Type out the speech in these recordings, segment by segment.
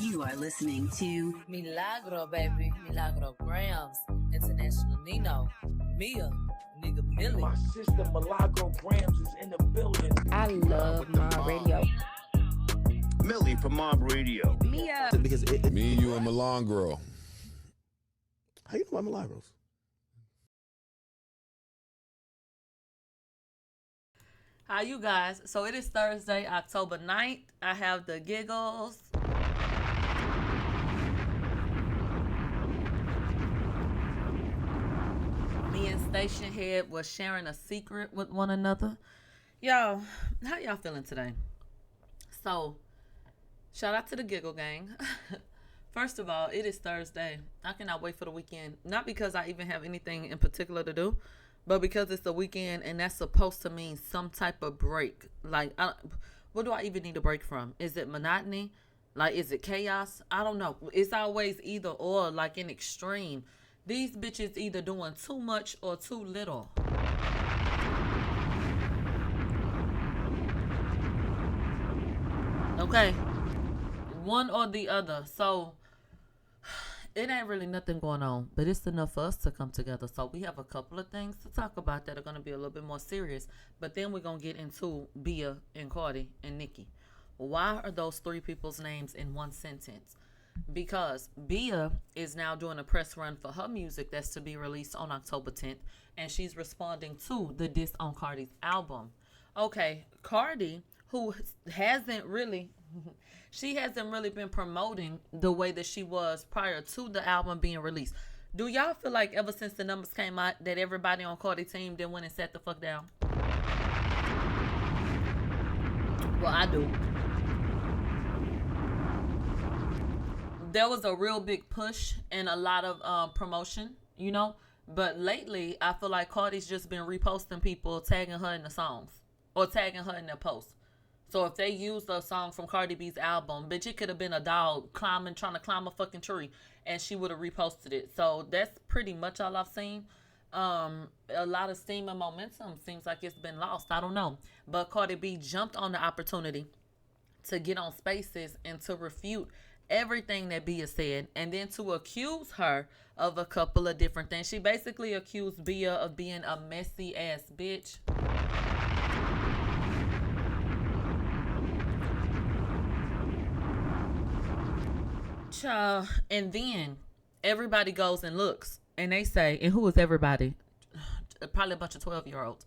You are listening to Milagro, baby. Milagro Grams. International Nino. Mia. Nigga Millie. My sister Milagro Grams is in the building. I love Mob Radio. Millie from Mob Radio. Mia. Because Me, you, and Milagro. How you know about Milagros? Hi, you guys. So it is Thursday, October 9th. I have the giggles. Me and Station Head was sharing a secret with one another. Y'all, how y'all feeling today? So, shout out to the Giggle Gang. First of all, it is Thursday. I cannot wait for the weekend. Not because I even have anything in particular to do, but because it's the weekend and that's supposed to mean some type of break. Like, what do I even need a break from? Is it monotony? Like, is it chaos? I don't know. It's always either or, like in extreme. These bitches either doing too much or too little. Okay. One or the other. So, it ain't really nothing going on, but it's enough for us to come together. So we have a couple of things to talk about that are going to be a little bit more serious. But then we're going to get into BIA and Cardi and Nicki. Why are those three people's names in one sentence? Because BIA is now doing a press run for her music that's to be released on October 10th. And she's responding to the diss on Cardi's album. Okay, Cardi, who hasn't really... she hasn't really been promoting the way that she was prior to the album being released. Do y'all feel like ever since the numbers came out that everybody on Cardi team then went and sat the fuck down? Well, I do. There was a real big push and a lot of promotion, you know? But lately, I feel like Cardi's just been reposting people, tagging her in the songs. Or tagging her in their posts. So if they used a song from Cardi B's album, bitch, it could have been a dog trying to climb a fucking tree, and she would have reposted it. So that's pretty much all I've seen. A lot of steam and momentum seems like it's been lost. I don't know. But Cardi B jumped on the opportunity to get on Spaces and to refute everything that Bia said, and then to accuse her of a couple of different things. She basically accused Bia of being a messy ass bitch. And then everybody goes and looks and they say, and who is everybody? Probably a bunch of 12-year-olds.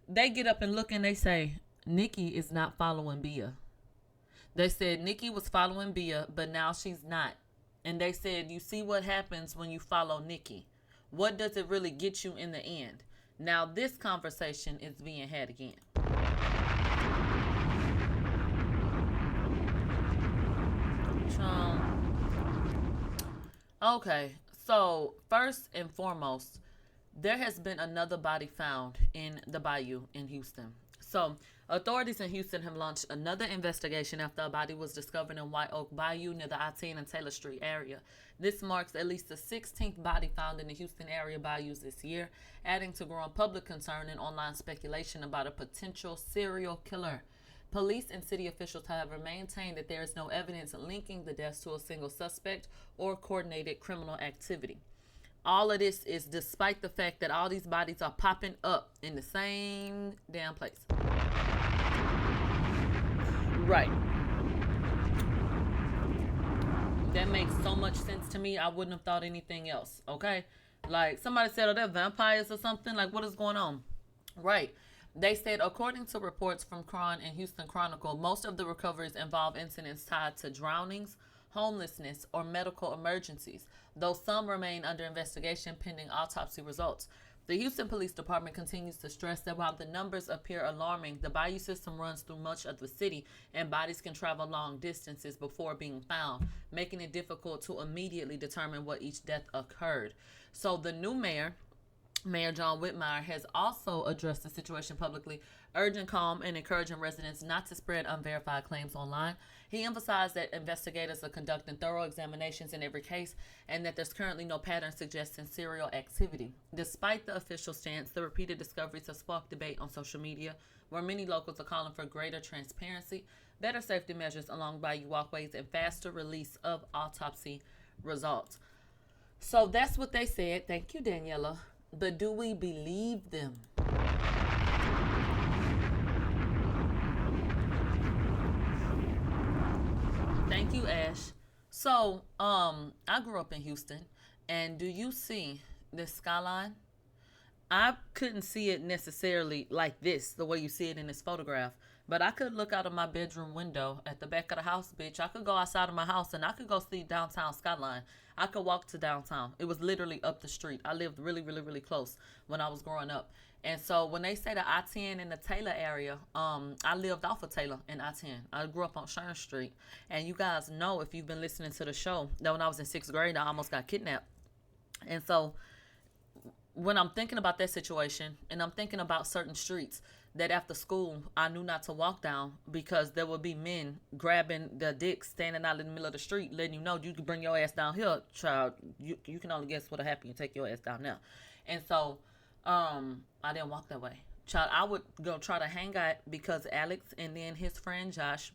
They get up and look and they say, Nicki is not following Bia. They said Nicki was following Bia, but now she's not. And they said, you see what happens when you follow Nicki. What does it really get you in the end? Now this conversation is being had again. Okay, so first and foremost, there has been another body found in the bayou in Houston. So authorities in Houston have launched another investigation after a body was discovered in White Oak Bayou near the I-10 and Taylor Street area. This marks at least the 16th body found in the Houston area bayous this year, adding to growing public concern and online speculation about a potential serial killer. Police and city officials, however, maintain that there is no evidence linking the deaths to a single suspect or coordinated criminal activity. All of this is despite the fact that all these bodies are popping up in the same damn place. Right. That makes so much sense to me. I wouldn't have thought anything else, okay? Like, somebody said, are they vampires or something? Like, what is going on? Right. They said, according to reports from Cron and Houston Chronicle, most of the recoveries involve incidents tied to drownings, homelessness, or medical emergencies, though some remain under investigation pending autopsy results. The Houston Police Department continues to stress that while the numbers appear alarming, the bayou system runs through much of the city and bodies can travel long distances before being found, making it difficult to immediately determine what each death occurred. So the new mayor Mayor John Whitmire has also addressed the situation publicly, urging calm and encouraging residents not to spread unverified claims online. He emphasized that investigators are conducting thorough examinations in every case and that there's currently no pattern suggesting serial activity. Despite the official stance, the repeated discoveries have sparked debate on social media, where many locals are calling for greater transparency, better safety measures along bayou walkways, and faster release of autopsy results. So that's what they said. Thank you, Daniela. But do we believe them? Thank you, Ash. So, I grew up in Houston, and do you see this skyline? I couldn't see it necessarily like this, the way you see it in this photograph. But I could look out of my bedroom window at the back of the house, bitch. I could go outside of my house and I could go see downtown skyline. I could walk to downtown. It was literally up the street. I lived really, really, really close when I was growing up. And so when they say the I-10 in the Taylor area, I lived off of Taylor in I-10. I grew up on Shern Street. And you guys know, if you've been listening to the show, that when I was in 6th grade, I almost got kidnapped. And so when I'm thinking about that situation, and I'm thinking about certain streets that after school I knew not to walk down because there would be men grabbing their dicks, standing out in the middle of the street, letting you know you can bring your ass down here, child. You can only guess what'll happen. You take your ass down there. And so I didn't walk that way, child. I would go try to hang out because Alex and then his friend Josh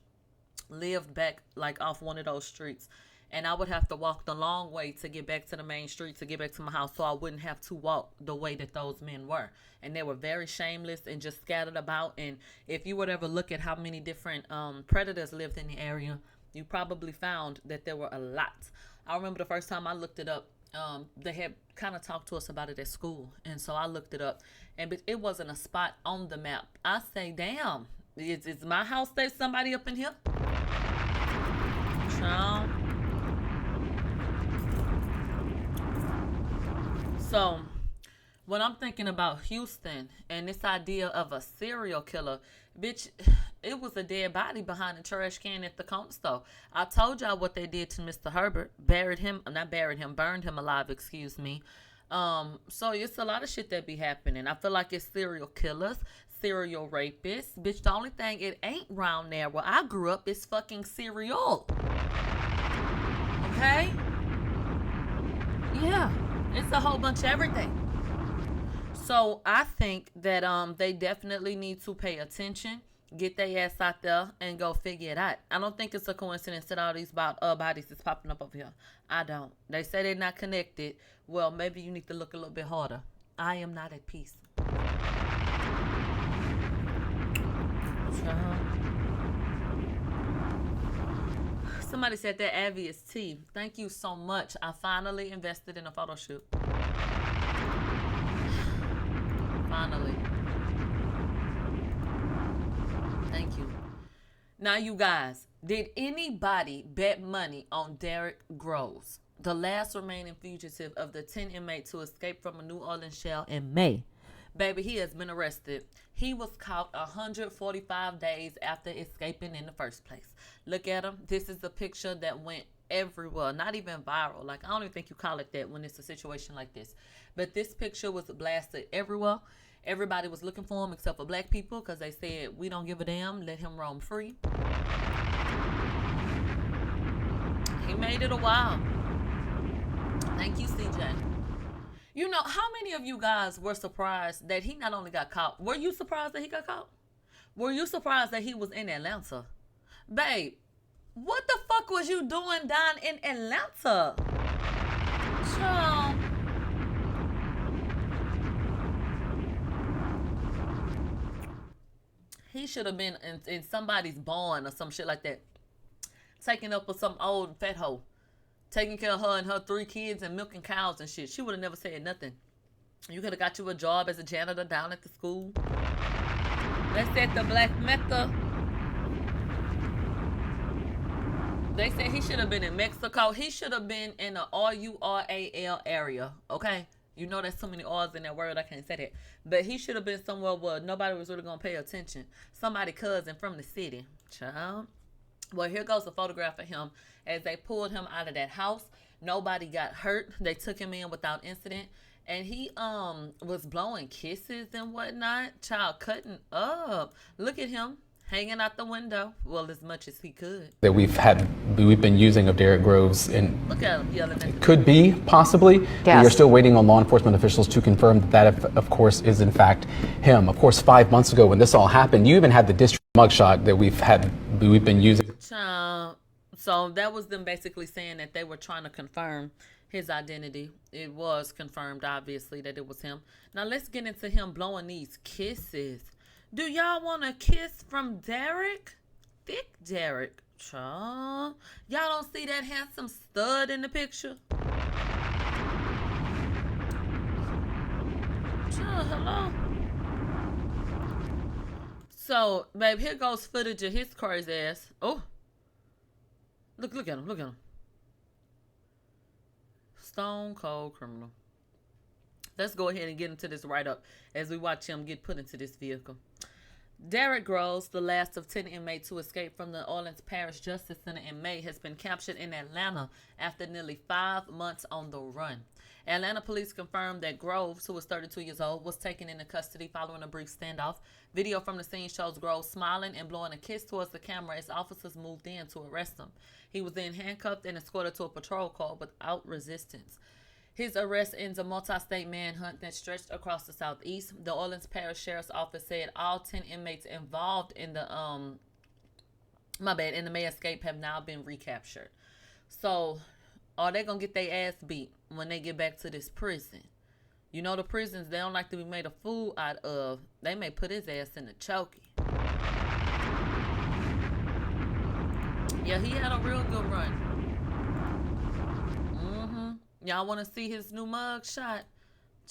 lived back like off one of those streets. And I would have to walk the long way to get back to the main street, to get back to my house, so I wouldn't have to walk the way that those men were. And they were very shameless and just scattered about. And if you would ever look at how many different predators lived in the area, you probably found that there were a lot. I remember the first time I looked it up, they had kind of talked to us about it at school. And so I looked it up, and it wasn't a spot on the map. I say, damn, is my house there somebody up in here? Child. So, when I'm thinking about Houston and this idea of a serial killer, bitch, it was a dead body behind a trash can at the corner store. I told y'all what they did to Mr. Herbert. Burned him alive, excuse me. So it's a lot of shit that be happening. I feel like it's serial killers, serial rapists. Bitch, the only thing it ain't round there where I grew up is fucking cereal. Okay? Yeah. It's a whole bunch of everything. So I think that they definitely need to pay attention, get their ass out there, and go figure it out. I don't think it's a coincidence that all these bodies is popping up over here. I don't. They say they're not connected. Well, maybe you need to look a little bit harder. I am not at peace. Somebody said that Abby is tea. Thank you so much. I finally invested in a photo shoot. Finally. Thank you. Now, you guys, did anybody bet money on Derrick Groves, the last remaining fugitive of the 10 inmates who escaped from a New Orleans jail in May? Baby, he has been arrested. He was caught 145 days after escaping in the first place. Look at him. This is a picture that went everywhere, not even viral. Like, I don't even think you call it that when it's a situation like this. But this picture was blasted everywhere. Everybody was looking for him except for black people because they said, we don't give a damn, let him roam free. He made it a while. Thank you, CJ. You know, how many of you guys were surprised that he not only got caught? Were you surprised that he got caught? Were you surprised that he was in Atlanta? Babe, what the fuck was you doing down in Atlanta? Child. He should have been in somebody's barn or some shit like that. Taking up with some old fat hoe. Taking care of her and her 3 kids and milking cows and shit. She would have never said nothing. You could have got you a job as a janitor down at the school. They said the Black Mecca. They said he should have been in Mexico. He should have been in the RURAL area. Okay? You know there's so many R's in that word, I can't say that. But he should have been somewhere where nobody was really going to pay attention. Somebody cousin from the city. Child. Well, here goes a photograph of him as they pulled him out of that house. Nobody got hurt. They took him in without incident. and he was blowing kisses and whatnot. Child cutting up. Look at him hanging out the window. Well, as much as he could. That we've been using of Derek Groves, and Look at him yelling at could be possibly. Yes. We are still waiting on law enforcement officials to confirm that of course is in fact him. Of course, 5 months ago when this all happened, you even had the district mugshot that we've been using. Child. So that was them basically saying that they were trying to confirm his identity. It was confirmed, obviously, that it was him. Now let's get into him blowing these kisses. Do y'all want a kiss from Derek? Thick Derek. Child. Y'all don't see that handsome stud in the picture? Child, hello? So, babe, here goes footage of his crazy ass. Oh. Look at him. Stone cold criminal. Let's go ahead and get into this right up as we watch him get put into this vehicle. Derek Groves, the last of 10 inmates who escaped from the Orleans Parish Justice Center in May, has been captured in Atlanta after nearly 5 months on the run. Atlanta police confirmed that Groves, who was 32 years old, was taken into custody following a brief standoff. Video from the scene shows Groves smiling and blowing a kiss towards the camera as officers moved in to arrest him. He was then handcuffed and escorted to a patrol car without resistance. His arrest ends a multi-state manhunt that stretched across the southeast. The Orleans Parish Sheriff's Office said all 10 inmates involved in the in the May escape have now been recaptured. So, are they gonna get their ass beat when they get back to this prison? You know the prisons, they don't like to be made a fool out of. They may put his ass in the chokey. Yeah, he had a real good run. Y'all want to see his new mug shot?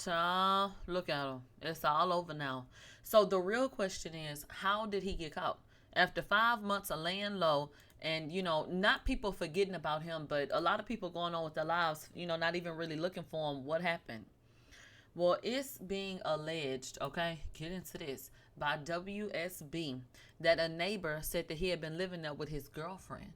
Child, look at him. It's all over now. So the real question is, how did he get caught? After 5 months of laying low and, you know, not people forgetting about him, but a lot of people going on with their lives, you know, not even really looking for him. What happened? Well, it's being alleged, okay, get into this, by WSB that a neighbor said that he had been living there with his girlfriend.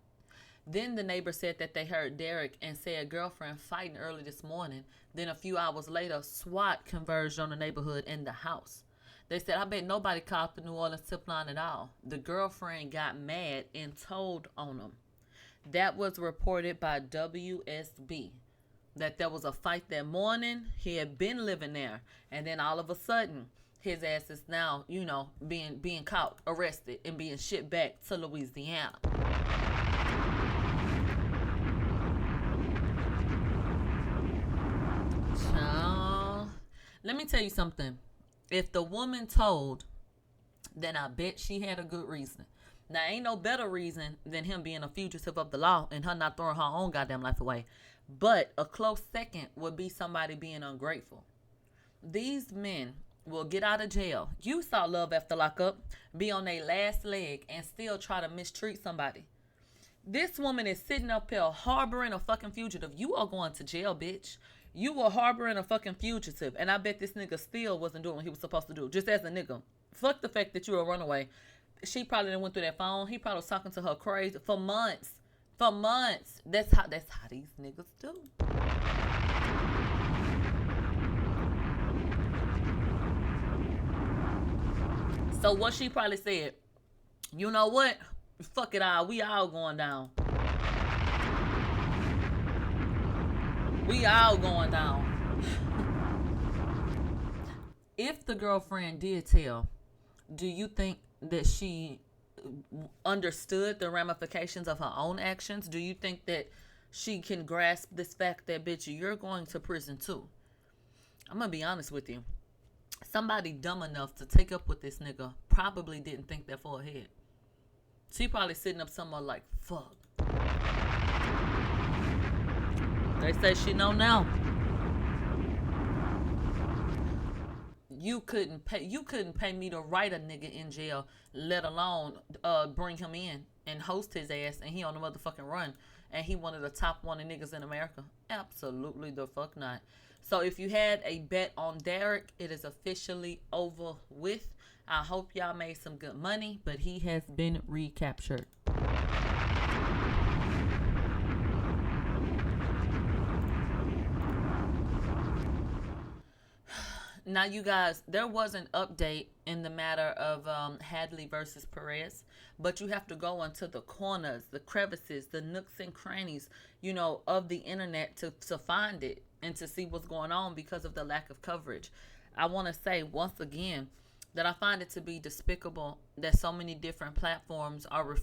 Then the neighbor said that they heard Derek and said girlfriend fighting early this morning. Then a few hours later, SWAT converged on the neighborhood in the house. They said, I bet nobody called the New Orleans tip line at all. The girlfriend got mad and told on him. That was reported by WSB, that there was a fight that morning. He had been living there. And then all of a sudden, his ass is now, you know, being caught, arrested, and being shipped back to Louisiana. Let me tell you something. If the woman told, then I bet she had a good reason. Now, ain't no better reason than him being a fugitive of the law and her not throwing her own goddamn life away. But a close second would be somebody being ungrateful. These men will get out of jail. You saw Love After Lockup be on their last leg and still try to mistreat somebody. This woman is sitting up here harboring a fucking fugitive. You are going to jail, bitch. You were harboring a fucking fugitive. And I bet this nigga still wasn't doing what he was supposed to do. Just as a nigga. Fuck the fact that you were a runaway. She probably didn't went through that phone. He probably was talking to her crazy for months. For months. That's how these niggas do. So what she probably said, you know what? Fuck it all. We all going down. We all going down. If the girlfriend did tell, do you think that she understood the ramifications of her own actions? Do you think that she can grasp this fact that, bitch, you're going to prison too? I'm going to be honest with you. Somebody dumb enough to take up with this nigga probably didn't think that far ahead. She probably sitting up somewhere like, fuck. They say she know now. You couldn't pay me to write a nigga in jail, let alone bring him in and host his ass, and he on the motherfucking run, and he one of the top wanted niggas in America. Absolutely the fuck not. So if you had a bet on Derek, it is officially over with. I hope y'all made some good money, but he has been recaptured. Now, you guys, there was an update in the matter of Hadley versus Perez, but you have to go into the corners, the crevices, the nooks and crannies, of the internet to find it and to see what's going on because of the lack of coverage. I want to say once again that I find it to be despicable that so many different platforms are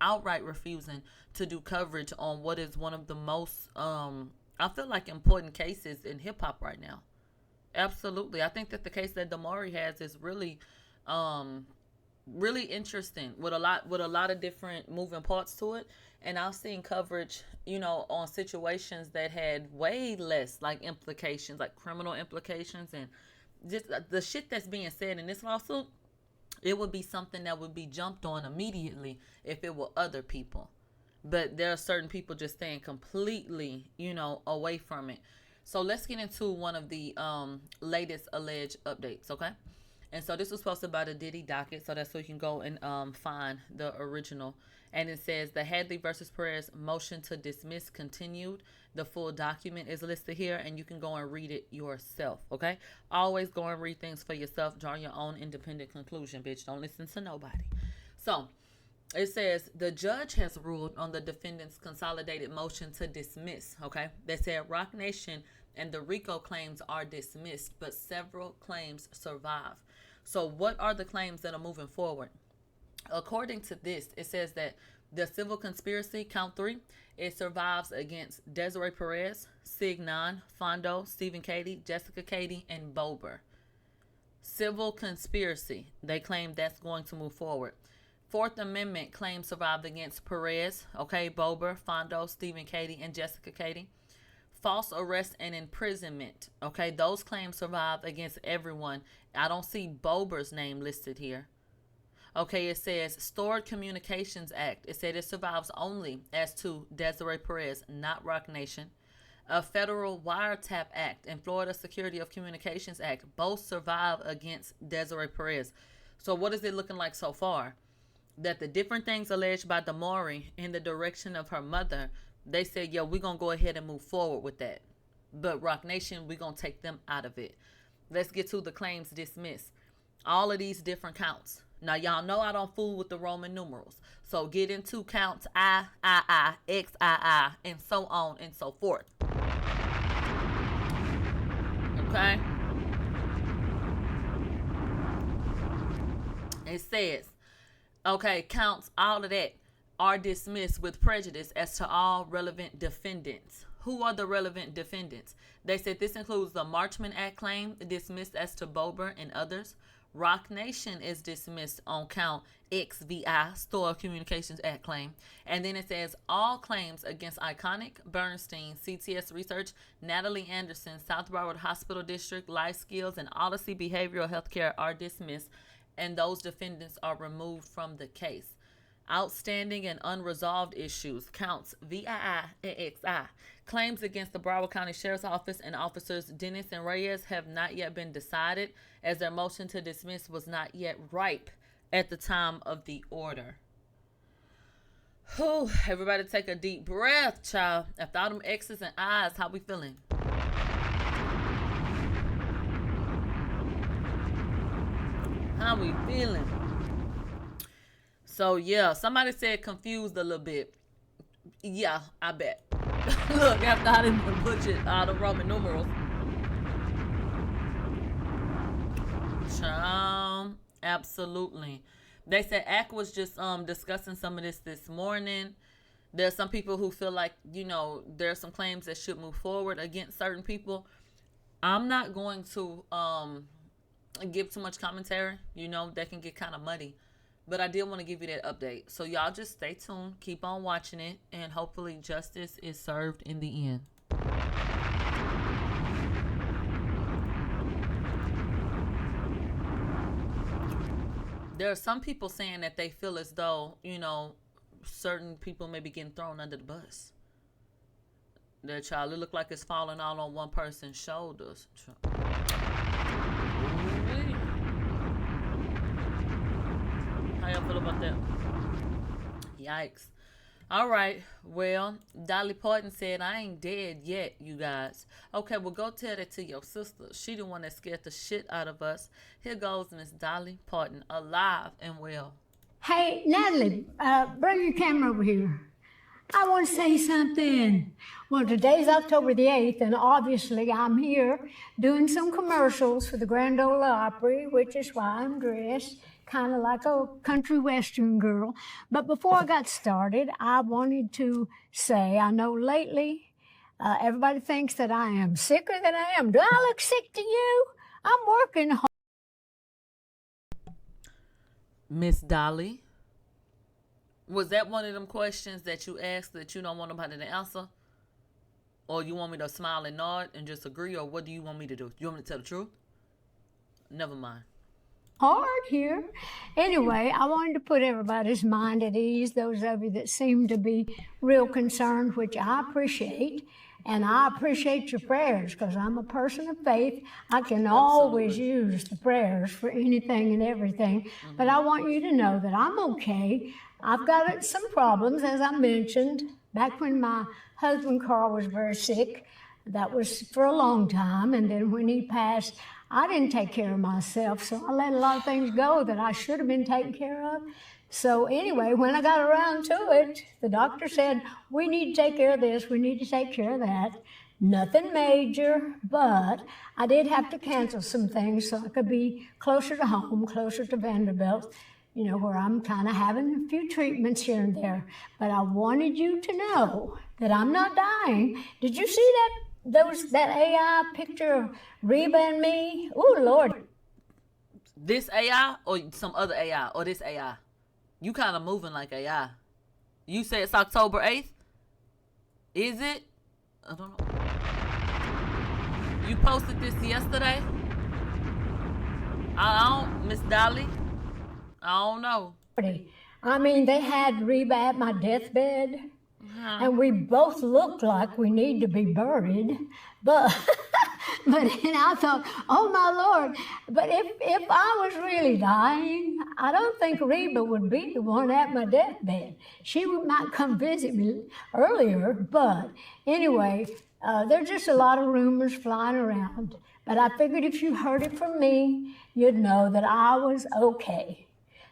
outright refusing to do coverage on what is one of the most, I feel like, important cases in hip hop right now. Absolutely. I think that the case that Damari has is really, really interesting with a lot of different moving parts to it. And I've seen coverage, on situations that had way less like implications, like criminal implications, and just the shit that's being said in this lawsuit. It would be something that would be jumped on immediately if it were other people. But there are certain people just staying completely, away from it. So let's get into one of the latest alleged updates, okay? And so this was posted by the Diddy docket, so that's so you can go and find the original. And it says the Hadley versus Perez motion to dismiss continued. The full document is listed here, and you can go and read it yourself, okay? Always go and read things for yourself. Draw your own independent conclusion, bitch. Don't listen to nobody. So it says the judge has ruled on the defendant's consolidated motion to dismiss, okay? They said Roc Nation and the RICO claims are dismissed, but several claims survive. So what are the claims that are moving forward? According to this, it says that the civil conspiracy, count 3, it survives against Desiree Perez, Signon, Fondo, Stephen Cady, Jessica Cady, and Bober. Civil conspiracy, they claim that's going to move forward. Fourth Amendment claims survived against Perez, okay, Bober, Fondo, Stephen Cady, and Jessica Cady. False arrest and imprisonment, okay, those claims survive against everyone. I don't see Bober's name listed here. Okay, it says Stored Communications Act. It said it survives only as to Desiree Perez, not Roc Nation. A Federal Wiretap Act and Florida Security of Communications Act both survive against Desiree Perez. So what is it looking like so far? That the different things alleged by Damari in the direction of her mother, they said, yo, we're going to go ahead and move forward with that. But Roc Nation, we're going to take them out of it. Let's get to the claims dismissed. All of these different counts. Now, y'all know I don't fool with the Roman numerals. So get into counts I, X, and so on and so forth. Okay? It says, okay, counts, all of that are dismissed with prejudice as to all relevant defendants. Who are the relevant defendants? They said this includes the Marchman Act claim dismissed as to Bober and others. Roc Nation is dismissed on count XVI, Store Communications Act claim. And then it says all claims against Iconic, Bernstein, CTS Research, Natalie Anderson, South Broward Hospital District, Life Skills, and Odyssey Behavioral Healthcare are dismissed, and those defendants are removed from the case. Outstanding and unresolved issues, counts VII and XI. Claims against the Broward County Sheriff's Office and officers Dennis and Reyes have not yet been decided, as their motion to dismiss was not yet ripe at the time of the order. Whew, everybody take a deep breath, child. After all them X's and I's, how we feeling? How we feeling? So, yeah, somebody said confused a little bit. Yeah, I bet. Look, after I didn't butcher all the Roman numerals. Absolutely. They said ACT was just discussing some of this morning. There's some people who feel like, there's some claims that should move forward against certain people. I'm not going to give too much commentary. That can get kind of muddy. But I did want to give you that update. So y'all just stay tuned. Keep on watching it. And hopefully justice is served in the end. There are some people saying that they feel as though, certain people may be getting thrown under the bus. That child, it look like it's falling all on one person's shoulders. How y'all feel about that? Yikes. All right. Well, Dolly Parton said, I ain't dead yet, you guys. Okay, well, go tell that to your sister. She the one that scared the shit out of us. Here goes Miss Dolly Parton, alive and well. Hey, Natalie, bring your camera over here. I want to say something. Well, today's October the 8th, and obviously I'm here doing some commercials for the Grand Ole Opry, which is why I'm dressed kind of like a country western girl. But before I got started, I wanted to say, I know lately everybody thinks that I am sicker than I am. Do I look sick to you? I'm working hard. Miss Dolly, was that one of them questions that you asked that you don't want nobody to answer? Or you want me to smile and nod and just agree? Or what do you want me to do? You want me to tell the truth? Never mind. Hard here. Anyway, I wanted to put everybody's mind at ease, those of you that seem to be real concerned, which I appreciate. And I appreciate your prayers because I'm a person of faith. I can always use the prayers for anything and everything. But I want you to know that I'm okay. I've got some problems, as I mentioned, back when my husband Carl was very sick. That was for a long time. And then when he passed, I didn't take care of myself. So I let a lot of things go that I should have been taken care of. So anyway, when I got around to it, the doctor said, we need to take care of this, we need to take care of that. Nothing major, but I did have to cancel some things so I could be closer to home, closer to Vanderbilt, you know, where I'm kind of having a few treatments here and there. But I wanted you to know that I'm not dying. Did you see that AI picture of Reba and me? Oh, Lord. This AI or some other AI or this AI? You kind of moving like AI. You say it's October 8th? Is it? I don't know. You posted this yesterday? I don't, Miss Dolly. I don't know. I mean, they had Reba at my deathbed, and we both looked like we need to be buried, but then I thought, oh my Lord, but if I was really dying, I don't think Reba would be the one at my deathbed. She might come visit me earlier, but anyway, there's just a lot of rumors flying around, but I figured if you heard it from me, you'd know that I was okay.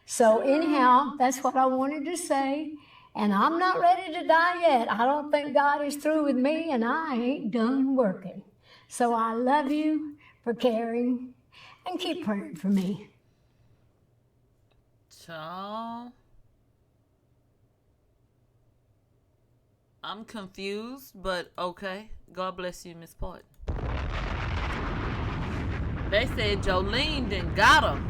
So anyhow, that's what I wanted to say. And I'm not ready to die yet. I don't think God is through with me, and I ain't done working. So I love you for caring, and keep praying for me. So, I'm confused, but okay. God bless you, Miss Parton. They said Jolene done got her.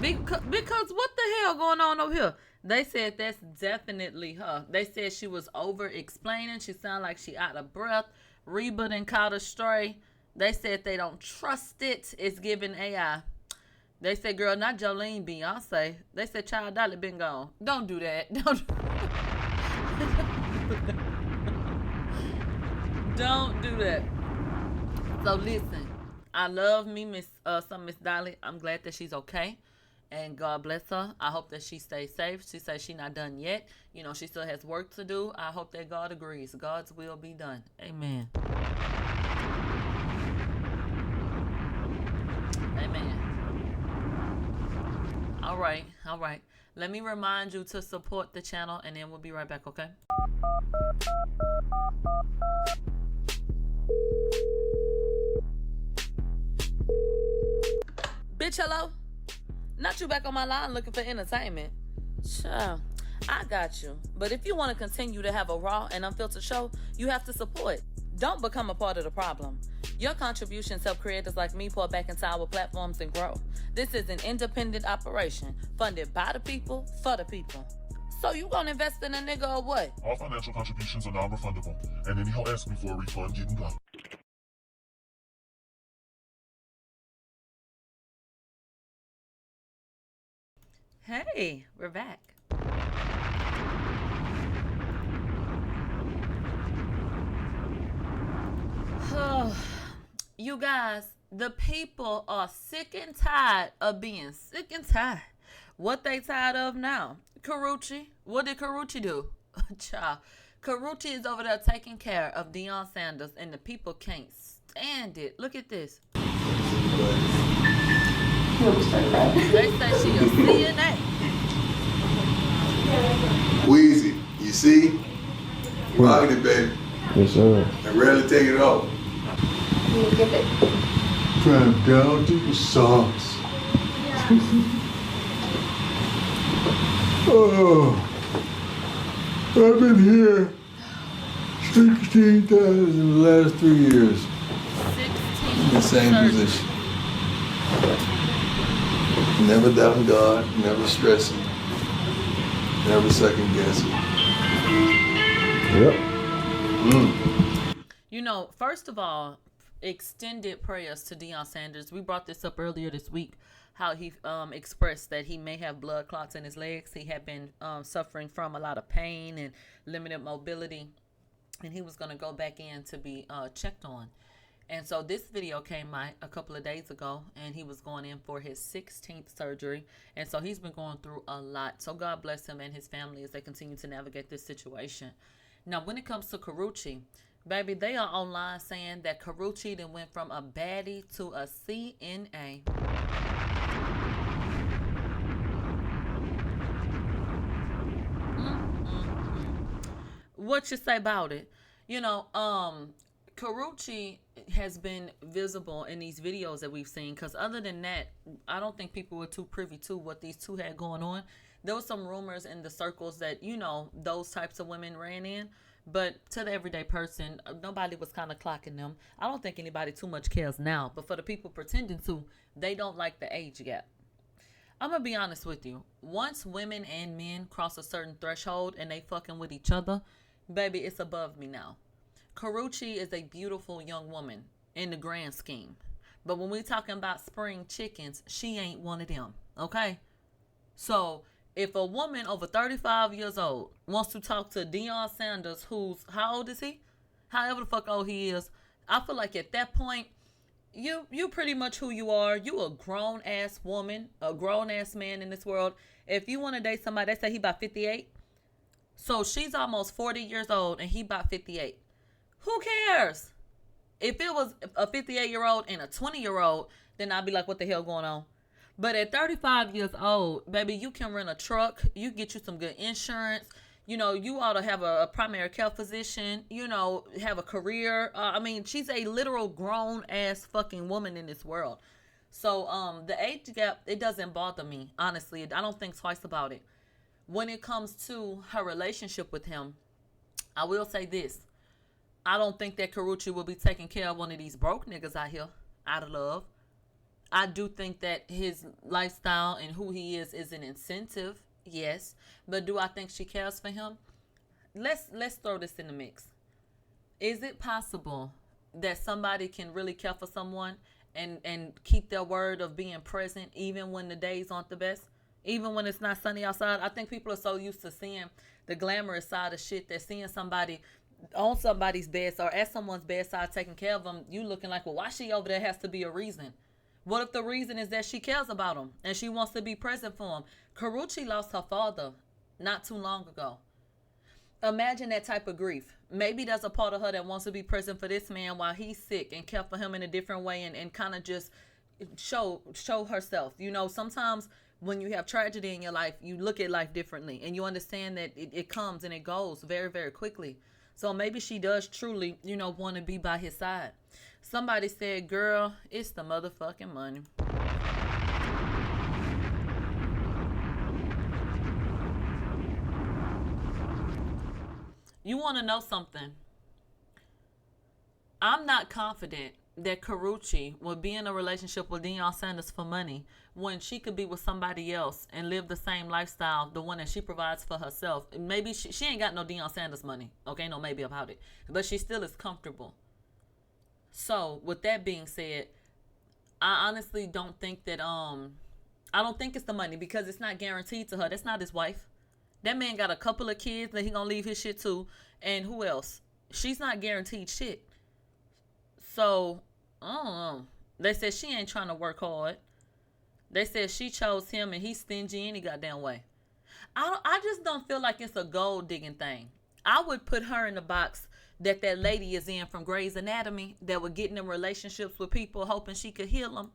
Because what the hell going on over here? They said that's definitely her. They said she was over-explaining. She sounded like she out of breath. Reba done caught her stray. They said they don't trust it. It's giving AI. They said, girl, not Jolene, Beyonce. They said, Child Dolly been gone. Don't do that. Don't do that. So listen, I love me, Miss Dolly. I'm glad that she's okay. And God bless her. I hope that she stays safe. She says she's not done yet. You know, she still has work to do. I hope that God agrees. God's will be done. Amen. Amen. All right. All right. Let me remind you to support the channel, and then we'll be right back, okay? Bitch, hello? Not you back on my line looking for entertainment. Sure, I got you. But if you want to continue to have a raw and unfiltered show, you have to support. Don't become a part of the problem. Your contributions help creators like me pour back into our platforms and grow. This is an independent operation, funded by the people, for the people. So you gonna invest in a nigga or what? All financial contributions are non-refundable, and any who ask me for a refund getting got. Hey, we're back. You guys, the people are sick and tired of being sick and tired. What they tired of now? Karuchi. What did Karuchi do? Child. Karuchi is over there taking care of Deion Sanders, and the people can't stand it. Look at this. They say she a CNA. Wheezy, you see? Rocking it, baby. Yes, sir. And rarely take it off. From down to the socks. Oh, I've been here 16 times in the last 3 years. 16 The same surgeries. position. Never doubting God, never stressing, never second guessing. Yep. You know, first of all, extended prayers to Deion Sanders. We brought this up earlier this week, how he expressed that he may have blood clots in his legs. He had been suffering from a lot of pain and limited mobility, and he was going to go back in to be checked on. And so this video came out a couple of days ago, and he was going in for his 16th surgery. And so he's been going through a lot. So God bless him and his family as they continue to navigate this situation. Now, when it comes to Karuchi, baby, they are online saying that Karuchi then went from a baddie to a CNA. What you say about it? You know, Karuchi has been visible in these videos that we've seen, because other than that, I don't think people were too privy to what these two had going on. There was some rumors in the circles that, you know, those types of women ran in, but to the everyday person, nobody was kind of clocking them. I don't think anybody too much cares now, but for the people pretending to, they don't like the age gap. I'm going to be honest with you. Once women and men cross a certain threshold and they fucking with each other, baby, it's above me now. Karuchi is a beautiful young woman in the grand scheme. But when we talking about spring chickens, she ain't one of them, okay? So if a woman over 35 years old wants to talk to Deion Sanders, who's, how old is he? However the fuck old he is, I feel like at that point, you pretty much who you are. You a grown-ass woman, a grown-ass man in this world. If you want to date somebody, they say he about 58. So she's almost 40 years old and he about 58. Who cares? If it was a 58-year-old and a 20-year-old, then I'd be like, what the hell going on? But at 35 years old, baby, you can rent a truck. You get you some good insurance. You know, you ought to have a primary care physician, you know, have a career. I mean, she's a literal grown-ass fucking woman in this world. So the age gap, it doesn't bother me, honestly. I don't think twice about it. When it comes to her relationship with him, I will say this. I don't think that Karuchi will be taking care of one of these broke niggas out here out of love. I do think that his lifestyle and who he is an incentive, yes. But do I think she cares for him? Let's throw this in the mix. Is it possible that somebody can really care for someone and keep their word of being present even when the days aren't the best? Even when it's not sunny outside? I think people are so used to seeing the glamorous side of shit that seeing somebody on somebody's bed or at someone's bedside taking care of them, you looking like, well, why she over there has to be a reason. What if the reason is that she cares about him and she wants to be present for him? Karuchi lost her father not too long ago. Imagine that type of grief. Maybe there's a part of her that wants to be present for this man while he's sick and care for him in a different way and kind of just show herself. You know, sometimes when you have tragedy in your life, you look at life differently and you understand that it comes and it goes very, very quickly. So maybe she does truly, you know, want to be by his side. Somebody said, girl, it's the motherfucking money. You want to know something? I'm not confident that Karuchi would be in a relationship with Deion Sanders for money when she could be with somebody else and live the same lifestyle, the one that she provides for herself. Maybe she ain't got no Deion Sanders money. Okay, no maybe about it. But she still is comfortable. So, with that being said, I honestly don't think that, I don't think it's the money because it's not guaranteed to her. That's not his wife. That man got a couple of kids that he gonna leave his shit to. And who else? She's not guaranteed shit. So, I don't know. They said she ain't trying to work hard. They said she chose him and he's stingy any goddamn way. I just don't feel like it's a gold digging thing. I would put her in the box that lady is in from Grey's Anatomy that would get in them relationships with people hoping she could heal them.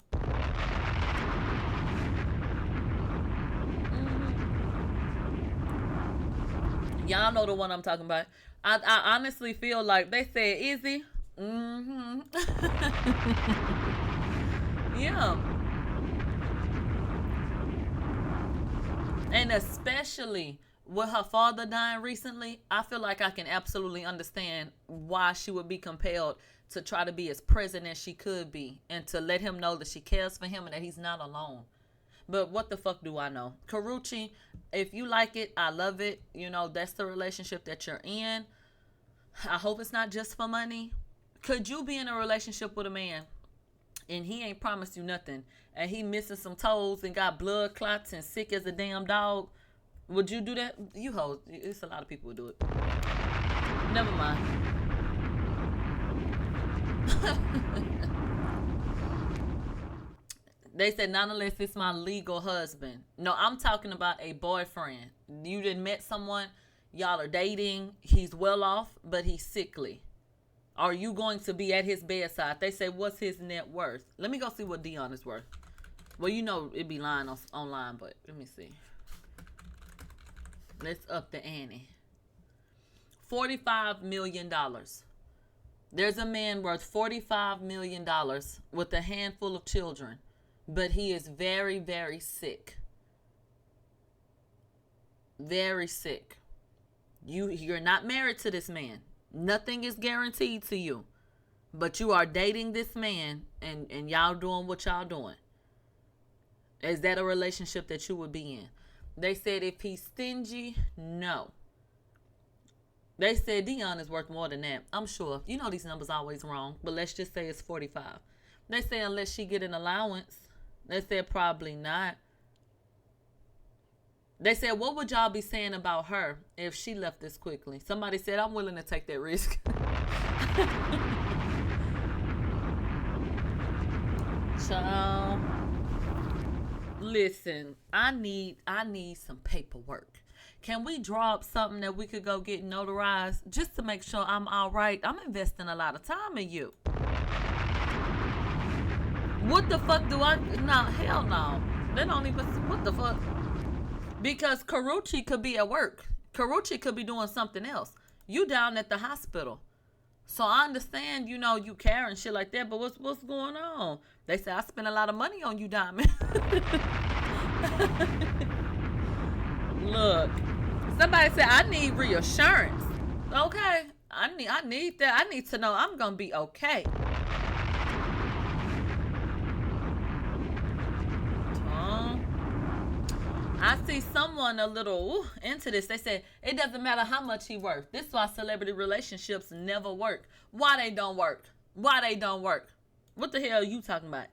Y'all know the one I'm talking about. I honestly feel like they said, Izzy. Yeah. And especially with her father dying recently, I feel like I can absolutely understand why she would be compelled to try to be as present as she could be and to let him know that she cares for him and that he's not alone. But what the fuck do I know? Karuchi, if you like it, I love it. You know, that's the relationship that you're in. I hope it's not just for money. Could you be in a relationship with a man and he ain't promised you nothing and he missing some toes and got blood clots and sick as a damn dog? Would you do that? You hoes. It's a lot of people who do it. Never mind. They said, not unless it's my legal husband. No, I'm talking about a boyfriend. You done met someone, y'all are dating, he's well off, but he's sickly. Are you going to be at his bedside? They say, what's his net worth? Let me go see what Dion is worth. Well, you know it'd be lying online, but let me see. Let's up the ante. $45 million. There's a man worth $45 million with a handful of children. But he is very, very sick. Very sick. You're not married to this man. Nothing is guaranteed to you. But you are dating this man and y'all doing what y'all doing. Is that a relationship that you would be in? They said if he's stingy, no. They said Dion is worth more than that. I'm sure. You know these numbers always wrong. But let's just say it's 45. They say unless she get an allowance. They said probably not. They said, what would y'all be saying about her if she left this quickly? Somebody said, I'm willing to take that risk. So, listen, I need some paperwork. Can we draw up something that we could go get notarized just to make sure I'm all right? I'm investing a lot of time in you. What the fuck do I... No, hell no. They don't even... What the fuck? Because Karuchi could be at work. Karuchi could be doing something else. You down at the hospital. So I understand, you know, you care and shit like that, but what's going on? They say, I spent a lot of money on you, Diamond. Look. Somebody said, I need reassurance. Okay. I need that. I need to know I'm going to be okay. I see someone a little into this. They said, it doesn't matter how much he worth. This is why celebrity relationships never work. Why they don't work? Why they don't work? What the hell are you talking about?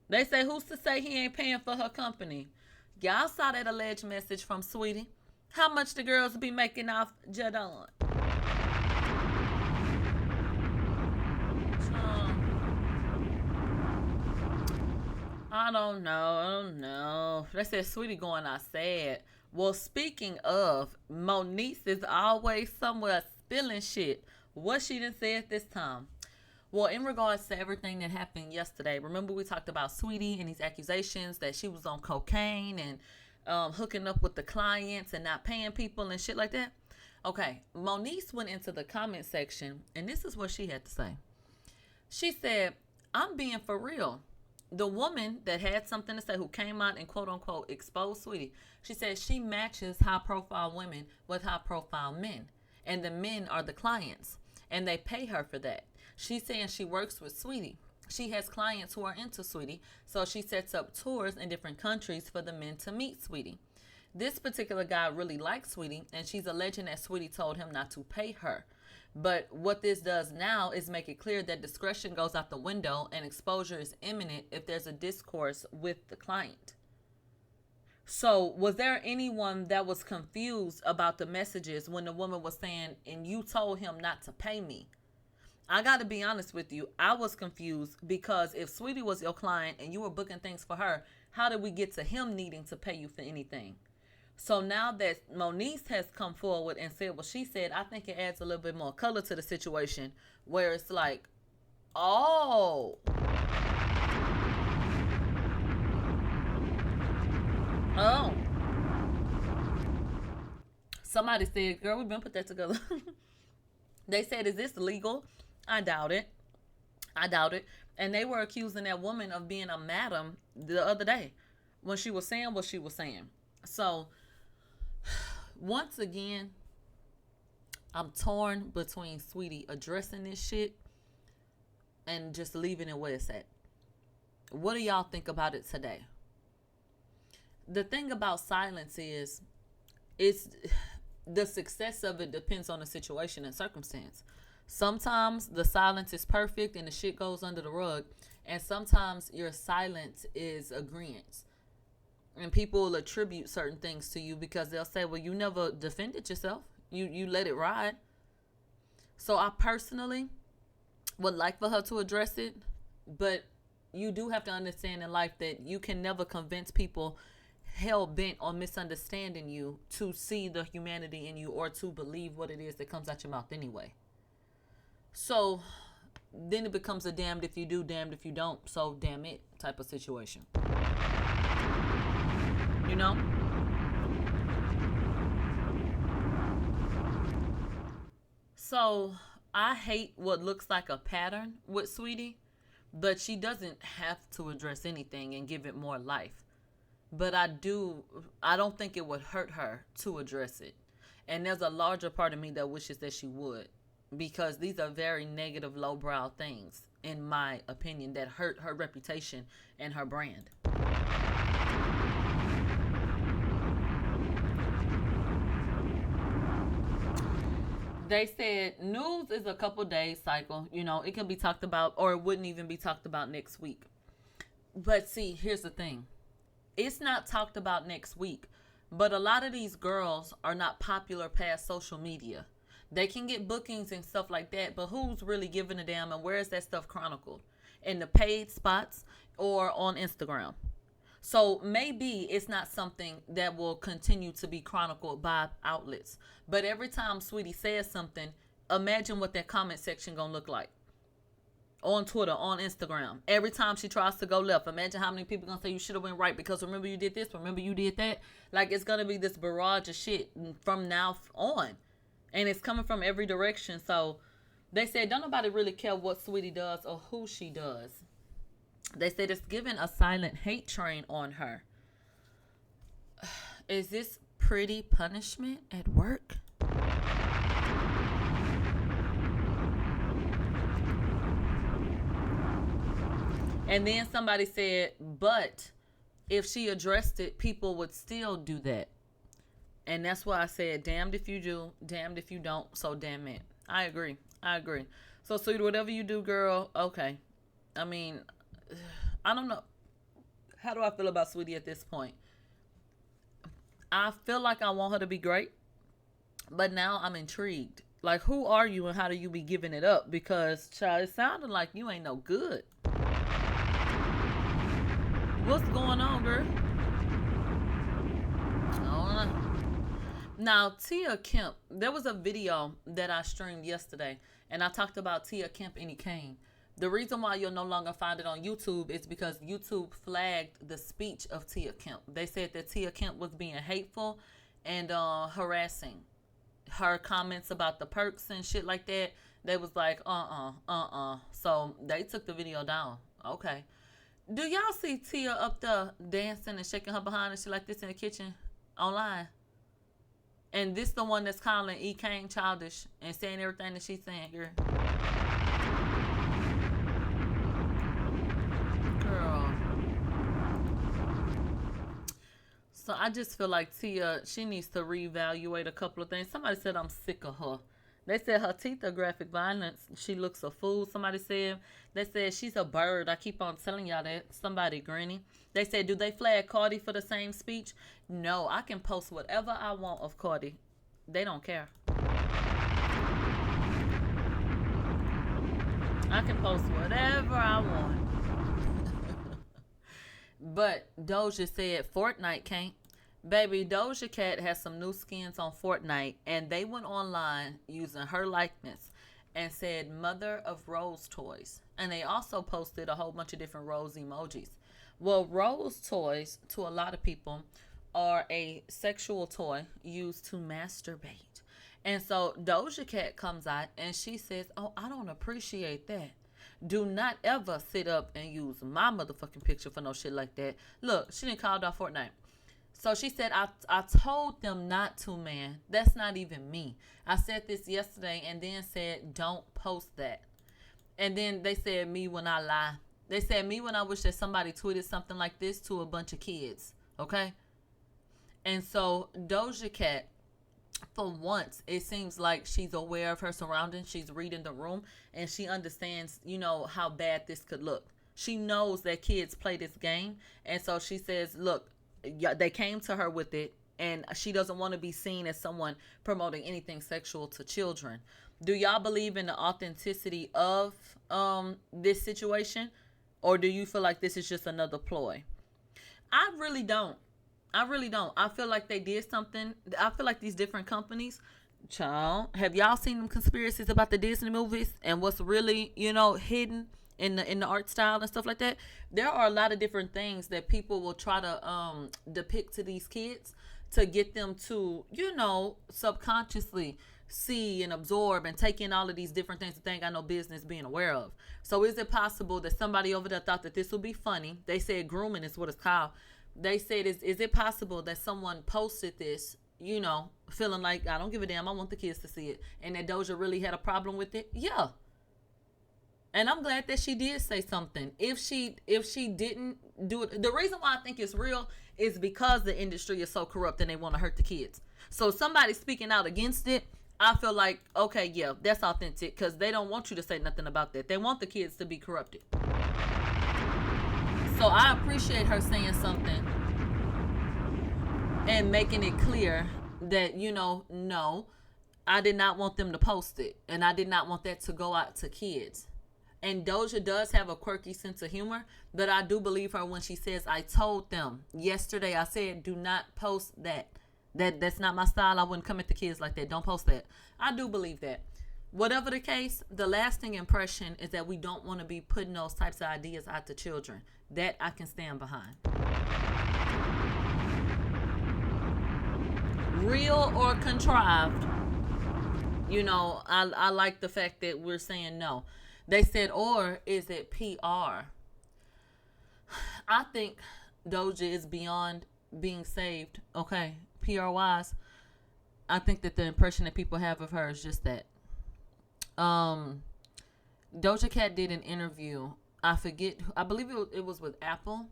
They say, who's to say he ain't paying for her company? Y'all saw that alleged message from Sweetie. How much the girls be making off Jadon? I don't know. They said Sweetie going out sad. Well, speaking of, Moniece is always somewhere spilling shit. What she done said this time? Well, in regards to everything that happened yesterday, remember we talked about Sweetie and these accusations that she was on cocaine and hooking up with the clients and not paying people and shit like that? Okay, Moniece went into the comment section and this is what she had to say. She said, I'm being for real. The woman that had something to say, who came out and quote unquote exposed Sweetie, she said she matches high profile women with high profile men. And the men are the clients. And they pay her for that. She's saying she works with Sweetie. She has clients who are into Sweetie. So she sets up tours in different countries for the men to meet Sweetie. This particular guy really likes Sweetie. And she's alleging that Sweetie told him not to pay her. But what this does now is make it clear that discretion goes out the window and exposure is imminent if there's a discourse with the client. So was there anyone that was confused about the messages when the woman was saying, and you told him not to pay me? I got to be honest with you. I was confused because if Sweetie was your client and you were booking things for her, how did we get to him needing to pay you for anything? So now that Moniece has come forward and said what she said, I think it adds a little bit more color to the situation where it's like, oh. Oh. Somebody said, girl, we've been put that together. They said, is this legal? I doubt it. I doubt it. And they were accusing that woman of being a madam the other day when she was saying what she was saying. So, once again, I'm torn between Sweetie addressing this shit and just leaving it where it's at. What do y'all think about it today? The thing about silence is, it's the success of it depends on the situation and circumstance. Sometimes the silence is perfect and the shit goes under the rug, and sometimes your silence is agreement. And people will attribute certain things to you because they'll say, well, you never defended yourself. You let it ride. So I personally would like for her to address it, but you do have to understand in life that you can never convince people hell-bent on misunderstanding you to see the humanity in you or to believe what it is that comes out your mouth anyway. So then it becomes a damned if you do, damned if you don't, so damn it type of situation. You know? So I hate what looks like a pattern with Sweetie, but she doesn't have to address anything and give it more life. But I don't think it would hurt her to address it. And there's a larger part of me that wishes that she would, because these are very negative, lowbrow things, in my opinion, that hurt her reputation and her brand. They said news is a couple days cycle. You know, it can be talked about, or it wouldn't even be talked about next week. But see, here's the thing. It's not talked about next week, but a lot of these girls are not popular past social media. They can get bookings and stuff like that, but who's really giving a damn, and where is that stuff chronicled? In the paid spots or on Instagram? So maybe it's not something that will continue to be chronicled by outlets. But every time Sweetie says something, imagine what that comment section gonna look like. On Twitter, on Instagram. Every time she tries to go left, imagine how many people gonna say you should have went right because remember you did this, remember you did that. Like, it's gonna be this barrage of shit from now on. And it's coming from every direction. So they said don't nobody really care what Sweetie does or who she does. They said it's giving a silent hate train on her. Is this pretty punishment at work? And then somebody said, but if she addressed it, people would still do that. And that's why I said, damned if you do, damned if you don't, so damn it. I agree. So, Sweetie, whatever you do, girl, okay. I mean, I don't know. How do I feel about Sweetie at this point? I feel like I want her to be great, but now I'm intrigued. Like, who are you and how do you be giving it up? Because, child, it sounded like you ain't no good. What's going on, girl? I don't know. Now, Tia Kemp, there was a video that I streamed yesterday, and I talked about Tia Kemp and he came. The reason why you'll no longer find it on YouTube is because YouTube flagged the speech of Tia Kemp. They said that Tia Kemp was being hateful and harassing. Her comments about the perks and shit like that, they was like, So they took the video down. Okay. Do y'all see Tia up there dancing and shaking her behind and shit like this in the kitchen online? And this the one that's calling E. Kane childish and saying everything that she's saying, girl. So I just feel like Tia, she needs to reevaluate a couple of things. Somebody said I'm sick of her. They said her teeth are graphic violence. She looks a fool. Somebody said. They said she's a bird. I keep on telling y'all that. Somebody, Granny. They said, do they flag Cardi for the same speech? No, I can post whatever I want of Cardi. They don't care. I can post whatever I want. But Doja said Fortnite can't. Baby, Doja Cat has some new skins on Fortnite, and they went online using her likeness and said mother of Rose toys. And they also posted a whole bunch of different rose emojis. Well, rose toys, to a lot of people, are a sexual toy used to masturbate. And so Doja Cat comes out and she says, oh, I don't appreciate that. Do not ever sit up and use my motherfucking picture for no shit like that. Look, she didn't call out Fortnite. So she said, I told them not to, man. That's not even me. I said this yesterday and then said, don't post that. And then they said me when I lie. They said me when I wish that somebody tweeted something like this to a bunch of kids. Okay? And so Doja Cat, for once, it seems like she's aware of her surroundings. She's reading the room and she understands, you know, how bad this could look. She knows that kids play this game. And so she says, look, they came to her with it and she doesn't want to be seen as someone promoting anything sexual to children. Do y'all believe in the authenticity of this situation? Or do you feel like this is just another ploy? I really don't. I feel like they did something. I feel like these different companies, child, have y'all seen them conspiracies about the Disney movies and what's really, you know, hidden in the art style and stuff like that? There are a lot of different things that people will try to depict to these kids to get them to, you know, subconsciously see and absorb and take in all of these different things that they ain't got no business being aware of. So is it possible that somebody over there thought that this would be funny? They said grooming is what it's called. They said, is it possible that someone posted this, you know, feeling like, I don't give a damn, I want the kids to see it, and that Doja really had a problem with it? Yeah. And I'm glad that she did say something. If she didn't do it, the reason why I think it's real is because the industry is so corrupt and they want to hurt the kids. So somebody speaking out against it, I feel like, okay, yeah, that's authentic, because they don't want you to say nothing about that. They want the kids to be corrupted. So I appreciate her saying something and making it clear that, you know, no, I did not want them to post it. And I did not want that to go out to kids. And Doja does have a quirky sense of humor, but I do believe her when she says, I told them yesterday, I said, do not post that. That's not my style. I wouldn't come at the kids like that. Don't post that. I do believe that. Whatever the case, the lasting impression is that we don't want to be putting those types of ideas out to children. That I can stand behind. Real or contrived, you know, I like the fact that we're saying no. They said, or is it PR? I think Doja is beyond being saved. Okay, PR wise, I think that the impression that people have of her is just that. Doja Cat did an interview. I believe it was with Apple,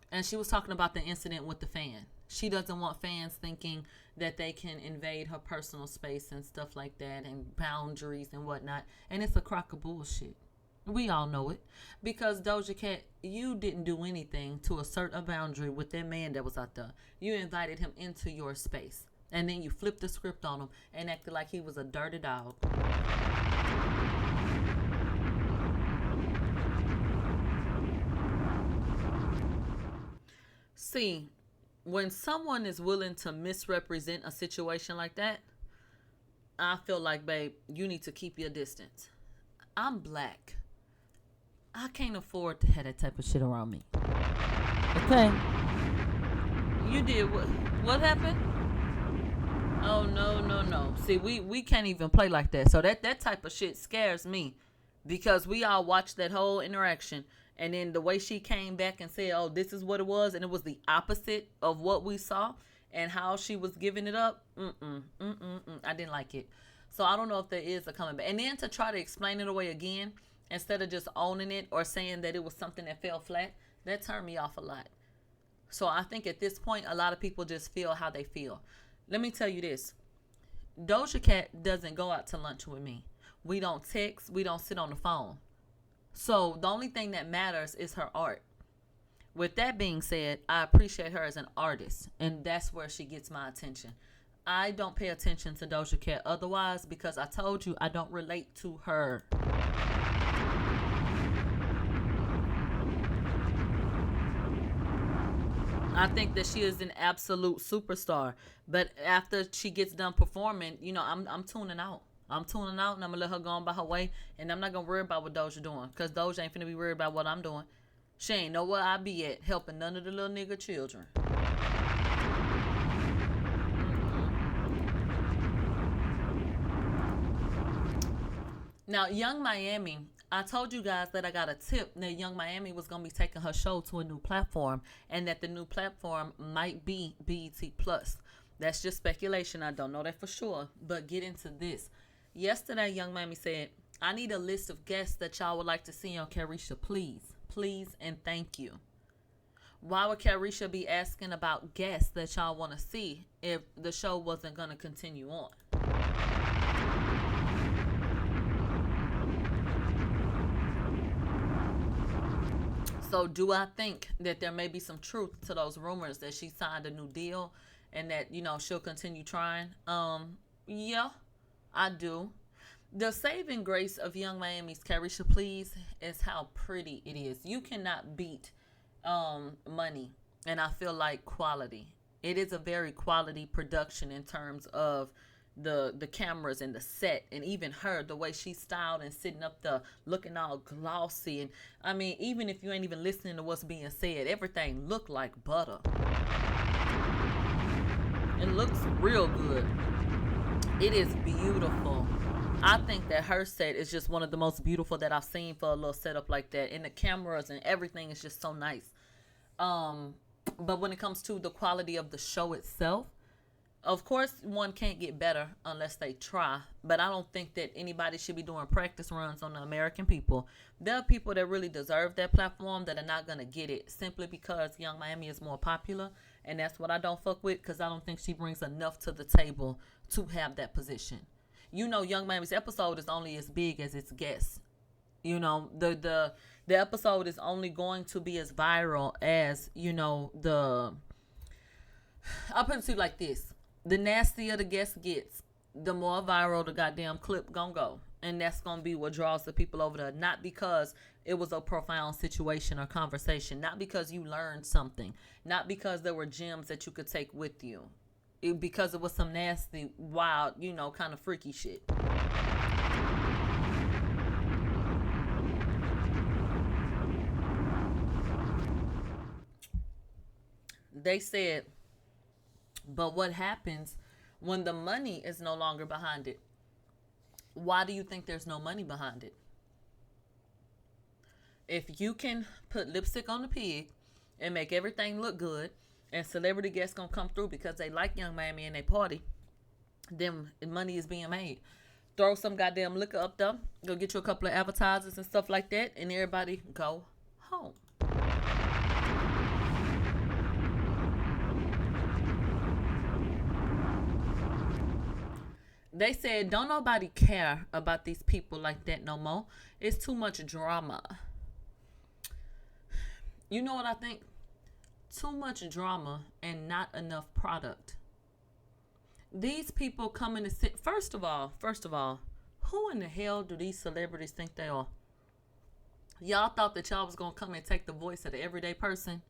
and she was talking about the incident with the fan. She doesn't want fans thinking that they can invade her personal space and stuff like that, and boundaries and whatnot. And it's a crock of bullshit. We all know it. Because Doja Cat, you didn't do anything to assert a boundary with that man that was out there. You invited him into your space. And then you flipped the script on him and acted like he was a dirty dog. See, when someone is willing to misrepresent a situation like that, I feel like, babe, you need to keep your distance. I'm black. I can't afford to have that type of shit around me. Okay? You did what? What happened? Oh, no. See, we can't even play like that. So that type of shit scares me. Because we all watched that whole interaction. And then the way she came back and said, oh, this is what it was. And it was the opposite of what we saw. And how she was giving it up. I didn't like it. So I don't know if there is a coming back. And then to try to explain it away again, instead of just owning it or saying that it was something that fell flat, that turned me off a lot. So I think at this point, a lot of people just feel how they feel. Let me tell you this. Doja Cat doesn't go out to lunch with me. We don't text. We don't sit on the phone. So the only thing that matters is her art. With that being said, I appreciate her as an artist. And that's where she gets my attention. I don't pay attention to Doja Cat otherwise because I told you I don't relate to her. I think that she is an absolute superstar. But after she gets done performing, you know, I'm tuning out. I'm tuning out and I'm gonna let her go on by her way, and I'm not gonna worry about what Doja doing, cause Doja ain't finna be worried about what I'm doing. She ain't know where I be at, helping none of the little nigga children. Now, Young Miami, I told you guys that I got a tip that Young Miami was going to be taking her show to a new platform, and that the new platform might be BET Plus. That's just speculation. I don't know that for sure, but get into this. Yesterday, Young Miami said, I need a list of guests that y'all would like to see on Carisha, please. Please and thank you. Why would Carisha be asking about guests that y'all want to see if the show wasn't going to continue on? So do I think that there may be some truth to those rumors that she signed a new deal and that, you know, she'll continue trying? Yeah, I do. The saving grace of Young Miami's Carisha Please is how pretty it is. You cannot beat money, and I feel like quality. It is a very quality production in terms of the cameras and the set, and even her, the way she's styled and sitting up there looking all glossy. And I mean, even if you ain't even listening to what's being said, everything looked like butter. It looks real good. It is beautiful. I think that her set is just one of the most beautiful that I've seen for a little setup like that. And the cameras and everything is just so nice. But when it comes to the quality of the show itself, of course, one can't get better unless they try. But I don't think that anybody should be doing practice runs on the American people. There are people that really deserve that platform that are not going to get it simply because Young Miami is more popular. And that's what I don't fuck with, because I don't think she brings enough to the table to have that position. You know, Young Miami's episode is only as big as its guests. You know, the episode is only going to be as viral as, you know, I'll put it to you like this. The nastier the guest gets, the more viral the goddamn clip gonna go. And that's gonna be what draws the people over there. Not because it was a profound situation or conversation. Not because you learned something. Not because there were gems that you could take with you. Because it was some nasty, wild, you know, kind of freaky shit. They said, but what happens when the money is no longer behind it? Why do you think there's no money behind it? If you can put lipstick on the pig and make everything look good, and celebrity guests gonna come through because they like Young Miami and they party, then money is being made. Throw some goddamn liquor up there, go get you a couple of advertisers and stuff like that, and everybody go home. They said, don't nobody care about these people like that no more. It's too much drama. You know what I think? Too much drama and not enough product. These people coming to sit. First of all, who in the hell do these celebrities think they are? Y'all thought that y'all was going to come and take the voice of the everyday person?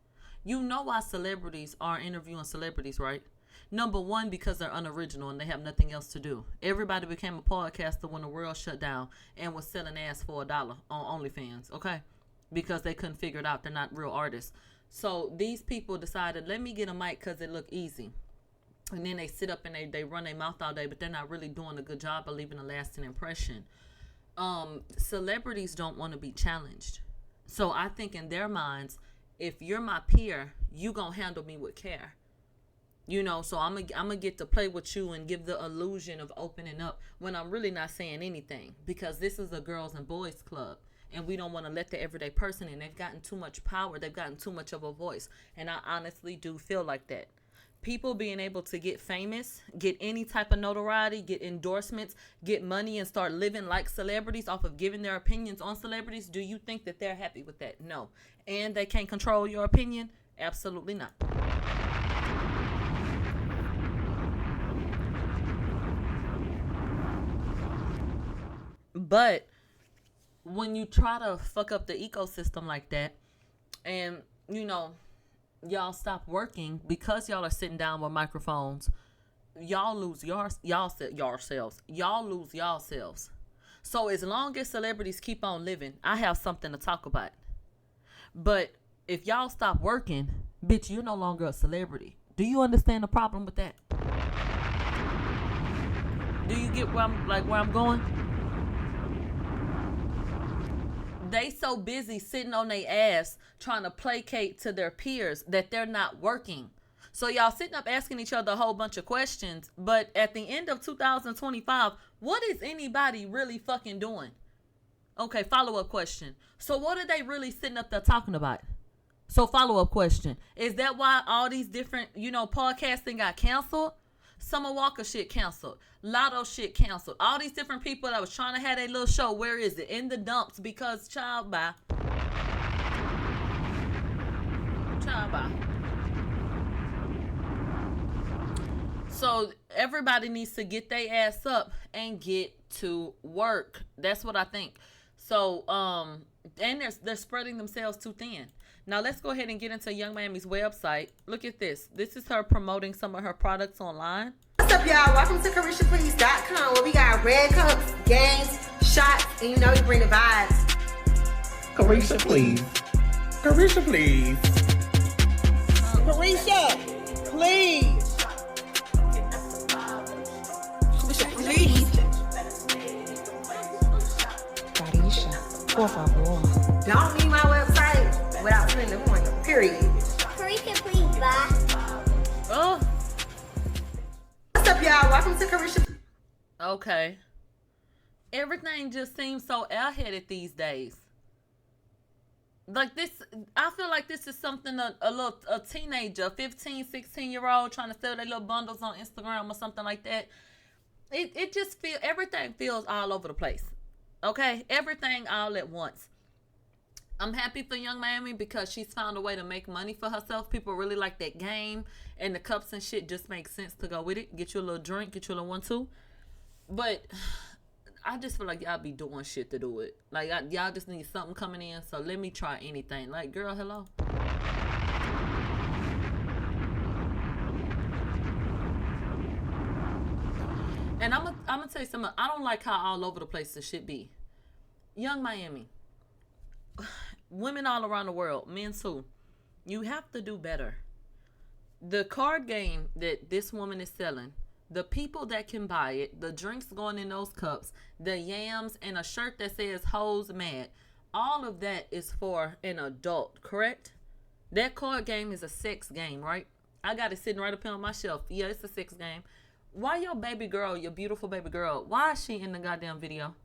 You know why celebrities are interviewing celebrities, right? Number one, because they're unoriginal and they have nothing else to do. Everybody became a podcaster when the world shut down and was selling ass for $1 on OnlyFans, okay? Because they couldn't figure it out. They're not real artists. So these people decided, let me get a mic because it look easy. And then they sit up and they run their mouth all day, but they're not really doing a good job of leaving a lasting impression. Celebrities don't want to be challenged. So I think in their minds, if you're my peer, you gonna handle me with care. You know, so I'm gonna get to play with you and give the illusion of opening up when I'm really not saying anything, because this is a girls and boys club. And we don't want to let the everyday person in. They've gotten too much power. They've gotten too much of a voice. And I honestly do feel like that. People being able to get famous, get any type of notoriety, get endorsements, get money, and start living like celebrities off of giving their opinions on celebrities. Do you think that they're happy with that? No. And they can't control your opinion? Absolutely not. But when you try to fuck up the ecosystem like that, and, you know, y'all stop working, because y'all are sitting down with microphones, y'all lose yourselves. Y'all lose yourselves. So as long as celebrities keep on living, I have something to talk about. But if y'all stop working, bitch, you're no longer a celebrity. Do you understand the problem with that? Do you get where I'm going? They so busy sitting on their ass trying to placate to their peers that they're not working. So y'all sitting up asking each other a whole bunch of questions, but at the end of 2025, what is anybody really fucking doing? Okay, follow-up question. So what are they really sitting up there talking about? So follow-up question. Is that why all these different, podcasting got canceled? Summer Walker shit canceled. Lotto shit canceled. All these different people that was trying to have their little show, where is it? In the dumps, because child bye. So everybody needs to get their ass up and get to work. That's what I think. So, and they're spreading themselves too thin. Now let's go ahead and get into Young Miami's website. Look at this. This is her promoting some of her products online. What's up, y'all? Welcome to CarishaPlease.com, where we got red cups, games, shots, and we bring the vibes. Carisha, please. Carisha, please. Carisha, please. Carisha, please. Carisha, por favor. Don't leave my website without putting the point, period. Carisha, please, bye. Oh. What's up, y'all? Welcome to Carisha. Okay. Everything just seems so airheaded these days. Like this, I feel like this is something a teenager, 15, 16-year-old trying to sell their little bundles on Instagram or something like that. It just everything feels all over the place. Okay? Everything all at once. I'm happy for Young Miami because she's found a way to make money for herself. People really like that game, and the cups and shit just makes sense to go with it. Get you a little drink, get you a little 1-2. But I just feel like y'all be doing shit to do it. Like, y'all just need something coming in, so let me try anything. Like, girl, hello. And I'm gonna tell you something. I don't like how all over the place this shit be. Young Miami. Women all around the world, men too. You have to do better. The card game that this woman is selling, the people that can buy it, the drinks going in those cups, the yams, and a shirt that says "Hoes Mad," all of that is for an adult, correct? That card game is a sex game, right? I got it sitting right up here on my shelf. Yeah, it's a sex game. Why your baby girl, your beautiful baby girl, why is she in the goddamn video?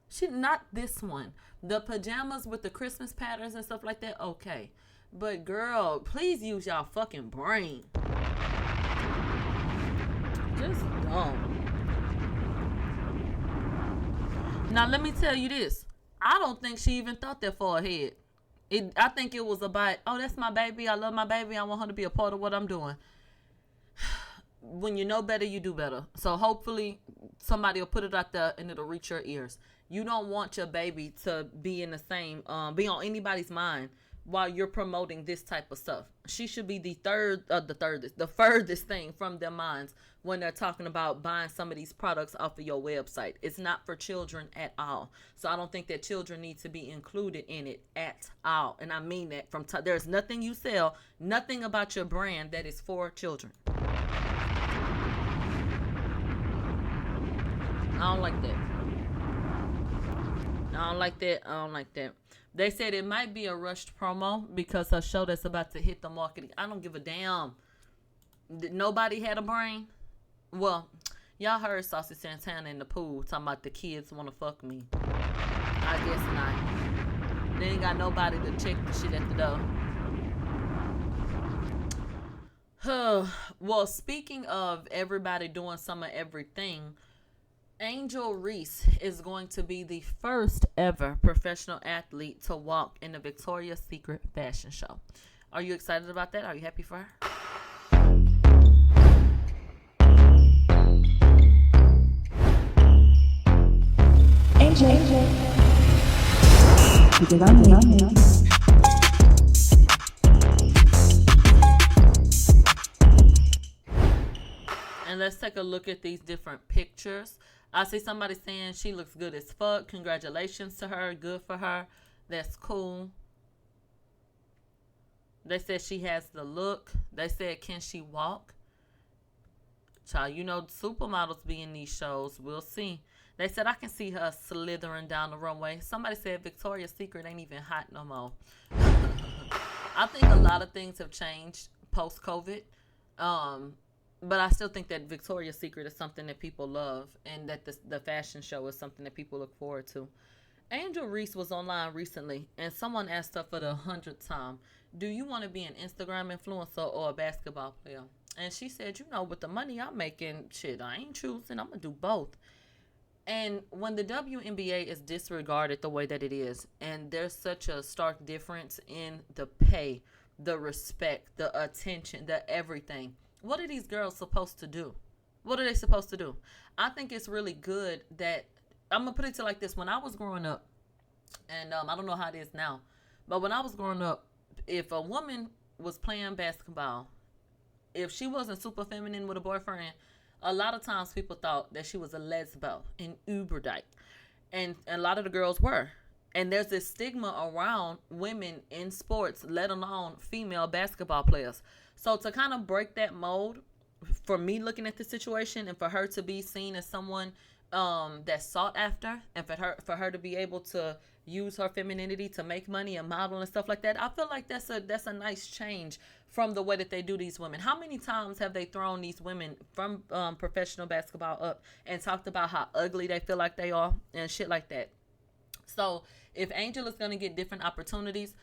She not this one. The pajamas with the Christmas patterns and stuff like that, okay. But girl, please use y'all fucking brain. Just dumb. Now let me tell you this. I don't think she even thought that far ahead. I think it was about, oh, that's my baby. I love my baby. I want her to be a part of what I'm doing. When you know better, you do better. So hopefully somebody will put it out there and it'll reach your ears. You don't want your baby to be in the same, be on anybody's mind while you're promoting this type of stuff. She should be the furthest thing from their minds when they're talking about buying some of these products off of your website. It's not for children at all. So I don't think that children need to be included in it at all. And I mean that from there's nothing you sell, nothing about your brand that is for children. I don't like that. I don't like that. They said it might be a rushed promo because her show that's about to hit the market. I don't give a damn. Nobody had a brain. Well, y'all heard Saucy Santana in the pool talking about the kids want to fuck me. I guess not. They ain't got nobody to check the shit at the door. Well, speaking of everybody doing some of everything, Angel Reese is going to be the first ever professional athlete to walk in the Victoria's Secret fashion show. Are you excited about that? Are you happy for her? AJ. Because I'm here. And let's take a look at these different pictures. I see somebody saying she looks good as fuck. Congratulations to her. Good for her. That's cool. They said she has the look. They said, can she walk? Child, you know, supermodels be in these shows. We'll see. They said, I can see her slithering down the runway. Somebody said Victoria's Secret ain't even hot no more. I think a lot of things have changed post-COVID. But I still think that Victoria's Secret is something that people love, and that the fashion show is something that people look forward to. Angel Reese was online recently, and someone asked her for the 100th time, do you want to be an Instagram influencer or a basketball player? And she said, you know, with the money I'm making, shit, I ain't choosing. I'm going to do both. And when the WNBA is disregarded the way that it is, and there's such a stark difference in the pay, the respect, the attention, the everything, what are these girls supposed to do? What are they supposed to do? I think it's really good that, I'm going to put it to like this. When I was growing up, and I don't know how it is now, but when I was growing up, if a woman was playing basketball, if she wasn't super feminine with a boyfriend, a lot of times people thought that she was a lesbo, an Uberdyke. And a lot of the girls were. And there's this stigma around women in sports, let alone female basketball players. So to kind of break that mold, for me looking at the situation, and for her to be seen as someone that's sought after, and for her to be able to use her femininity to make money and model and stuff like that, I feel like that's a nice change from the way that they do these women. How many times have they thrown these women from professional basketball up and talked about how ugly they feel like they are and shit like that? So if Angel is going to get different opportunities,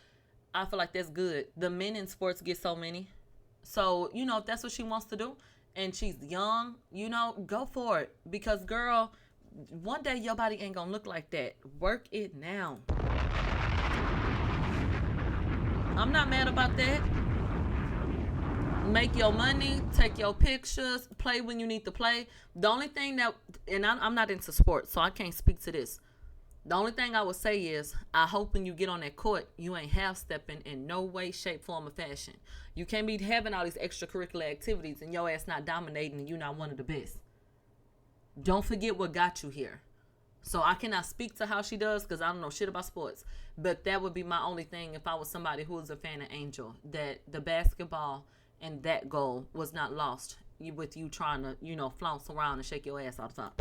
I feel like that's good. The men in sports get so many. So, you know, if that's what she wants to do and she's young, you know, go for it. Because, girl, one day your body ain't going to look like that. Work it now. I'm not mad about that. Make your money, take your pictures, play when you need to play. The only thing that, and I'm not into sports, so I can't speak to this. The only thing I would say is, I hope when you get on that court, you ain't half-stepping in no way, shape, form, or fashion. You can't be having all these extracurricular activities and your ass not dominating and you're not one of the best. Don't forget what got you here. So I cannot speak to how she does because I don't know shit about sports. But that would be my only thing if I was somebody who was a fan of Angel. That the basketball and that goal was not lost with you trying to, you know, flounce around and shake your ass all the time.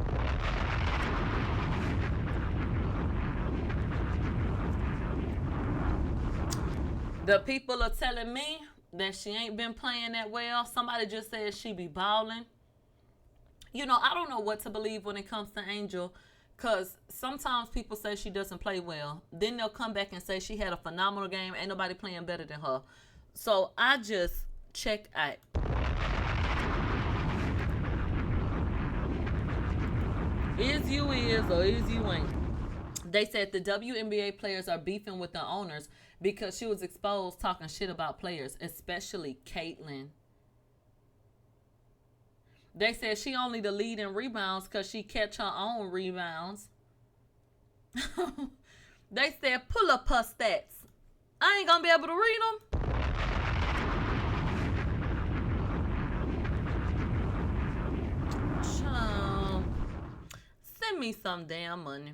The people are telling me that she ain't been playing that well. Somebody just said she be balling. You know, I don't know what to believe when it comes to Angel, because sometimes people say she doesn't play well. Then they'll come back and say she had a phenomenal game. Ain't nobody playing better than her. So I just check out. Is you is or is you ain't. They said the WNBA players are beefing with the owners because she was exposed talking shit about players, especially Caitlyn. They said she only the lead in rebounds because she catch her own rebounds. They said pull up her stats. I ain't gonna be able to read them. Send me some damn money.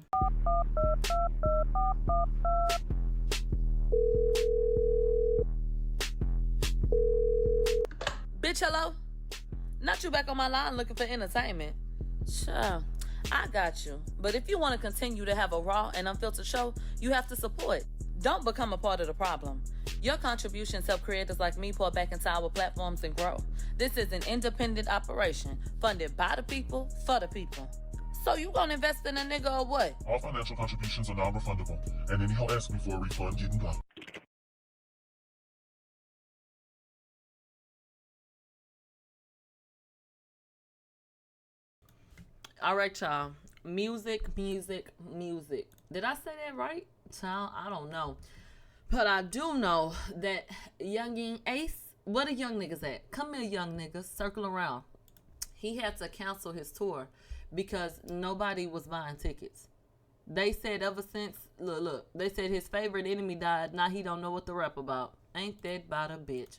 Bitch, hello? Not you back on my line looking for entertainment. Sure, I got you. But if you want to continue to have a raw and unfiltered show, you have to support. Don't become a part of the problem. Your contributions help creators like me pour back into our platforms and grow. This is an independent operation funded by the people for the people. So you gonna invest in a nigga or what? All financial contributions are non-refundable, and any hoe asks me for a refund, you can go. All right, y'all. Music. Did I say that right? Child, I don't know. But I do know that youngin' Ace, where the young niggas at? Come here, young niggas. Circle around. He had to cancel his tour because nobody was buying tickets. They said ever since, look, they said his favorite enemy died. Now he don't know what to rap about. Ain't that about a bitch?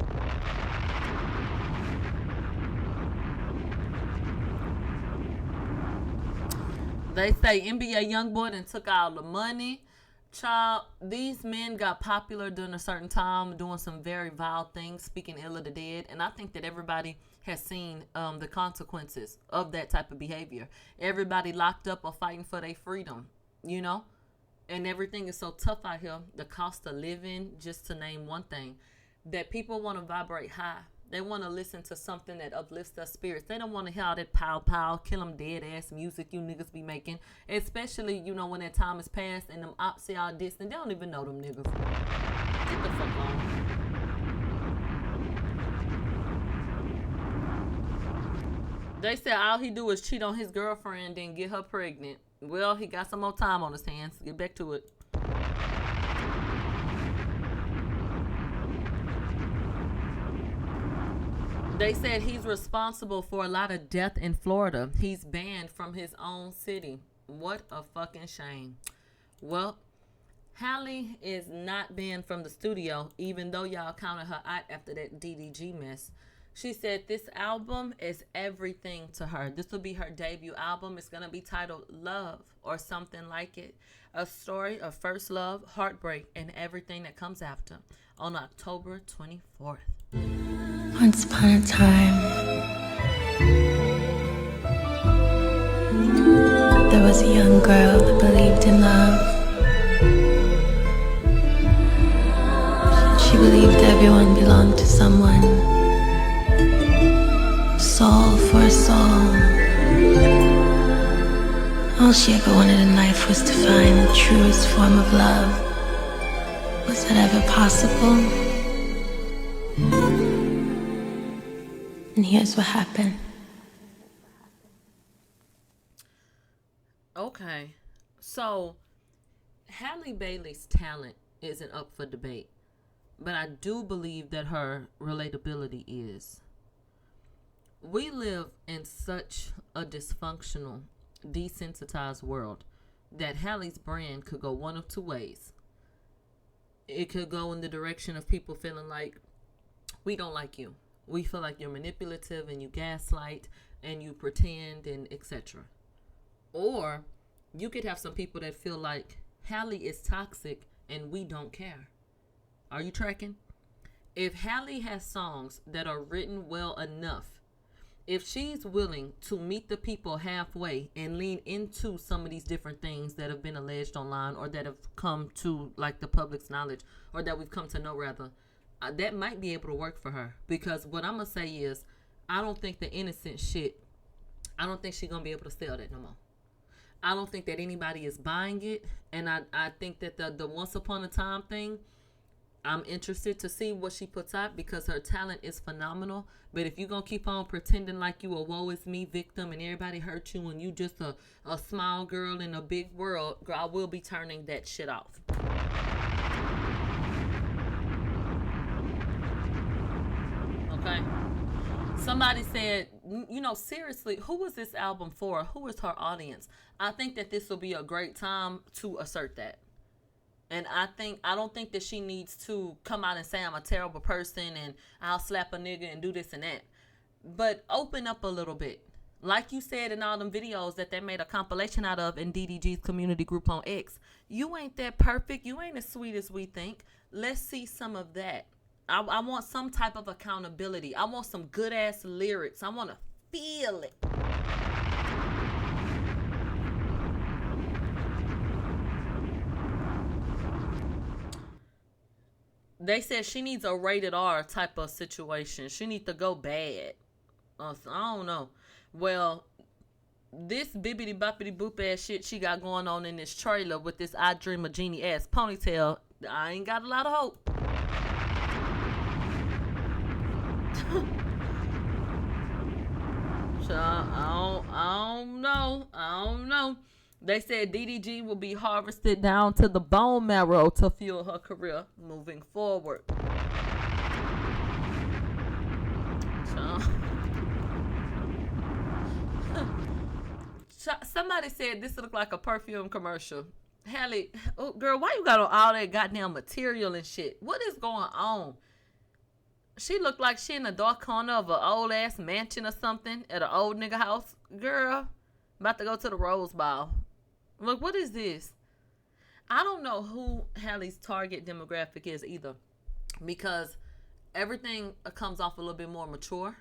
They say NBA YoungBoy and took all the money. Child, these men got popular during a certain time, doing some very vile things, speaking ill of the dead. And I think that everybody has seen the consequences of that type of behavior. Everybody locked up or fighting for their freedom, you know? And everything is so tough out here. The cost of living, just to name one thing, that people want to vibrate high. They want to listen to something that uplifts their spirits. They don't want to hear all that pow pow, kill them dead ass music you niggas be making. Especially, you know, when that time is past and them ops say all this and they don't even know them niggas. Get the fuck on. They said all he do is cheat on his girlfriend and get her pregnant. Well, he got some more time on his hands. Get back to it. They said he's responsible for a lot of death in Florida. He's banned from his own city. What a fucking shame. Well, Halle is not banned from the studio, even though y'all counted her out after that DDG mess. She said this album is everything to her. This will be her debut album. It's going to be titled Love or something like it. A story of first love, heartbreak, and everything that comes after on October 24th. Once upon a time, there was a young girl that believed in love. She believed everyone belonged to someone. Soul for soul. All she ever wanted in life was to find the truest form of love. Was that ever possible? And here's what happened. Okay, so Halle Bailey's talent isn't up for debate, but I do believe that her relatability is. We live in such a dysfunctional, desensitized world that Halle's brand could go one of two ways. It could go in the direction of people feeling like, we don't like you. We feel like you're manipulative and you gaslight and you pretend and etc. Or you could have some people that feel like Halle is toxic and we don't care. Are you tracking? If Halle has songs that are written well enough, if she's willing to meet the people halfway and lean into some of these different things that have been alleged online or that have come to like the public's knowledge or that we've come to know rather, that might be able to work for her. Because what I'm going to say is, I don't think the innocent shit, I don't think she's going to be able to sell that no more. I don't think that anybody is buying it. And I think that the Once Upon a Time thing, I'm interested to see what she puts out because her talent is phenomenal. But if you're going to keep on pretending like you a woe is me victim and everybody hurt you and you just a small girl in a big world, girl, I will be turning that shit off. Okay. Somebody said, you know, seriously, who is this album for? Who is her audience? I think that this will be a great time to assert that. And I don't think that she needs to come out and say I'm a terrible person and I'll slap a nigga and do this and that. But open up a little bit. Like you said in all them videos that they made a compilation out of in DDG's community group on X. You ain't that perfect. You ain't as sweet as we think. Let's see some of that. I want some type of accountability. I want some good ass lyrics. I want to feel it. They said she needs a rated R type of situation. She needs to go bad. So I don't know. Well, this bibbity boppity boop ass shit she got going on in this trailer with this I Dream a Genie ass ponytail, I ain't got a lot of hope. So I don't know. They said DDG will be harvested down to the bone marrow to fuel her career moving forward. Somebody said this looked like a perfume commercial. Halle, oh, girl, why you got on all that goddamn material and shit? What is going on? She looked like she in the dark corner of an old ass mansion or something at an old nigga house. Girl, about to go to the Rose Bowl. Look, what is this? I don't know who Halle's target demographic is either, because everything comes off a little bit more mature.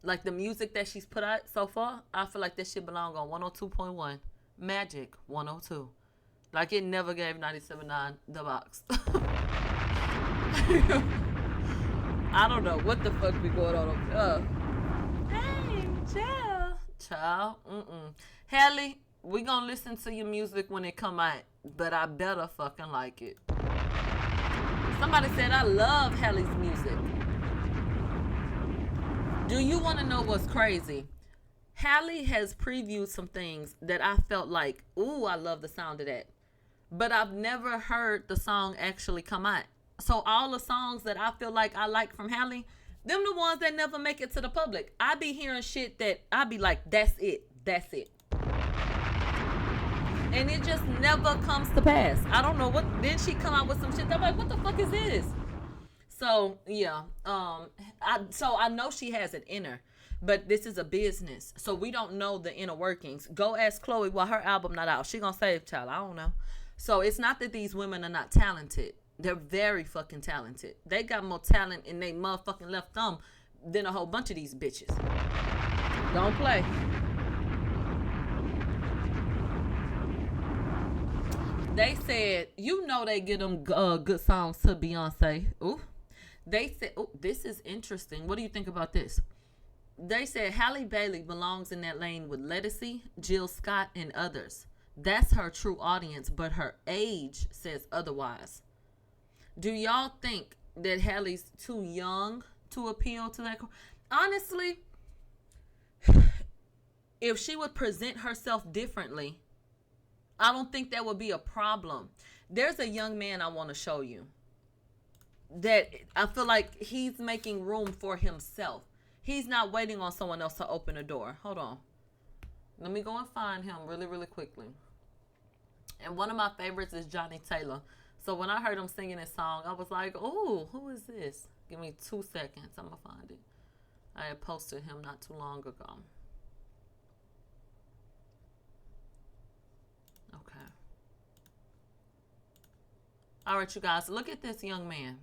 Like the music that she's put out so far, I feel like that shit belong on 102.1, Magic 102. Like it never gave 97.9 the box. I don't know what the fuck be going on over there. Hey, child. Halle, we gonna listen to your music when it come out, but I better fucking like it. Somebody said I love Halle's music. Do you want to know what's crazy? Halle has previewed some things that I felt like, ooh, I love the sound of that. But I've never heard the song actually come out. So all the songs that I feel like I like from Halle, them the ones that never make it to the public. I be hearing shit that I be like, that's it. And it just never comes to pass. I don't know what. Then she come out with some shit. I'm like, what the fuck is this? So yeah, I know she has it in her, but this is a business, so we don't know the inner workings. Go ask Chloe while her album not out. She gonna say, child, I don't know. So it's not that these women are not talented. They're very fucking talented. They got more talent in their motherfucking left thumb than a whole bunch of these bitches. Don't play. They said, you know, they get them good songs to Beyonce. Ooh. They said, oh, this is interesting. What do you think about this? They said Halle Bailey belongs in that lane with Lettucey, Jill Scott, and others. That's her true audience, but her age says otherwise. Do y'all think that Halle's too young to appeal to that? Honestly, if she would present herself differently, I don't think that would be a problem. There's a young man I want to show you that I feel like he's making room for himself. He's not waiting on someone else to open a door. Hold on. Let me go and find him really, really quickly. And one of my favorites is Johnny Taylor. So when I heard him singing this song, I was like, oh, who is this? Give me 2 seconds. I'm going to find it. I had posted him not too long ago. Okay. All right, you guys, look at this young man.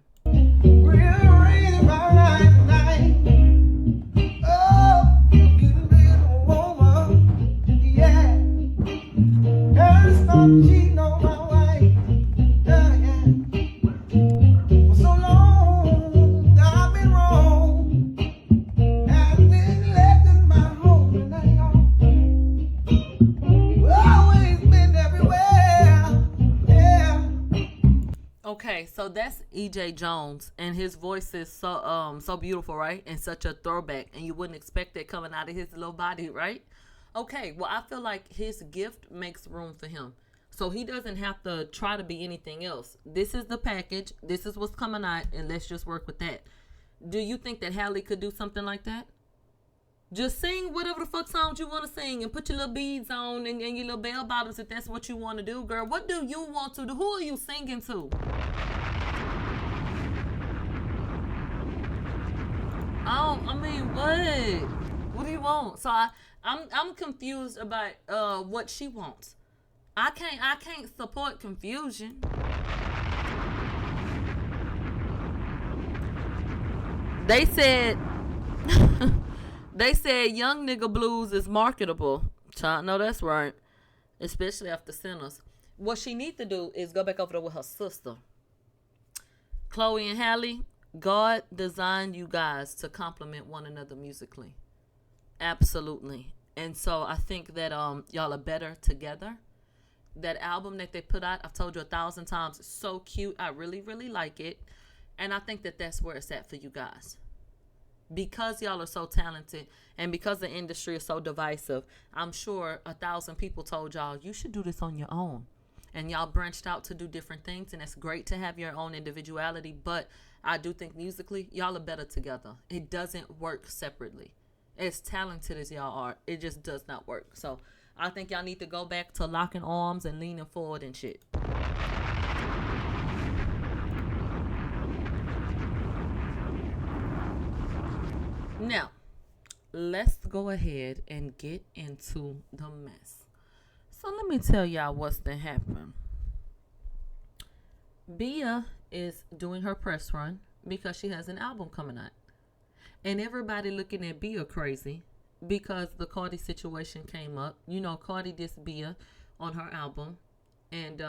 Okay, so that's E.J. Jones, and his voice is so beautiful, right? And such a throwback, and you wouldn't expect it coming out of his little body, right? Okay, well, I feel like his gift makes room for him. So he doesn't have to try to be anything else. This is the package. This is what's coming out, and let's just work with that. Do you think that Halle could do something like that? Just sing whatever the fuck songs you want to sing and put your little beads on and your little bell bottoms if that's what you want to do, girl. What do you want to do? Who are you singing to? Oh, I mean, what? What do you want? So I'm confused about what she wants. I can't support confusion. They said they said young nigga blues is marketable. Child, no, that's right. Especially after Sinners. What she need to do is go back over there with her sister. Chloe and Halle, God designed you guys to complement one another musically. Absolutely. And so I think that y'all are better together. That album that they put out, I've told you 1,000 times, it's so cute. I really, really like it. And I think that that's where it's at for you guys. Because y'all are so talented and because the industry is so divisive, I'm sure 1,000 people told y'all, you should do this on your own. And y'all branched out to do different things, and it's great to have your own individuality, but I do think musically, y'all are better together. It doesn't work separately. As talented as y'all are, it just does not work. So I think y'all need to go back to locking arms and leaning forward and shit. Now, let's go ahead and get into the mess. So let me tell y'all what's been happening. BIA is doing her press run because she has an album coming out. And everybody looking at BIA crazy because the Cardi situation came up. You know, Cardi dissed BIA on her album, and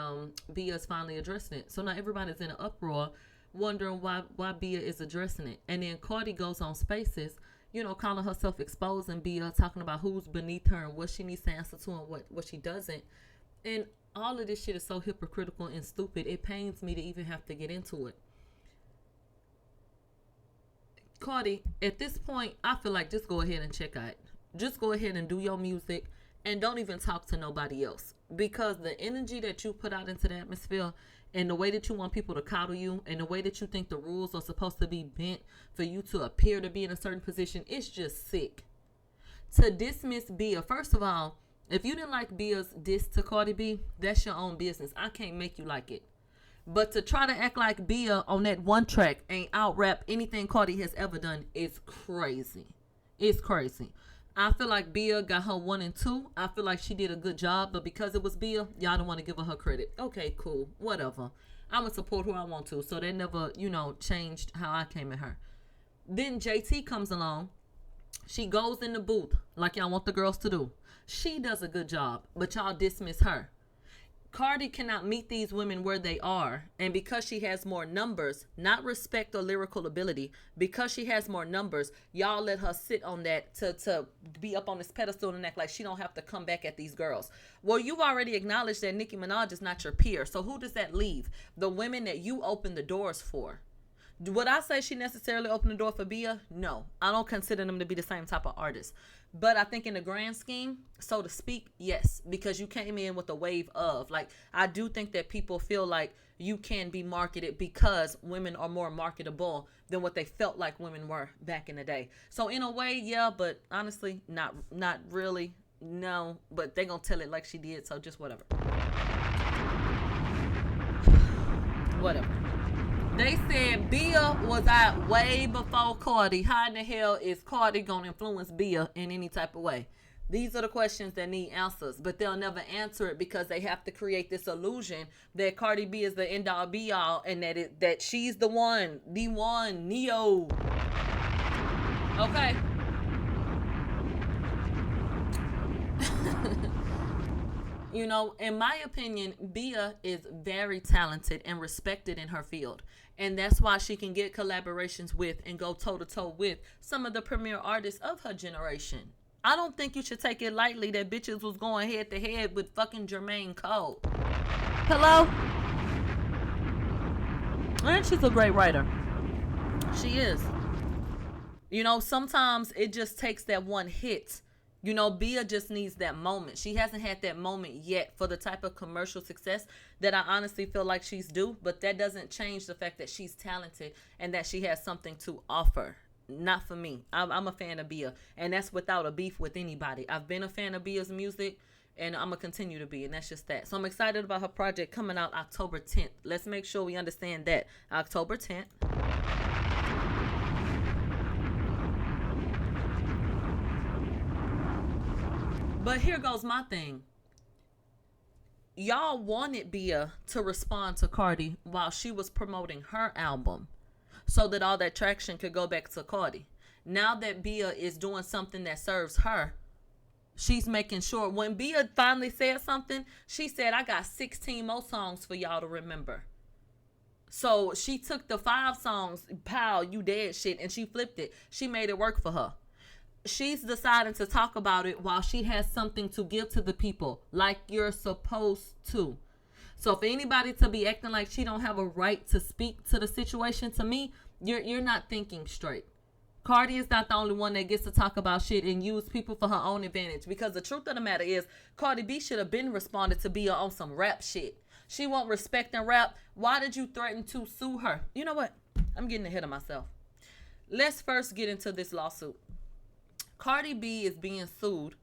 BIA's finally addressing it. So now everybody's in an uproar wondering why BIA is addressing it. And then Cardi goes on Spaces, you know, calling herself exposing BIA, talking about who's beneath her and what she needs to answer to and what she doesn't. And all of this shit is so hypocritical and stupid. It pains me to even have to get into it. Cardi, at this point, I feel like just go ahead and check out. Just go ahead and do your music and don't even talk to nobody else. Because the energy that you put out into the atmosphere and the way that you want people to coddle you and the way that you think the rules are supposed to be bent for you to appear to be in a certain position, it's just sick. To dismiss BIA, first of all, if you didn't like BIA's diss to Cardi B, that's your own business. I can't make you like it. But to try to act like BIA on that one track ain't out rap anything Cardi has ever done is crazy. It's crazy. I feel like BIA got her 1 and 2. I feel like she did a good job, but because it was BIA, y'all don't want to give her credit. Okay, cool, whatever. I'm gonna support who I want to, so that never, you know, changed how I came at her. Then JT comes along. She goes in the booth like y'all want the girls to do. She does a good job, but y'all dismiss her. Cardi cannot meet these women where they are, and because she has more numbers, not respect or lyrical ability, because she has more numbers, y'all let her sit on that to be up on this pedestal and act like she don't have to come back at these girls. Well, you've already acknowledged that Nicki Minaj is not your peer, so who does that leave? The women that you open the doors for. Would I say she necessarily opened the door for BIA? No. I don't consider them to be the same type of artists. But I think in the grand scheme, so to speak, yes. Because you came in with a wave of. Like, I do think that people feel like you can be marketed because women are more marketable than what they felt like women were back in the day. So in a way, yeah, but honestly, not really. No, but they gonna tell it like she did, so just whatever. Whatever. They said BIA was out way before Cardi. How in the hell is Cardi gonna influence BIA in any type of way? These are the questions that need answers, but they'll never answer it because they have to create this illusion that Cardi B is the end all be all and that she's the one, Neo. Okay. You know, in my opinion, BIA is very talented and respected in her field. And that's why she can get collaborations with and go toe-to-toe with some of the premier artists of her generation. I don't think you should take it lightly that bitches was going head-to-head with fucking Jermaine Cole. Hello? And she's a great writer. She is. You know, sometimes it just takes that one hit. You know, BIA just needs that moment. She hasn't had that moment yet for the type of commercial success that I honestly feel like she's due. But that doesn't change the fact that she's talented and that she has something to offer. Not for me. I'm a fan of BIA. And that's without a beef with anybody. I've been a fan of BIA's music. And I'm going to continue to be. And that's just that. So I'm excited about her project coming out October 10th. Let's make sure we understand that. October 10th. But here goes my thing. Y'all wanted BIA to respond to Cardi while she was promoting her album so that all that traction could go back to Cardi. Now that BIA is doing something that serves her, she's making sure. When BIA finally said something, she said, I got 16 more songs for y'all to remember. So she took the 5 songs, pow, you dead shit, and she flipped it. She made it work for her. She's deciding to talk about it while she has something to give to the people, like you're supposed to. So for anybody to be acting like she don't have a right to speak to the situation, to me, you're not thinking straight. Cardi is not the only one that gets to talk about shit and use people for her own advantage. Because the truth of the matter is, Cardi B should have been responded to BIA on some rap shit. She won't respect and rap. Why did you threaten to sue her? You know what? I'm getting ahead of myself. Let's first get into this lawsuit. Cardi B is being sued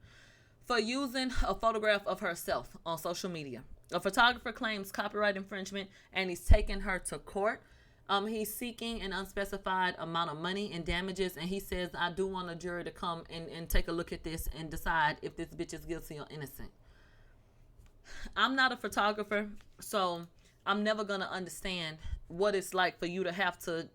for using a photograph of herself on social media. A photographer claims copyright infringement and he's taking her to court. He's seeking an unspecified amount of money and damages, and he says, I do want a jury to come and take a look at this and decide if this bitch is guilty or innocent. I'm not a photographer, so I'm never going to understand what it's like for you to have to,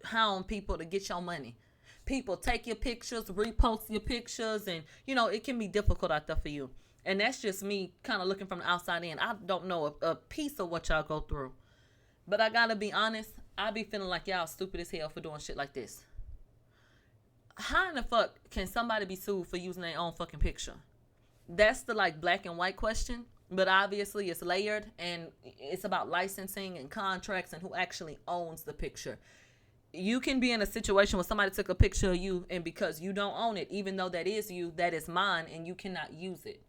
hound people to get your money. People take your pictures, repost your pictures, and, it can be difficult out there for you. And that's just me kind of looking from the outside in. I don't know a piece of what y'all go through. But I got to be honest, I be feeling like y'all stupid as hell for doing shit like this. How in the fuck can somebody be sued for using their own fucking picture? That's the black and white question. But obviously it's layered, and it's about licensing and contracts and who actually owns the picture. You can be in a situation where somebody took a picture of you, and because you don't own it, even though that is you, that is mine, and you cannot use it.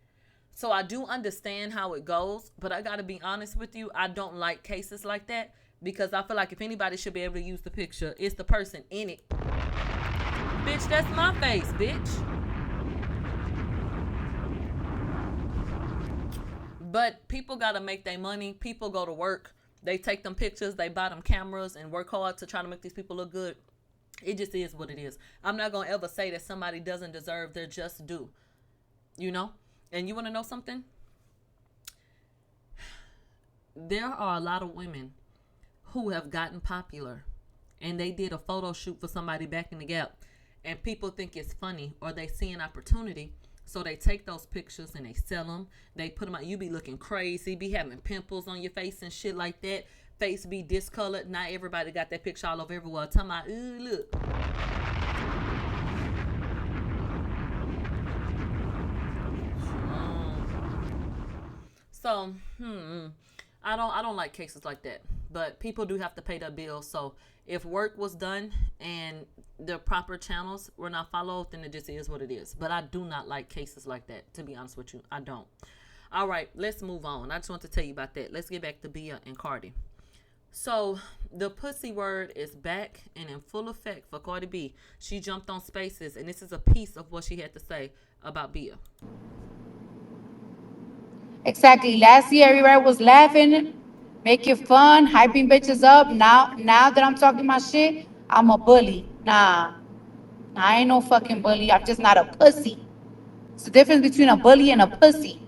So I do understand how it goes, but I got to be honest with you. I don't like cases like that, because I feel like if anybody should be able to use the picture, it's the person in it. Bitch, that's my face, bitch. But people got to make their money. People go to work. They take them pictures. They buy them cameras and work hard to try to make these people look good. It just is what it is. I'm not going to ever say that somebody doesn't deserve their just due. And you want to know something? There are a lot of women who have gotten popular, and they did a photo shoot for somebody back in the Gap, and people think it's funny, or they see an opportunity. So they take those pictures and they sell them. They put them out. You be looking crazy, be having pimples on your face and shit like that. Face be discolored. Not everybody got that picture all over everywhere. Talking about, ooh, look. So, I don't like cases like that. But people do have to pay their bills. So if work was done and the proper channels were not followed, then it just is what it is. But I do not like cases like that, to be honest with you. I don't. All right, let's move on. I just want to tell you about that. Let's get back to BIA and Cardi. So the pussy word is back and in full effect for Cardi B. She jumped on Spaces, and this is a piece of what she had to say about BIA. Exactly. Last year, everybody was laughing, making fun, hyping bitches up. Now that I'm talking my shit, I'm a bully. Nah, I ain't no fucking bully. I'm just not a pussy. It's the difference between a bully and a pussy.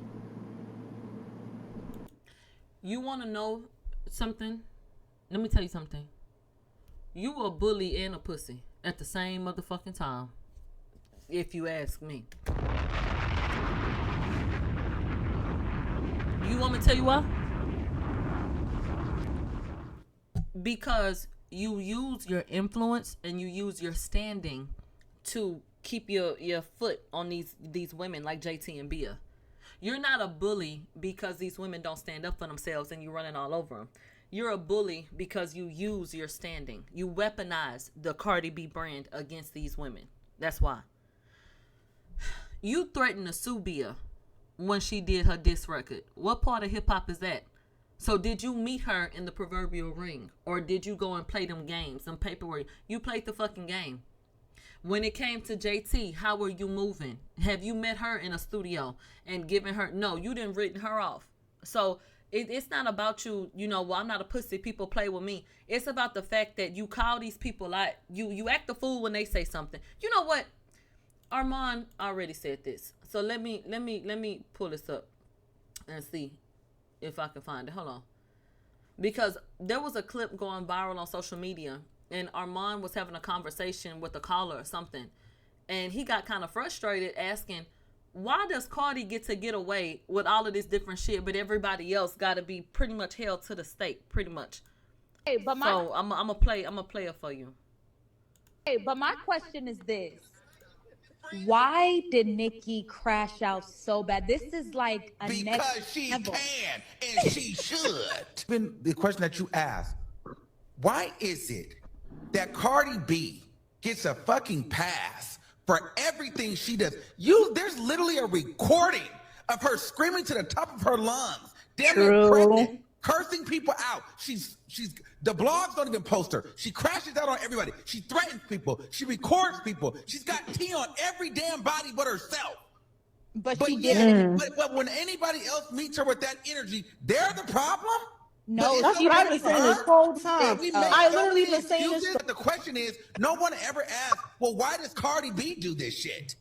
You want to know something? Let me tell you something. You a bully and a pussy at the same motherfucking time, if you ask me. You want me to tell you why? Because you use your influence and you use your standing to keep your foot on these women like JT and BIA. You're not a bully because these women don't stand up for themselves and you're running all over them. You're a bully because you use your standing. You weaponize the Cardi B brand against these women. That's why. You threatened to sue BIA when she did her diss record. What part of hip-hop is that? So did you meet her in the proverbial ring? Or did you go and play them games, some paperwork? You played the fucking game. When it came to JT, how were you moving? Have you met her in a studio and given her... No, you didn't written her off. So it's not about you, well, I'm not a pussy, people play with me. It's about the fact that you call these people out. You act the fool when they say something. You know what? Armand already said this. So let me pull this up and see if I can find it. Hold on. Because there was a clip going viral on social media, and Armand was having a conversation with a caller or something, and he got kind of frustrated asking, why does Cardi get away with all of this different shit, but everybody else got to be pretty much held to the stake, pretty much. Hey, but so I'm gonna play it for you. Hey, but my question is this. Why did Nicki crash out so bad? This is like a because next she level. Can and she should. Been the question that you asked. Why is it that Cardi B gets a fucking pass for everything she does? There's literally a recording of her screaming to the top of her lungs, damn near pregnant, cursing people out. She's the blogs don't even post her. She crashes out on everybody. She threatens people. She records people. She's got tea on every damn body but herself. But when anybody else meets her with that energy, they're the problem. No, that's what I've been saying this whole time. I literally been saying this. The question is, no one ever asked, well, why does Cardi B do this shit?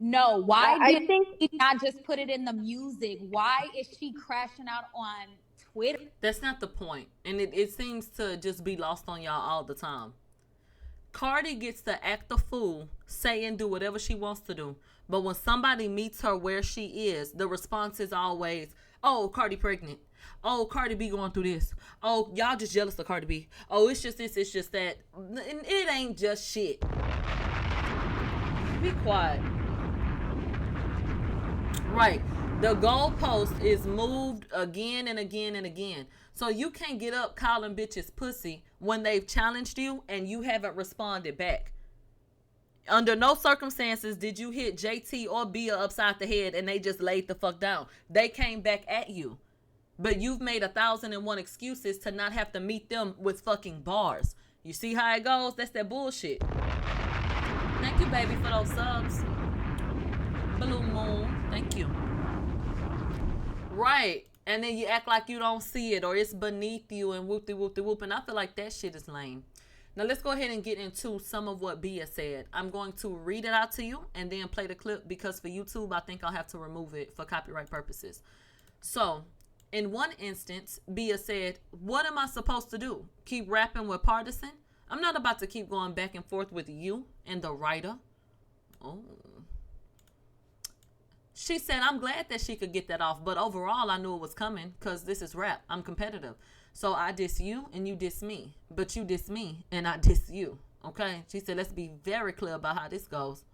No, why I did think she not just put it in the music? Why is she crashing out on Twitter? That's not the point. And it seems to just be lost on y'all all the time. Cardi gets to act the fool, say and do whatever she wants to do. But when somebody meets her where she is, the response is always, oh, Cardi pregnant. Oh, Cardi B going through this. Oh, y'all just jealous of Cardi B. Oh, it's just this, it's just that. And it ain't just shit. Be quiet. Right. The goalpost is moved again and again and again. So you can't get up calling bitches pussy when they've challenged you and you haven't responded back. Under no circumstances did you hit JT or Bia upside the head and they just laid the fuck down. They came back at you. But you've made 1,001 excuses to not have to meet them with fucking bars. You see how it goes? That's that bullshit. Thank you, baby, for those subs. Blue Moon. Thank you. Right. And then you act like you don't see it or it's beneath you and whoop-de-whoop-de-whoop. And I feel like that shit is lame. Now let's go ahead and get into some of what Bia said. I'm going to read it out to you and then play the clip because for YouTube, I think I'll have to remove it for copyright purposes. So, in one instance, Bia said, what am I supposed to do? Keep rapping with Partisan? I'm not about to keep going back and forth with you and the writer. Oh. She said, I'm glad that she could get that off, but overall, I knew it was coming because this is rap. I'm competitive. So I diss you and you diss me, but you diss me and I diss you. Okay? She said, let's be very clear about how this goes.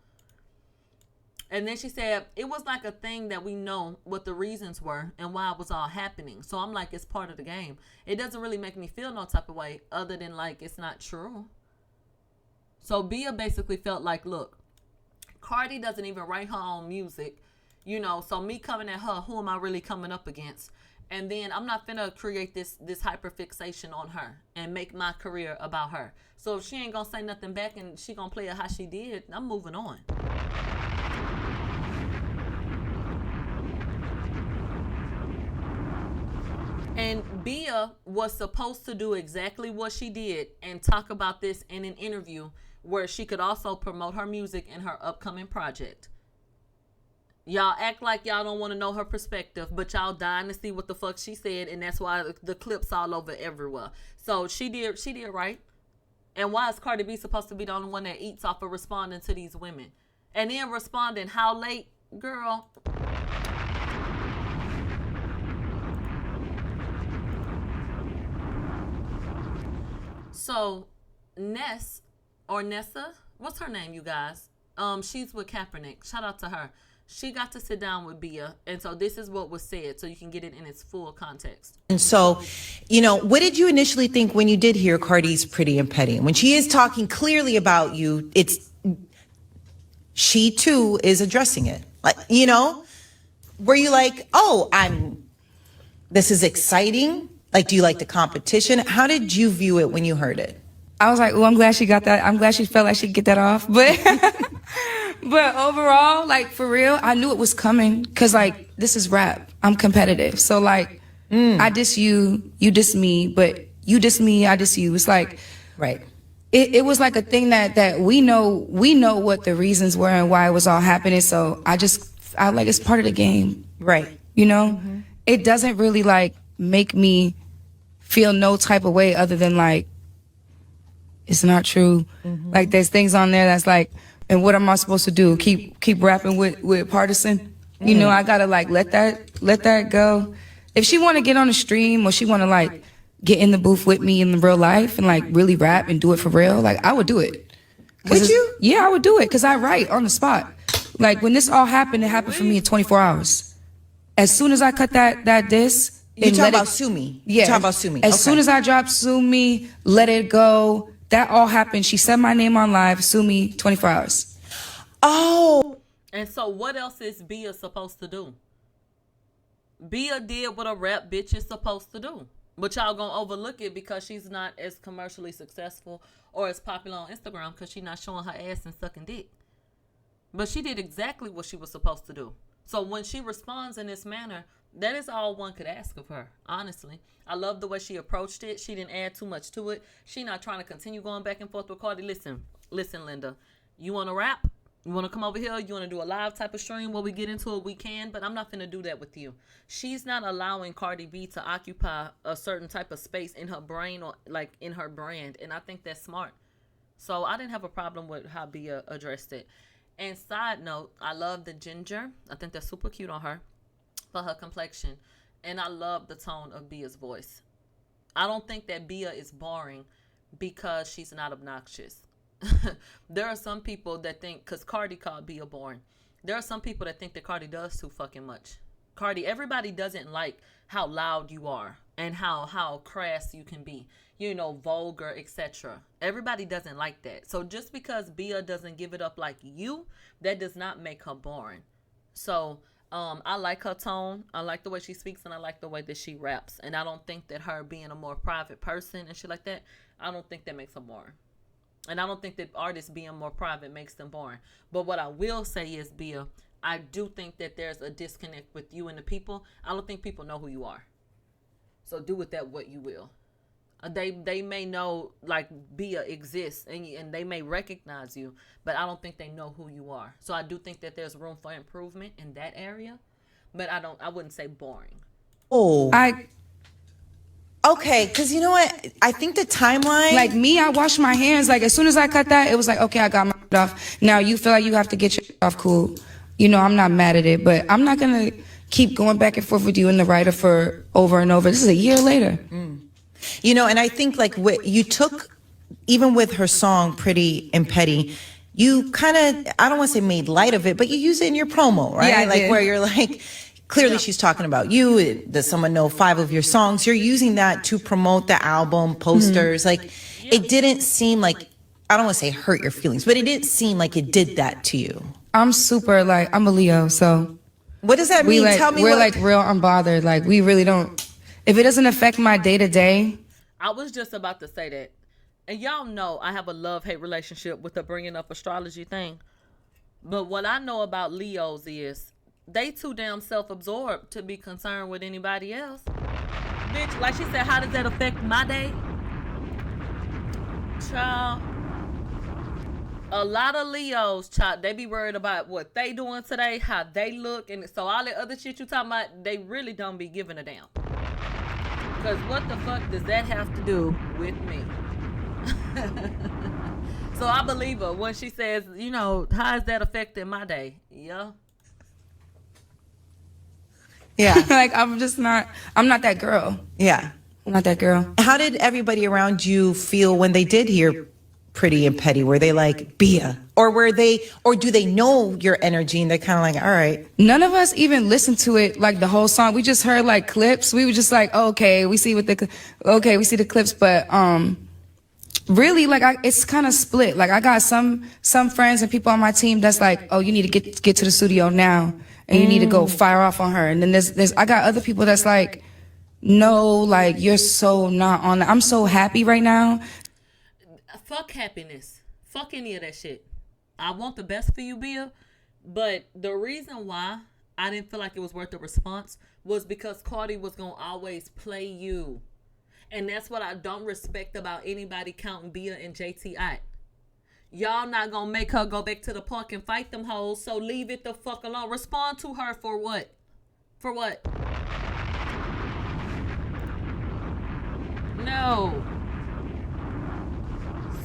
And then she said, it was like a thing that we know what the reasons were and why it was all happening. So I'm like, it's part of the game. It doesn't really make me feel no type of way other than like, it's not true. So Bia basically felt like, look, Cardi doesn't even write her own music. You know, so me coming at her, who am I really coming up against? And then I'm not finna create this hyperfixation on her and make my career about her. So if she ain't gonna say nothing back and she gonna play it how she did, I'm moving on. And Bia was supposed to do exactly what she did and talk about this in an interview where she could also promote her music and her upcoming project. Y'all act like y'all don't want to know her perspective, but y'all dying to see what the fuck she said, and that's why the clips all over everywhere. So she did right. And why is Cardi B supposed to be the only one that eats off of responding to these women? And then responding, how late, girl? So Ness or Nessa, what's her name, you guys? She's with Kaepernick. Shout out to her. She got to sit down with Bia, and so this is what was said, so you can get it in its full context. And so, you know, what did you initially think when you did hear Cardi's Pretty and Petty? When she is talking clearly about you, she too is addressing it. Like, you know, were you like, oh, this is exciting? Like, do you like the competition? How did you view it when you heard it? I was like, oh, I'm glad she got that. I'm glad she felt like she could get that off. But overall, like, for real, I knew it was coming because, like, this is rap. I'm competitive. So, like, I diss you, you diss me, but you diss me, I diss you. It's like, right. It was like a thing that we know what the reasons were and why it was all happening. So I like, it's part of the game. Right. You know? It doesn't really, like, make me feel no type of way other than, like, it's not true. Like, there's things on there that's like, and what am I supposed to do? Keep rapping with Partisan? You know, I gotta like let that go. If she wanna get on the stream or she wanna like get in the booth with me in the real life and like really rap and do it for real, like I would do it. Would you? Yeah, I would do it because I write on the spot. Like when this all happened, it happened for me in 24 hours. As soon as I cut that disc, you talk about Sue Me. Yeah. You talk about Sue Me. As soon as I dropped Sue Me, Let It Go. That all happened. She said my name on live, sue me, 24 hours. Oh. And so what else is Bia supposed to do? Bia did what a rap bitch is supposed to do. But y'all gonna overlook it because she's not as commercially successful or as popular on Instagram because she's not showing her ass and sucking dick. But she did exactly what she was supposed to do. So when she responds in this manner, that is all one could ask of her, honestly. I love the way she approached it. She didn't add too much to it. She not trying to continue going back and forth with Cardi. Listen, Linda. You want to rap? You want to come over here? You want to do a live type of stream where we get into it? We can, but I'm not going to do that with you. She's not allowing Cardi B to occupy a certain type of space in her brain or like in her brand. And I think that's smart. So I didn't have a problem with how Bia addressed it. And side note, I love the ginger. I think that's super cute on her for her complexion. And I love the tone of Bia's voice. I don't think that Bia is boring because she's not obnoxious. There are some people that think, because Cardi called Bia boring, there are some people that think that Cardi does too fucking much. Cardi, everybody doesn't like how loud you are and how crass you can be, you know, vulgar, etc. Everybody doesn't like that. So just because Bia doesn't give it up like you, that does not make her boring. So I like her tone. I like the way she speaks, and I like the way that she raps. And I don't think that her being a more private person and shit like that, I don't think that makes her boring. And I don't think that artists being more private makes them boring. But what I will say is, Bia, I do think that there's a disconnect with you and the people. I don't think people know who you are. So do with that what you will. They may know, like, Bia exists, and they may recognize you, but I don't think they know who you are. So I do think that there's room for improvement in that area, but I wouldn't say boring. Okay, because you know what? I think the timeline... Like me, I wash my hands. Like, as soon as I cut that, it was like, okay, I got my shit off. Now you feel like you have to get your shit off, cool. You know, I'm not mad at it, but I'm not going to keep going back and forth with you and the writer for over and over. This is a year later. You know, and I think, like, what you took, even with her song, Pretty and Petty, you kind of, I don't want to say made light of it, but you use it in your promo, right? Yeah, I like, did. where you're like... Clearly, she's talking about you. Does someone know 5 of your songs? You're using that to promote the album, posters. Like, it didn't seem like, I don't want to say hurt your feelings, but it didn't seem like it did that to you. I'm super, like, I'm a Leo, so. What does that mean? Tell me we're what. Like real unbothered. Like, we really don't, if it doesn't affect my day to day. I was just about to say that. And y'all know I have a love-hate relationship with the bringing up astrology thing. But what I know about Leos is, they too damn self-absorbed to be concerned with anybody else. Bitch, like she said, how does that affect my day? Child. A lot of Leos, child, they be worried about what they doing today, how they look, and so all that other shit you talking about, they really don't be giving a damn. Because what the fuck does that have to do with me? So I believe her when she says, you know, how is that affecting my day? Yeah. Yeah. Like, I'm not that girl. Yeah. I'm not that girl. How did everybody around you feel when they did hear Pretty and Petty? Were they like, Bia? Or do they know your energy and they're kind of like, all right. None of us even listened to it, like, the whole song. We just heard, like, clips. We were just like, oh, okay, we see we see the clips. But, really, like, it's kind of split. Like, I got some friends and people on my team that's like, oh, you need to get to the studio now. And you need to go fire off on her. And then I got other people that's like, no, like, you're so not on that. I'm so happy right now. Fuck happiness. Fuck any of that shit. I want the best for you, Bia. But the reason why I didn't feel like it was worth the response was because Cardi was going to always play you. And that's what I don't respect about anybody counting Bia and JT out. Y'all not gonna make her go back to the park and fight them hoes, so leave it the fuck alone. Respond to her for what? For what? No.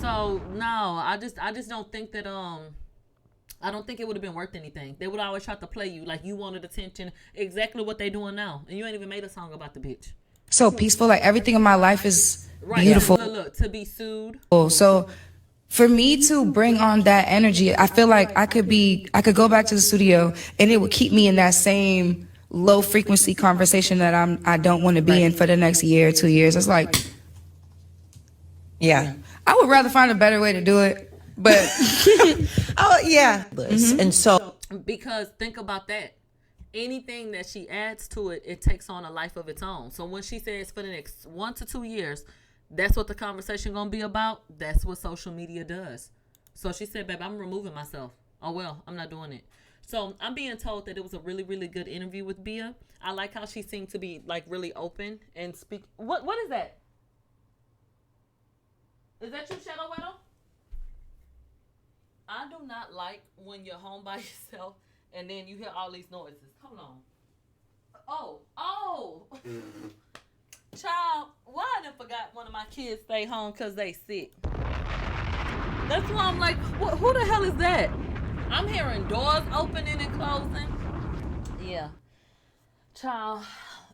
So no, I just don't think that I don't think it would have been worth anything. They would always try to play you like you wanted attention, exactly what they doing now, and you ain't even made a song about the bitch. So peaceful, like, everything in my life is beautiful. Look, to be sued. So for me to bring on that energy, I feel like I could go back to the studio and it would keep me in that same low frequency conversation that I don't want to be in for the next year or 2 years. It's like, yeah, I would rather find a better way to do it. But oh yeah. And so, because think about that. Anything that she adds to it, it takes on a life of its own. So when she says for the next 1 to 2 years, that's what the conversation gonna be about. That's what social media does. So she said, babe, I'm removing myself. Oh, well, I'm not doing it. So I'm being told that it was a really, really good interview with Bia. I like how she seemed to be, like, really open and speak. What is that? Is that you, Shadow Widow? I do not like when you're home by yourself and then you hear all these noises. Hold on. Oh. Child, why I done forgot one of my kids stay home because they sick. That's why I'm like, who the hell is that? I'm hearing doors opening and closing. Yeah. Child,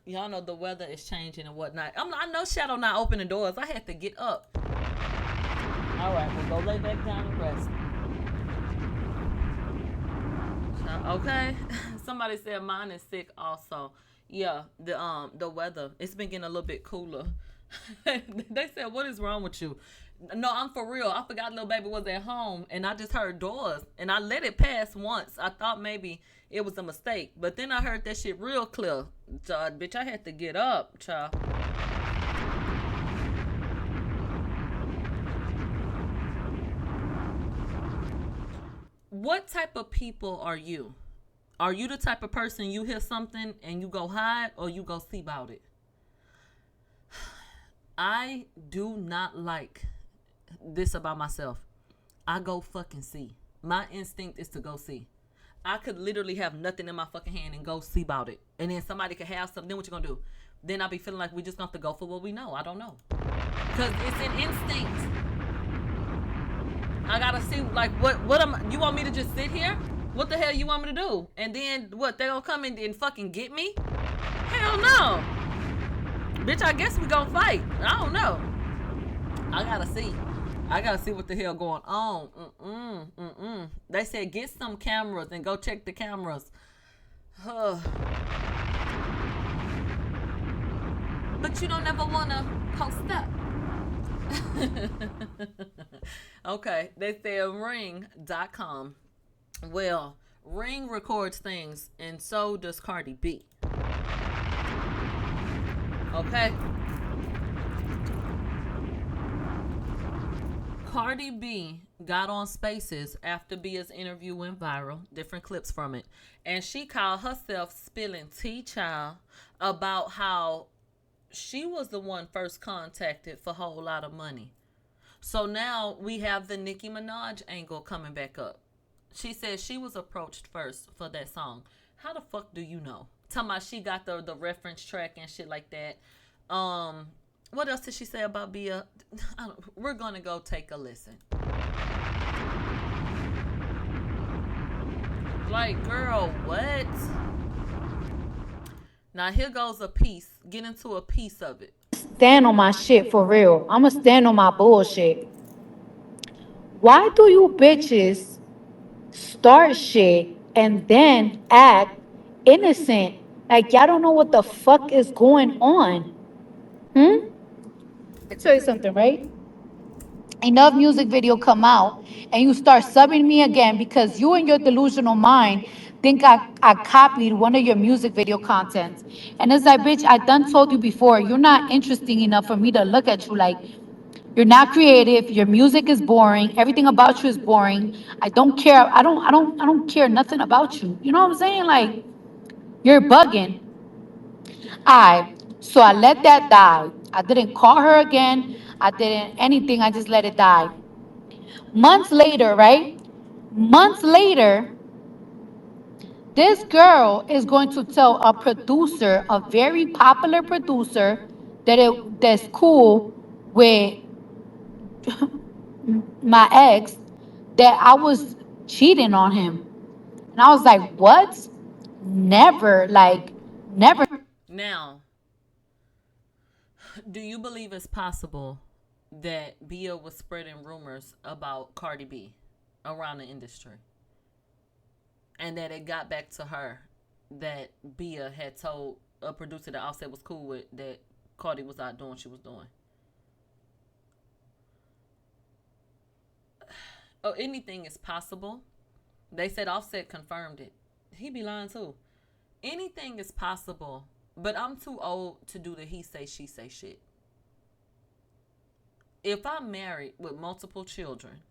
y'all know the weather is changing and whatnot. I know Shadow not opening doors. I had to get up. All right, we'll go lay back down and rest. Okay. Somebody said mine is sick also. Yeah, the weather. It's been getting a little bit cooler. They said, what is wrong with you? No, I'm for real. I forgot little baby was at home and I just heard doors and I let it pass once. I thought maybe it was a mistake, but then I heard that shit real clear. Bitch, I had to get up, child. What type of people are you? Are you the type of person you hear something and you go hide or you go see about it? I do not like this about myself. I go fucking see. My instinct is to go see. I could literally have nothing in my fucking hand and go see about it. And then somebody could have something. Then what you gonna do? Then I'll be feeling like we just gonna have to go for what we know. I don't know. Because it's an instinct. I gotta see, like, you want me to just sit here? What the hell you want me to do? And then what, they gonna come in and fucking get me? Hell no. Bitch, I guess we gonna fight. I don't know. I gotta see what the hell going on. They said get some cameras and go check the cameras. But you don't ever wanna post up. Okay, they said ring.com. Well, Ring records things and so does Cardi B. Okay. Cardi B got on Spaces after Bia's interview went viral, different clips from it, and she called herself spilling tea, child, about how she was the one first contacted for a whole lot of money. So now we have the Nicki Minaj angle coming back up. She said she was approached first for that song. How the fuck do you know? Talking about she got the reference track and shit like that. What else did she say about Bia? We're gonna go take a listen. Like, girl, what? Now here goes a piece. Get into a piece of it. Stand on my shit for real. I'ma stand on my bullshit. Why do you bitches start shit and then act innocent? Like y'all don't know what the fuck is going on. I'll tell you something, right? Enough music video come out and you start subbing me again because you and your delusional mind think I copied one of your music video contents. And it's like, bitch, I done told you before, you're not interesting enough for me to look at you like. You're not creative. Your music is boring. Everything about you is boring. I don't care. I don't care nothing about you. You know what I'm saying? Like, you're bugging. So I let that die. I didn't call her again. I didn't anything. I just let it die. Months later, right? Months later, this girl is going to tell a producer, a very popular producer, that's cool with my ex, that I was cheating on him. And I was like, what? Never, like, never. Now, do you believe it's possible that Bia was spreading rumors about Cardi B around the industry? And that it got back to her that Bia had told a producer that Offset was cool with that Cardi was out doing what she was doing? Oh, anything is possible. They said Offset confirmed it. He be lying too. Anything is possible, but I'm too old to do the he say, she say shit. If I'm married with multiple children,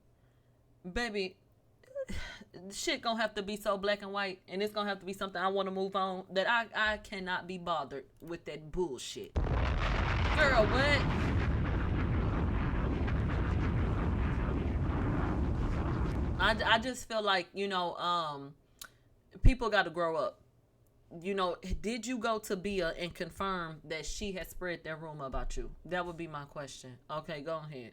baby, shit gonna have to be so black and white, and it's gonna have to be something I want to move on, that I cannot be bothered with that bullshit. Girl, what? I just feel like, people got to grow up. Did you go to BIA and confirm that she had spread that rumor about you? That would be my question. Okay, go ahead.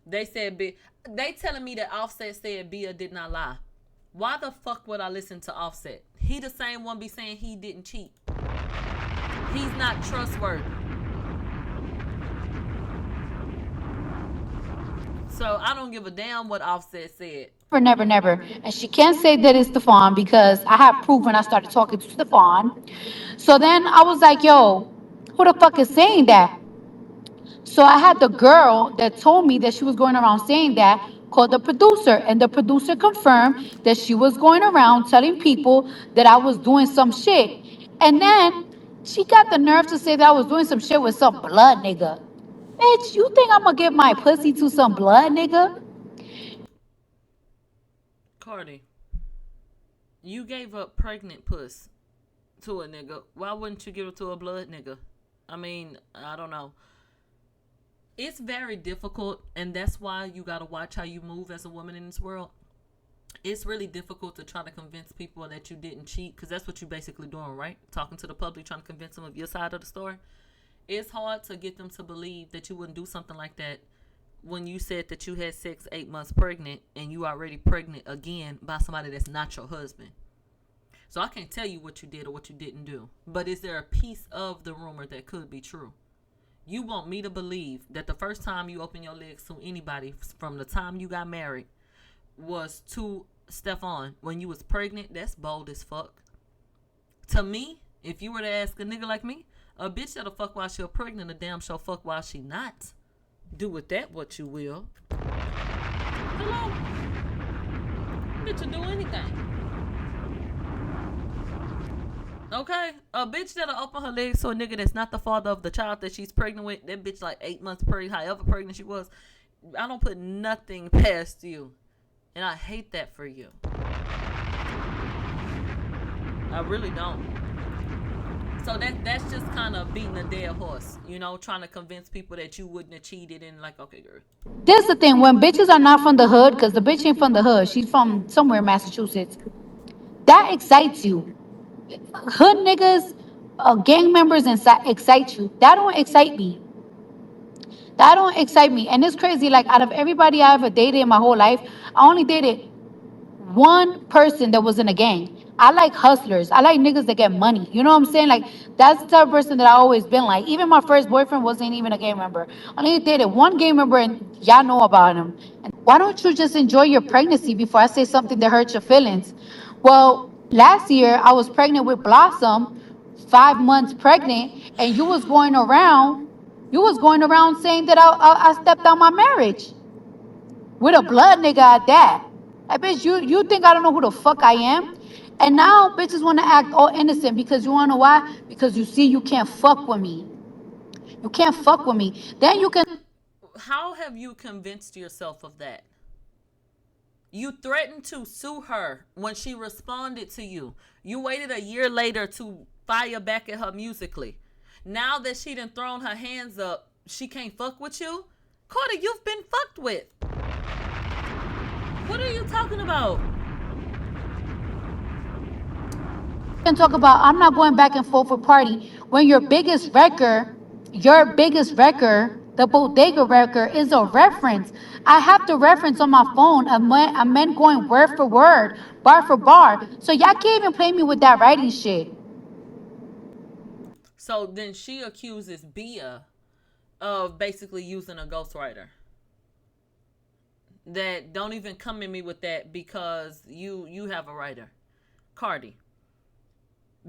They said they telling me that Offset said BIA did not lie. Why the fuck would I listen to Offset? He the same one be saying he didn't cheat. He's not trustworthy. So I don't give a damn what Offset said. Never, never. And she can't say that it's Stefan because I have proof when I started talking to Stefan. So then I was like, yo, who the fuck is saying that? So I had the girl that told me that she was going around saying that called the producer. And the producer confirmed that she was going around telling people that I was doing some shit. And then she got the nerve to say that I was doing some shit with some blood nigga. Bitch, you think I'm gonna give my pussy to some blood nigga? Cardi, you gave up pregnant puss to a nigga. Why wouldn't you give it to a blood nigga? I mean, I don't know. It's very difficult, and that's why you gotta watch how you move as a woman in this world. It's really difficult to try to convince people that you didn't cheat, because that's what you're basically doing, right? Talking to the public, trying to convince them of your side of the story. It's hard to get them to believe that you wouldn't do something like that when you said that you had sex 8 months pregnant and you already pregnant again by somebody that's not your husband. So I can't tell you what you did or what you didn't do. But is there a piece of the rumor that could be true? You want me to believe that the first time you open your legs to anybody from the time you got married was to Stefan when you was pregnant? That's bold as fuck. To me, if you were to ask a nigga like me, a bitch that'll fuck while she's pregnant, a damn sure fuck while she not. Do with that what you will. Hello? Bitch will do anything. Okay? A bitch that'll open her legs to a nigga that's not the father of the child that she's pregnant with. That bitch like 8 months pregnant, however pregnant she was. I don't put nothing past you. And I hate that for you. I really don't. So that's just kind of beating a dead horse, trying to convince people that you wouldn't have cheated and like, okay, girl. This the thing, when bitches are not from the hood, because the bitch ain't from the hood, she's from somewhere in Massachusetts, that excites you. Hood niggas, gang members excite you. That don't excite me. That don't excite me. And it's crazy, like out of everybody I ever dated in my whole life, I only dated one person that was in a gang. I like hustlers. I like niggas that get money. You know what I'm saying? Like, that's the type of person that I always been like. Even my first boyfriend wasn't even a gang member. I only dated one gang member and y'all know about him. And why don't you just enjoy your pregnancy before I say something that hurts your feelings? Well, last year I was pregnant with Blossom, 5 months pregnant, and you was going around saying that I stepped out my marriage with a blood nigga at that. Like, bitch, you think I don't know who the fuck I am? And now bitches want to act all innocent because you want to know why? Because you see you can't fuck with me. You can't fuck with me. Then you can. How have you convinced yourself of that? You threatened to sue her when she responded to you. You waited a year later to fire back at her musically. Now that she done thrown her hands up, she can't fuck with you? Cardi, you've been fucked with. What are you talking about? Can talk about I'm not going back and forth with party when your biggest record, the bodega record is a reference. I have the reference on my phone. A man going word for word, bar for bar. So y'all can't even play me with that writing shit. So then she accuses BIA of basically using a ghostwriter. That don't even come at me with that because you have a writer. Cardi.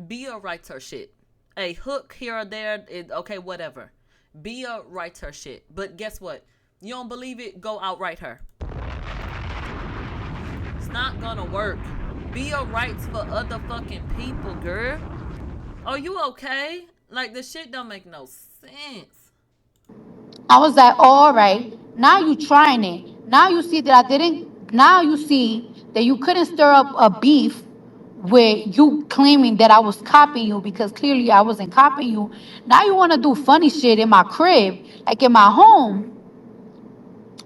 BIA writes her shit. A hook here or there, okay, whatever. BIA writes her shit. But guess what? You don't believe it? Go outright her. It's not gonna work. BIA writes for other fucking people, girl. Are you okay? Like, the shit don't make no sense. I was like, oh, all right. Now you trying it. Now you see that I didn't. Now you see that you couldn't stir up a beef with you claiming that I was copying you because clearly I wasn't copying you. Now you want to do funny shit in my crib, like in my home.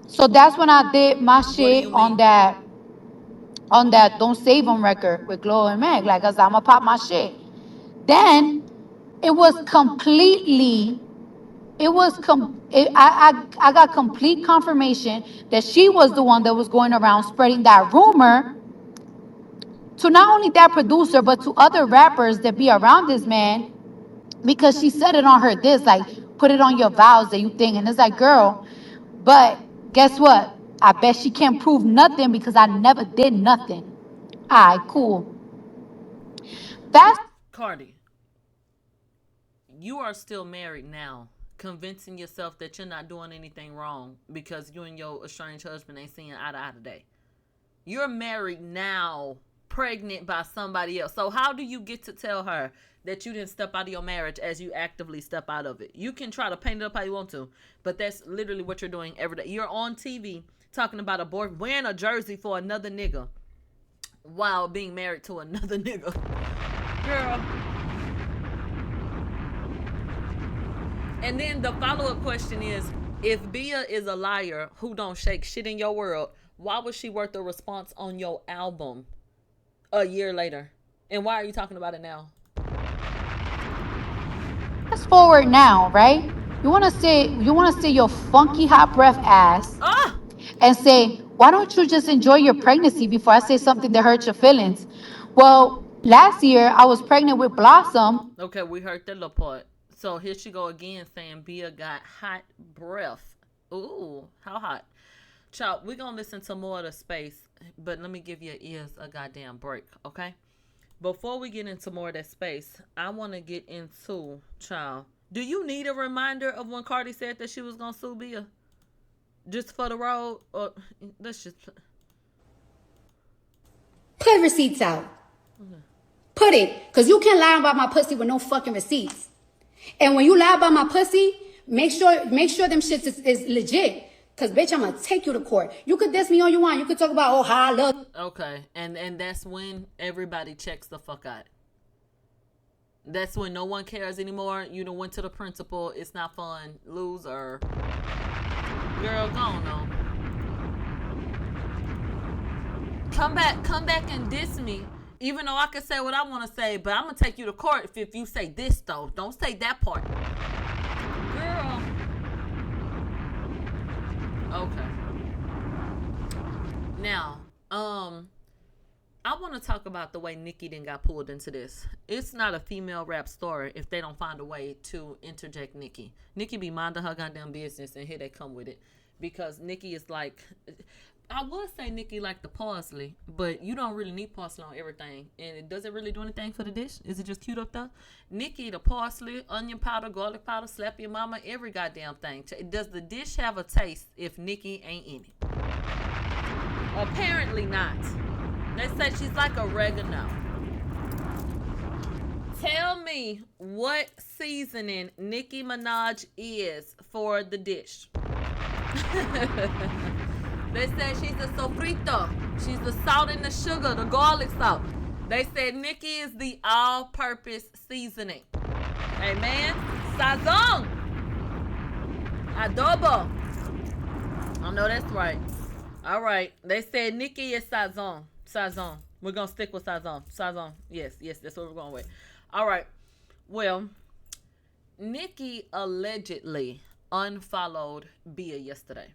So that's when I did my shit on that. on that Don't Save 'Em record with Glow and Meg, like, cause I'ma pop my shit. Then it was completely, I got complete confirmation that she was the one that was going around spreading that rumor to not only that producer, but to other rappers that be around this man, because she said it on her this, like, put it on your vows that you think. And it's like, girl, but guess what? I bet she can't prove nothing because I never did nothing. All right, cool. That's Cardi, you are still married now, convincing yourself that you're not doing anything wrong because you and your estranged husband ain't seeing eye to eye today. You're married now, pregnant by somebody else. So how do you get to tell her that you didn't step out of your marriage as you actively step out of it? You can try to paint it up how you want to, but that's literally what you're doing every day. You're on TV talking about a boy wearing a jersey for another nigga while being married to another nigga. Girl. And then the follow-up question is, if BIA is a liar who don't shake shit in your world, why was she worth a response on your album a year later? And why are you talking about it now? fast forward now, right? You wanna say your funky hot breath ass and say, why don't you just enjoy your pregnancy before I say something that hurts your feelings? Well, last year I was pregnant with Blossom. Okay, we heard that little part. So here she go again saying BIA got hot breath. Ooh, how hot. Child, we're going to listen to more of the space, but let me give your ears a goddamn break, okay? Before we get into more of that space, I want to get into, child, do you need a reminder of when Cardi said that she was going to sue BIA? Just for the road? Or let's just... Put receipts out. Put it. Because you can't lie about my pussy with no fucking receipts. And when you lie about my pussy, make sure them shits is legit. Because, bitch, I'm going to take you to court. You could diss me all you want. You could talk about, oh, how I love. Okay. And that's when everybody checks the fuck out. That's when no one cares anymore. You done went to the principal. It's not fun. Loser. Girl, go on. Come back and diss me. Even though I can say what I want to say, but I'm going to take you to court if you say this, though. Don't say that part. Girl. Okay. Now, I want to talk about the way Nicki then got pulled into this. It's not a female rap story if they don't find a way to interject Nicki. Nicki be minding her goddamn business, and here they come with it. Because Nicki is like... I would say Nicki like the parsley, but you don't really need parsley on everything. And it doesn't really do anything for the dish. Is it just cute up there? Nicki, the parsley, onion powder, garlic powder, slap your mama, every goddamn thing. Does the dish have a taste if Nicki ain't in it? Apparently not. They say she's like oregano. Tell me what seasoning Nicki Minaj is for the dish. They said she's the sofrito. She's the salt and the sugar, the garlic salt. They said Nicki is the all-purpose seasoning. Amen. Sazon. Adobo. I know that's right. All right. They said Nicki is sazon. Sazon. We're going to stick with sazon. Sazon. Yes, that's what we're going with. All right. Well, Nicki allegedly unfollowed BIA yesterday.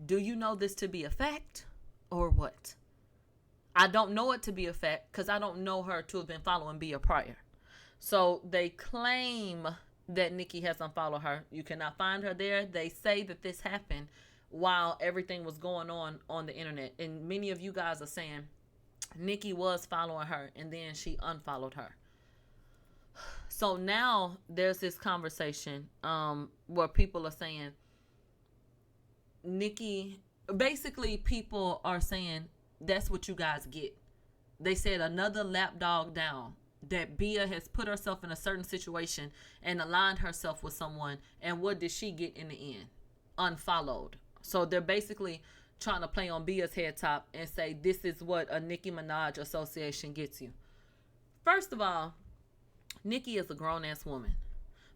Do you know this to be a fact or what? I don't know it to be a fact because I don't know her to have been following BIA prior. So they claim that Nicki has unfollowed her. You cannot find her there. They say that this happened while everything was going on the internet. And many of you guys are saying Nicki was following her and then she unfollowed her. So now there's this conversation where people are saying, Nicki, basically people are saying that's what you guys get. They said another lapdog down, that BIA has put herself in a certain situation and aligned herself with someone, and what did she get in the end? Unfollowed. So they're basically trying to play on BIA's head top and say this is what a Nicki Minaj association gets you. First of all, Nicki is a grown-ass woman,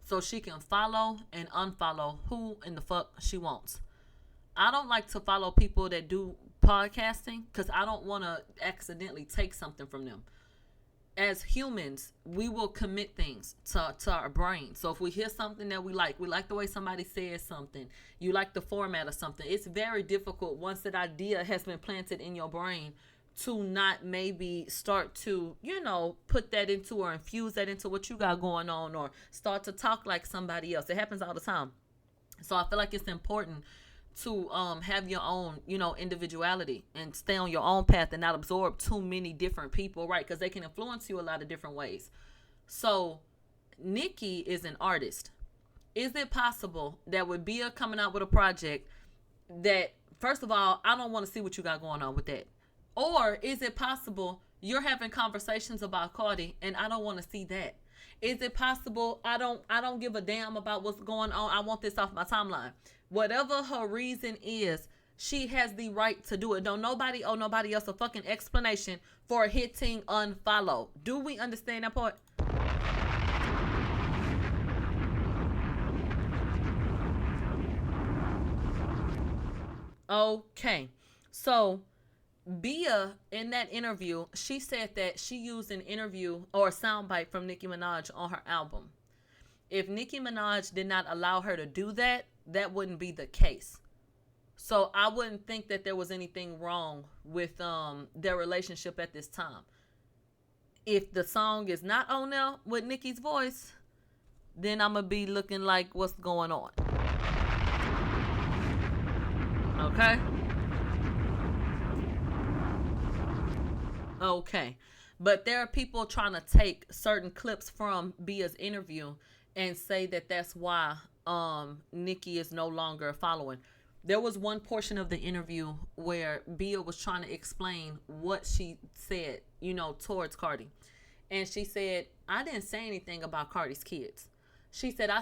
so she can follow and unfollow who in the fuck she wants. I don't like to follow people that do podcasting because I don't want to accidentally take something from them. As humans, we will commit things to our brain. So if we hear something that we like the way somebody says something, you like the format of something, it's very difficult once that idea has been planted in your brain to not maybe start to, put that into or infuse that into what you got going on or start to talk like somebody else. It happens all the time. So I feel like it's important to have your own, individuality and stay on your own path and not absorb too many different people, right? Because they can influence you a lot of different ways. So Nicki is an artist. Is it possible that with BIA coming out with a project that, first of all, I don't want to see what you got going on with that? Or is it possible you're having conversations about Cardi and I don't want to see that? Is it possible I don't give a damn about what's going on? I want this off my timeline. Whatever her reason is, she has the right to do it. Don't nobody owe nobody else a fucking explanation for hitting unfollow. Do we understand that part? Okay. So BIA, in that interview, she said that she used an interview or a soundbite from Nicki Minaj on her album. If Nicki Minaj did not allow her to do that, that wouldn't be the case. So I wouldn't think that there was anything wrong with their relationship at this time. If the song is not on there with Nicki's voice, then I'm going to be looking like what's going on. Okay? Okay. But there are people trying to take certain clips from BIA's interview and say that that's why Nicki is no longer following. There was one portion of the interview where BIA was trying to explain what she said, towards Cardi. And she said, I didn't say anything about Cardi's kids. She said, I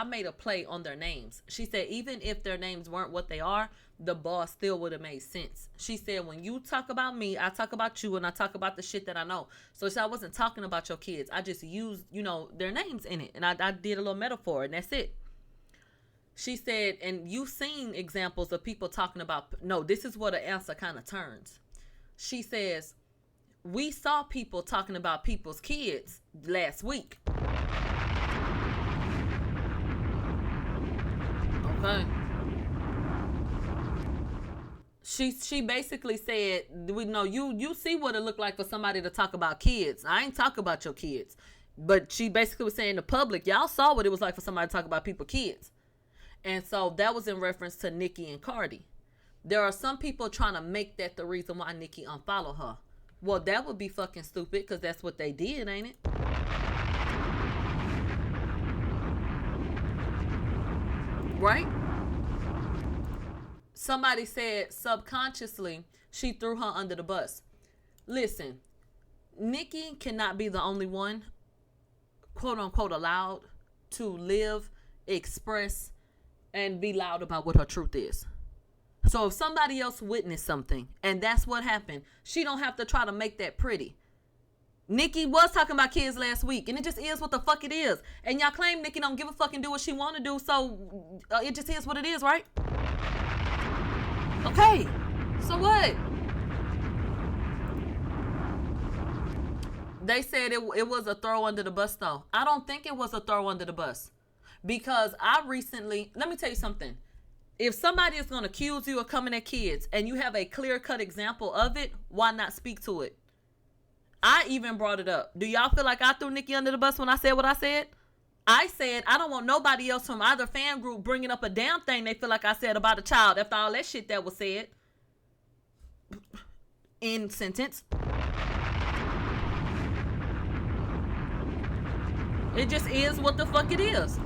made a play on their names. She said, even if their names weren't what they are, the bar still would have made sense. She said, when you talk about me, I talk about you and I talk about the shit that I know. So I wasn't talking about your kids. I just used, their names in it. And I did a little metaphor and that's it. She said, and you've seen examples of people talking about, no, this is what an answer kind of turns. She says, we saw people talking about people's kids last week. Okay. She basically said, we know you see what it looked like for somebody to talk about kids. I ain't talk about your kids. But she basically was saying to public, y'all saw what it was like for somebody to talk about people's kids. And so that was in reference to Nicki and Cardi. There are some people trying to make that the reason why Nicki unfollowed her. Well, that would be fucking stupid because that's what they did, ain't it? Right? Somebody said subconsciously she threw her under the bus. Listen, Nicki cannot be the only one, quote unquote, allowed to live, express, and be loud about what her truth is. So if somebody else witnessed something and that's what happened, she don't have to try to make that pretty. Nicki was talking about kids last week and it just is what the fuck it is. And y'all claim Nicki don't give a fuck and do what she want to do, so it just is what it is, right? Okay, so what? They said it was a throw under the bus though. I don't think it was a throw under the bus. Because let me tell you something. If somebody is going to accuse you of coming at kids and you have a clear-cut example of it, why not speak to it? I even brought it up. Do y'all feel like I threw Nicki under the bus when I said what I said? I said I don't want nobody else from either fan group bringing up a damn thing they feel like I said about a child after all that shit that was said. End sentence. It just is what the fuck it is.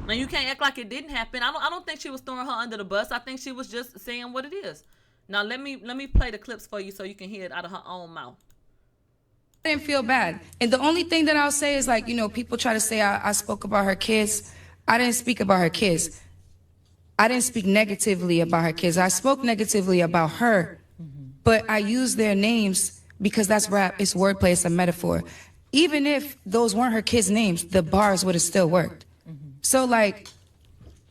And you can't act like it didn't happen. I don't think she was throwing her under the bus. I think she was just saying what it is. Now let me play the clips for you so you can hear it out of her own mouth. I didn't feel bad. And the only thing that I'll say is people try to say I spoke about her kids. I didn't speak about her kids. I didn't speak negatively about her kids. I spoke negatively about her, but I used their names because that's rap. It's wordplay. It's a metaphor. Even if those weren't her kids' names, the bars would have still worked. So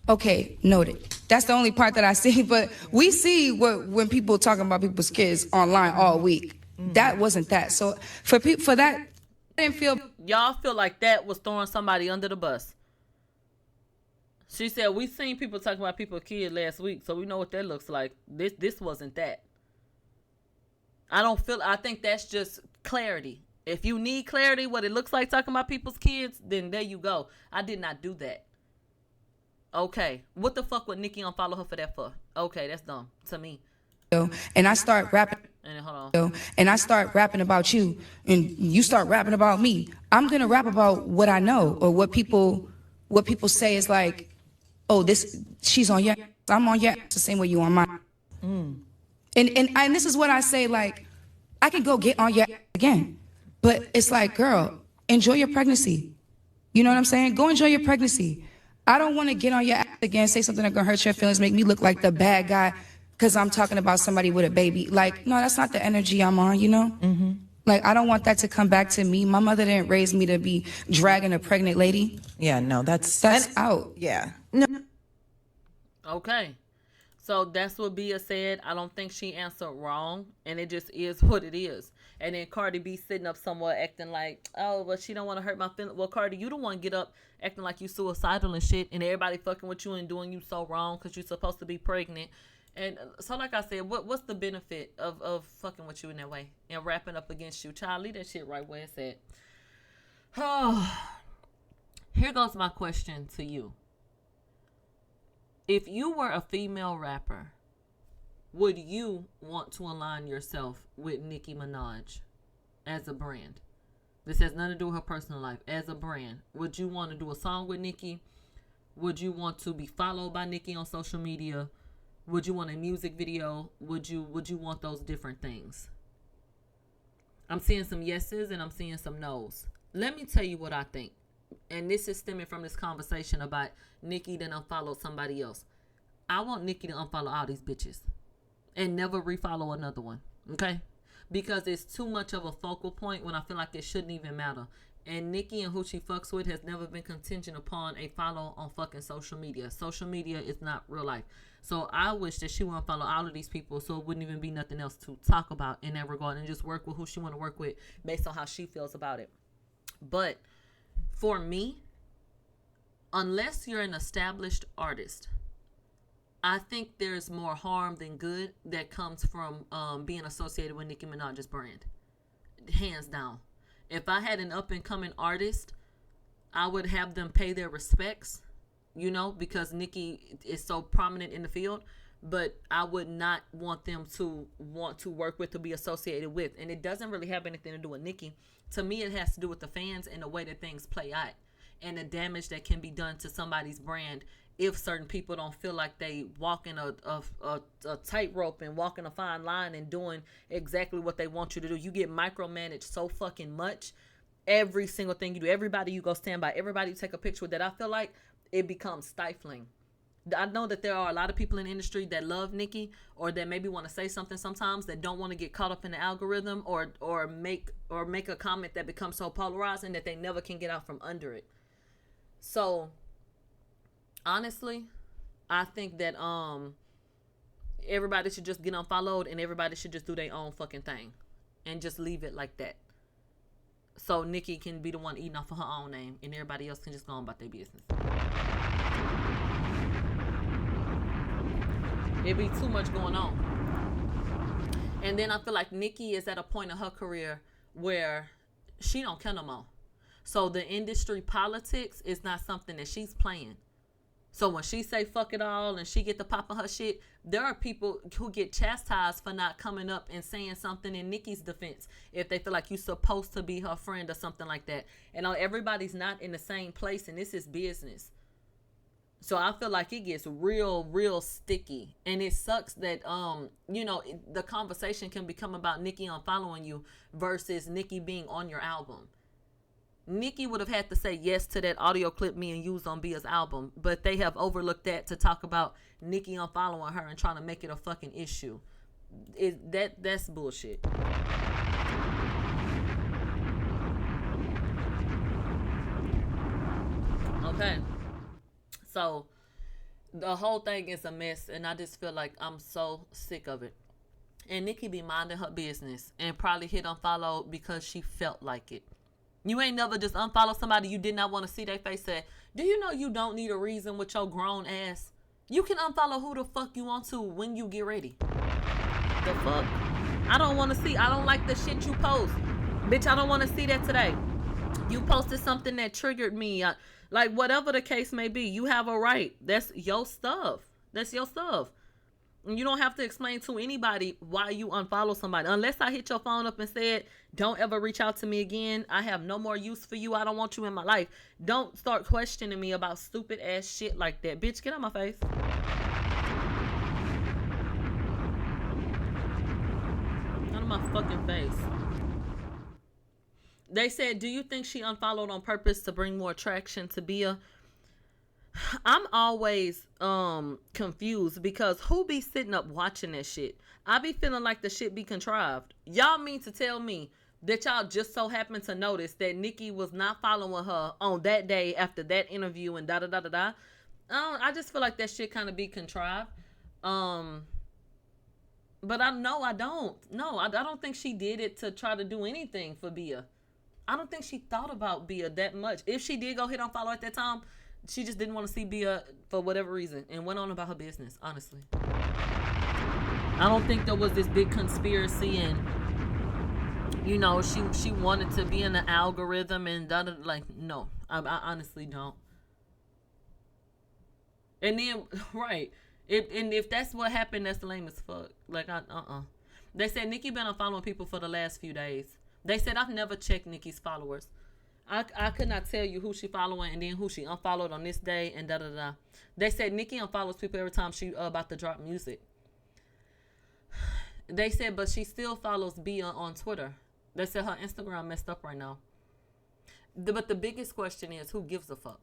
okay, noted. That's the only part that I see. But we see when people talking about people's kids online all week. That wasn't that. So for that, I didn't feel. Y'all feel like that was throwing somebody under the bus. She said, we seen people talking about people's kids last week, so we know what that looks like. This wasn't that. I think that's just clarity. If you need clarity, what it looks like talking about people's kids, then there you go. I did not do that. Okay. What the fuck would Nicki unfollow her for that for? Okay, that's dumb to me. And I start rapping. Hold on. And I start rapping about you, and you start rapping about me. I'm gonna rap about what I know, or what people say is like, oh, she's on your, I'm on your, the same way you on mine. And this is what I say, like, I can go get on your again, but it's like, girl, enjoy your pregnancy. You know what I'm saying? Go enjoy your pregnancy. I don't want to get on your ass again, say something that's gonna hurt your feelings, make me look like the bad guy because I'm talking about somebody with a baby. Like, no, that's not the energy I'm on, you know? Like, I don't want that to come back to me. My mother didn't raise me to be dragging a pregnant lady. Yeah, no, that's out. Yeah. No. Okay. So that's what Bia said. I don't think she answered wrong, and it just is what it is. And then Cardi B sitting up somewhere acting like, oh, but she don't want to hurt my feelings. Well, Cardi, you don't want to get up acting like you suicidal and shit, and everybody fucking with you and doing you so wrong because you're supposed to be pregnant. And so, like I said, what's the benefit of fucking with you in that way and rapping up against you? Child, leave that shit right where it's at. Oh, here goes my question to you. If you were a female rapper, would you want to align yourself with Nicki Minaj as a brand? This has nothing to do with her personal life. As a brand, would you want to do a song with Nicki? Would you want to be followed by Nicki on social media? Would you want a music video? Would you want those different things? I'm seeing some yeses and I'm seeing some nos. Let me tell you what I think. And this is stemming from this conversation about Nicki then unfollowed somebody else. I want Nicki to unfollow all these bitches and never refollow another one. Okay? Because it's too much of a focal point when I feel like it shouldn't even matter. And Nicki and who she fucks with has never been contingent upon a follow on fucking social media. Social media is not real life. So I wish that she wouldn't follow all of these people so it wouldn't even be nothing else to talk about in that regard and just work with who she want to work with based on how she feels about it. But for me, unless you're an established artist, I think there's more harm than good that comes from being associated with Nicki Minaj's brand. Hands down. If I had an up-and-coming artist, I would have them pay their respects, you know, because Nicki is so prominent in the field. But I would not want them to want to work with or be associated with. And it doesn't really have anything to do with Nicki. To me, it has to do with the fans and the way that things play out and the damage that can be done to somebody's brand if certain people don't feel like they walking a tightrope and walking a fine line and doing exactly what they want you to do. You get micromanaged so fucking much. Every single thing you do, everybody you go stand by, everybody you take a picture with, that I feel like it becomes stifling. I know that there are a lot of people in the industry that love Nicki or that maybe want to say something sometimes that don't want to get caught up in the algorithm or make a comment that becomes so polarizing that they never can get out from under it. So honestly, I think that everybody should just get unfollowed and everybody should just do their own fucking thing and just leave it like that. So Nicki can be the one eating off of her own name and everybody else can just go on about their business. It'd be too much going on. And then I feel like Nicki is at a point in her career where she don't care no more. So the industry politics is not something that she's playing. So when she say fuck it all and she get to popping her shit, there are people who get chastised for not coming up and saying something in Nicki's defense if they feel like you're supposed to be her friend or something like that. And everybody's not in the same place and this is business. So I feel like it gets real sticky. And it sucks that, the conversation can become about Nicki unfollowing you versus Nicki being on your album. Nicki would have had to say yes to that audio clip me and used on Bia's album, but they have overlooked that to talk about Nicki unfollowing her and trying to make it a fucking issue. That's bullshit. Okay. So The whole thing is a mess, and I just feel like I'm so sick of it. And Nicki be minding her business and probably hit unfollow because she felt like it. You ain't never just unfollow somebody you did not want to see their face at. Do you know you don't need a reason with your grown ass? You can unfollow who the fuck you want to when you get ready. The fuck? I don't want to see. I don't like the shit you post. Bitch, I don't want to see that today. You posted something that triggered me. Like, whatever the case may be, you have a right. That's your stuff. That's your stuff. And you don't have to explain to anybody why you unfollow somebody. Unless I hit your phone up and said, don't ever reach out to me again. I have no more use for you. I don't want you in my life. Don't start questioning me about stupid ass shit like that. Bitch, get out my face. Out of my fucking face. They said, do you think she unfollowed on purpose to bring more traction to BIA? I'm always confused because who be sitting up watching that shit? I be feeling like the shit be contrived. Y'all mean to tell me that y'all just so happen to notice that Nicki was not following her on that day after that interview and da-da-da-da-da? I just feel like that shit kind of be contrived. But I don't. No, I don't think she did it to try to do anything for BIA. I don't think she thought about BIA that much. If she did go hit on follow at that time, she just didn't want to see BIA for whatever reason and went on about her business, honestly. I don't think there was this big conspiracy and, you know, she wanted to be in the algorithm and like, no, I honestly don't. And then, right, if that's what happened, that's lame as fuck. Like, They said Nicki been unfollowing people for the last few days. They said, I've never checked Nicki's followers. I could not tell you who she following and then who she unfollowed on this day and da-da-da. They said Nicki unfollows people every time she about to drop music. They said, but she still follows BIA on Twitter. They said her Instagram messed up right now. But the biggest question is, who gives a fuck?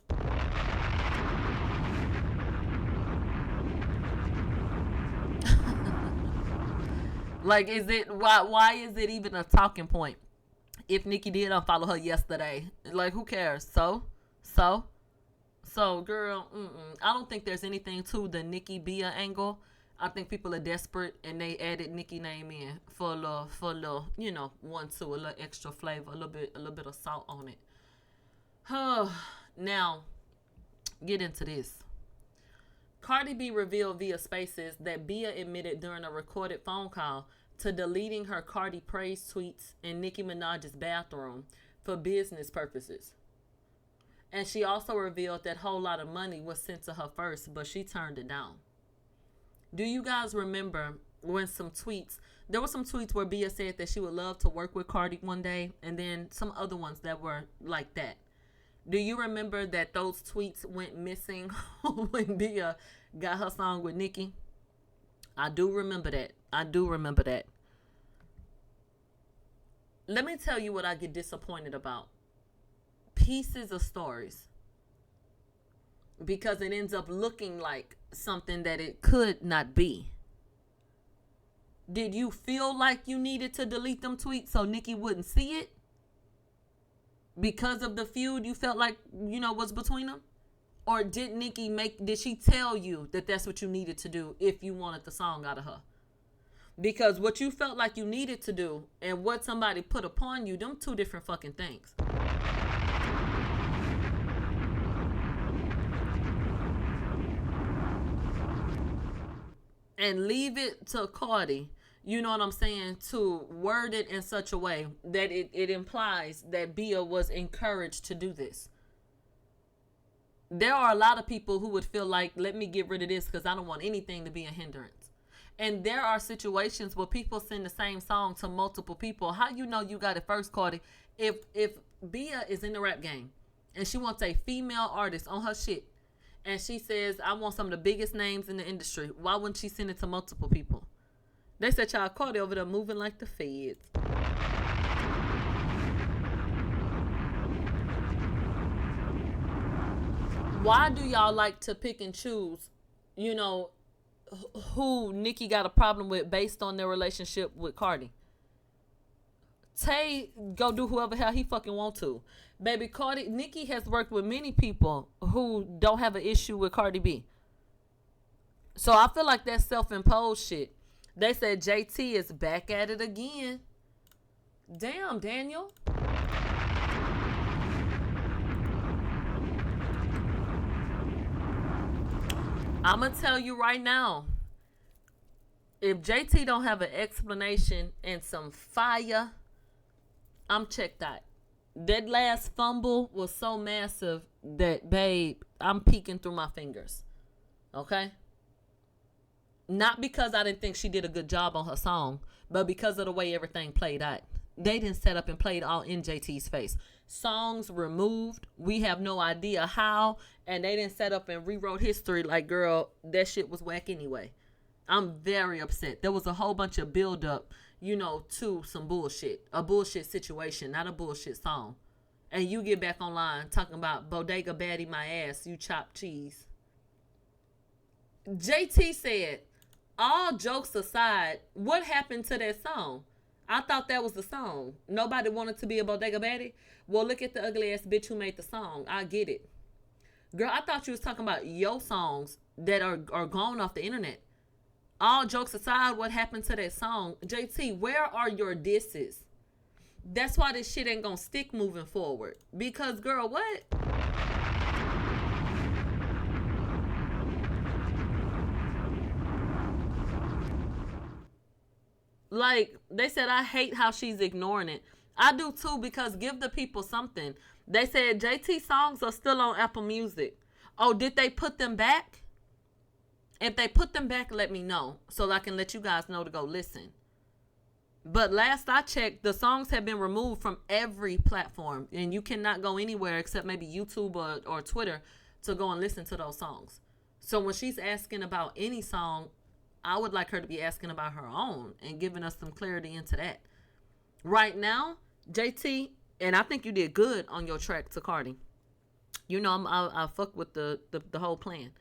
Like, is it, why is it even a talking point? If Nicki did unfollow her yesterday, like, who cares? So, girl, I don't think there's anything to the Nicki BIA angle. I think people are desperate and they added Nicki name in for a little, you know, a little extra flavor, a little bit of salt on it. Now, get into this. Cardi B revealed via Spaces that BIA admitted during a recorded phone call to deleting her Cardi praise tweets in Nicki Minaj's bathroom for business purposes. And she also revealed that whole lot of money was sent to her first, but she turned it down. Do you guys remember when there were some tweets where BIA said that she would love to work with Cardi one day, and then some other ones that were like that? Do you remember that those tweets went missing when BIA got her song with Nicki? I do remember that. Let me tell you what I get disappointed about. Pieces of stories. Because it ends up looking like something that it could not be. Did you feel like you needed to delete them tweets so Nicki wouldn't see it? Because of the feud you felt like, you know, was between them? Or did she tell you that that's what you needed to do if you wanted the song out of her? Because what you felt like you needed to do and what somebody put upon you, them two different fucking things. And leave it to Cardi, you know what I'm saying, to word it in such a way that it implies that BIA was encouraged to do this. There are a lot of people who would feel like, let me get rid of this because I don't want anything to be a hindrance. And there are situations where people send the same song to multiple people. How you know you got it first, Cardi? If BIA is in the rap game and she wants a female artist on her shit and she says, I want some of the biggest names in the industry, why wouldn't she send it to multiple people? They said y'all Cardi over there moving like the feds. Why do y'all like to pick and choose, you know, who Nicki got a problem with based on their relationship with Cardi? Tay go do whoever hell he fucking want to. Baby, Nicki has worked with many people who don't have an issue with Cardi B. So I feel like that's self-imposed shit. They said JT is back at it again. Damn, Daniel. I'm going to tell you right now. If JT don't have an explanation and some fire, I'm checked out. That last fumble was so massive that, babe, I'm peeking through my fingers. Okay? Not because I didn't think she did a good job on her song, but because of the way everything played out. They didn't set up and played all in JT's face. Songs removed. We have no idea how. And they didn't set up and rewrote history like, girl, that shit was whack anyway. I'm very upset. There was a whole bunch of build-up, to some bullshit. A bullshit situation, not a bullshit song. And you get back online talking about bodega baddie my ass, you chop cheese. JT said, all jokes aside, what happened to that song? I thought that was the song. Nobody wanted to be a bodega baddie? Well, look at the ugly ass bitch who made the song. I get it. Girl, I thought you was talking about your songs that are gone off the internet. All jokes aside, what happened to that song? JT, where are your disses? That's why this shit ain't gonna stick moving forward. Because, girl, what? Like, they said, I hate how she's ignoring it. I do too, because give the people something. They said JT songs are still on Apple Music. Oh, did they put them back? If they put them back, let me know so that I can let you guys know to go listen. But last I checked, the songs have been removed from every platform, and you cannot go anywhere except maybe YouTube or Twitter to go and listen to those songs. So when she's asking about any song, I would like her to be asking about her own and giving us some clarity into that. Right now, JT, and I think you did good on your track to Cardi. I fuck with the whole plan.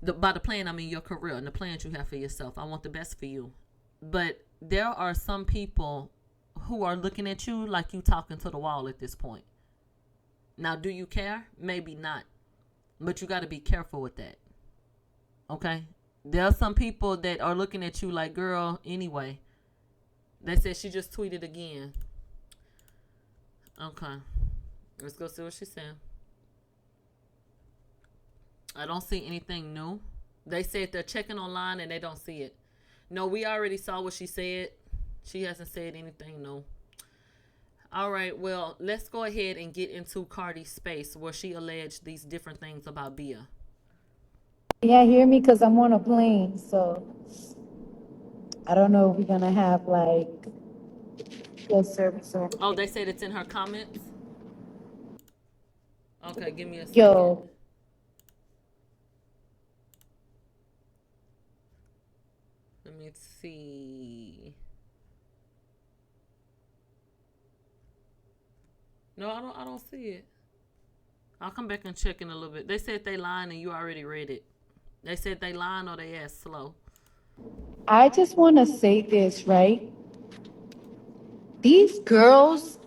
By the plan, I mean your career and the plans you have for yourself. I want the best for you. But there are some people who are looking at you like you talking to the wall at this point. Now, do you care? Maybe not. But you got to be careful with that. Okay? There are some people that are looking at you like, girl, anyway. They said she just tweeted again. Okay. Let's go see what she said. I don't see anything new. They said they're checking online and they don't see it. No, we already saw what she said. She hasn't said anything new. All right, well, let's go ahead and get into Cardi's space where she alleged these different things about BIA. Yeah, hear me? Because I'm on a plane, so I don't know if we're going to have, good service. Oh, they said it's in her comments? Okay, give me a second. Yo. Let me see. No, I don't see it. I'll come back and check in a little bit. They said they lying and you already read it. They said they lying or they ass slow. I just want to say this, right? These girls,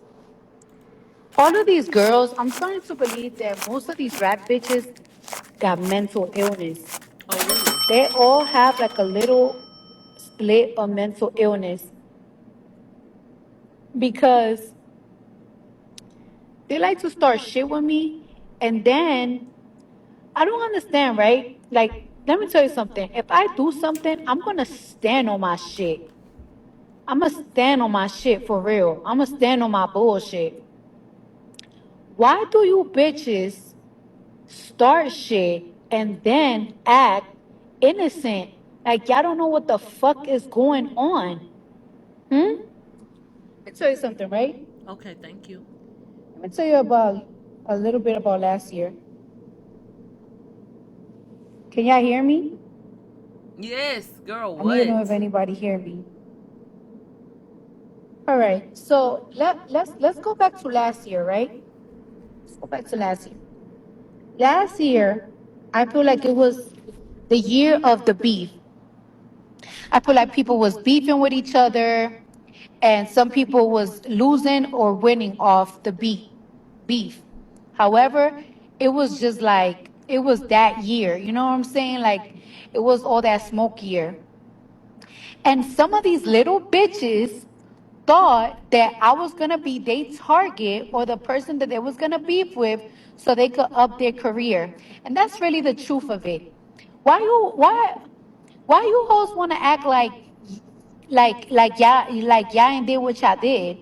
all of these girls, I'm starting to believe that most of these rap bitches got mental illness. Oh, really? They all have a little split of mental illness because they like to start shit with me, and then I don't understand, right? Let me tell you something. If I do something, I'm gonna stand on my shit. I'm gonna stand on my shit for real. I'm gonna stand on my bullshit. Why do you bitches start shit and then act innocent? Like y'all don't know what the fuck is going on. Let me tell you something, right? Okay, thank you. Let me tell you about a little bit about last year. Can y'all hear me? Yes, girl, I what? need to know if anybody hear me. All right, so let's go back to last year, right? Let's go back to last year. Last year, I feel like it was the year of the beef. I feel like people was beefing with each other, and some people was losing or winning off the beef. However, it was just it was that year. You know what I'm saying? Like it was all that smoke year. And some of these little bitches thought that I was gonna be their target or the person that they was gonna beef with so they could up their career. And that's really the truth of it. Why you hoes wanna act like y'all ain't did what y'all did?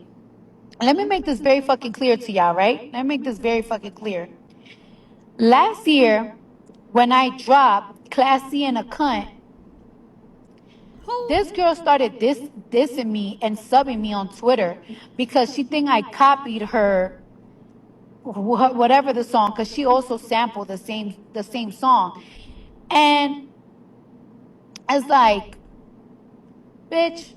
Let me make this very fucking clear to y'all, right? Let me make this very fucking clear. Last year, when I dropped Classy and a Cunt, this girl started dissing me and subbing me on Twitter because she think I copied her whatever the song, because she also sampled the same song. And it's like, bitch,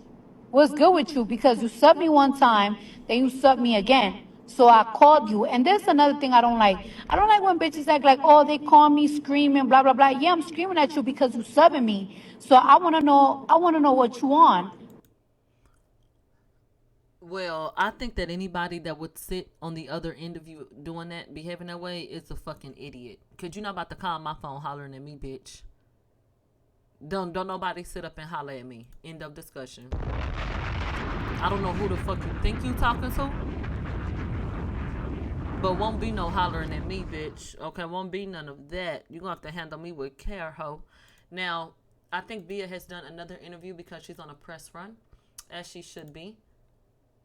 what's good with you? Because you subbed me one time, then you subbed me again. So I called you. And there's another thing I don't like. I don't like when bitches act like, oh, they call me screaming, blah, blah, blah. Yeah, I'm screaming at you because you subbing me. So I wanna know what you on. Well, I think that anybody that would sit on the other end of you doing that, behaving that way, is a fucking idiot. Cause you're not about to call my phone hollering at me, bitch. Don't nobody sit up and holler at me. End of discussion. I don't know who the fuck you think you talking to, but won't be no hollering at me, bitch. Okay, won't be none of that. You gonna have to handle me with care, ho. Now, I think BIA has done another interview because she's on a press run, as she should be.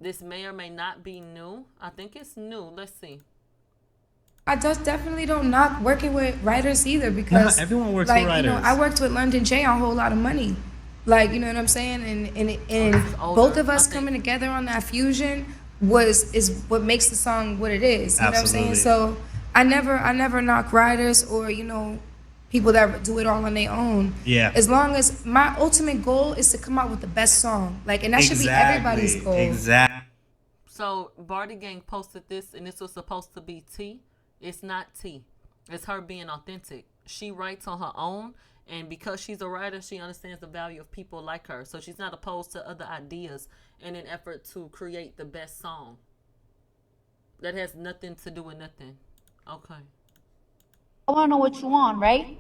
This may or may not be new. I think it's new. Let's see. I just definitely don't knock working with writers either, because everyone works like, with writers. You know, I worked with London J on A Whole Lot of Money. Like, you know what I'm saying? And both of us coming together on that fusion is what makes the song what it is. You know what I'm saying? So I never knock writers or, you know, people that do it all on their own. Yeah. As long as my ultimate goal is to come out with the best song. Like, and that should be everybody's goal. Exactly. So Barty Gang posted this, and this was supposed to be T. It's not T. It's her being authentic. She writes on her own, and because she's a writer, she understands the value of people like her. So she's not opposed to other ideas in an effort to create the best song. That has nothing to do with nothing. Okay. I wanna know what you on, right?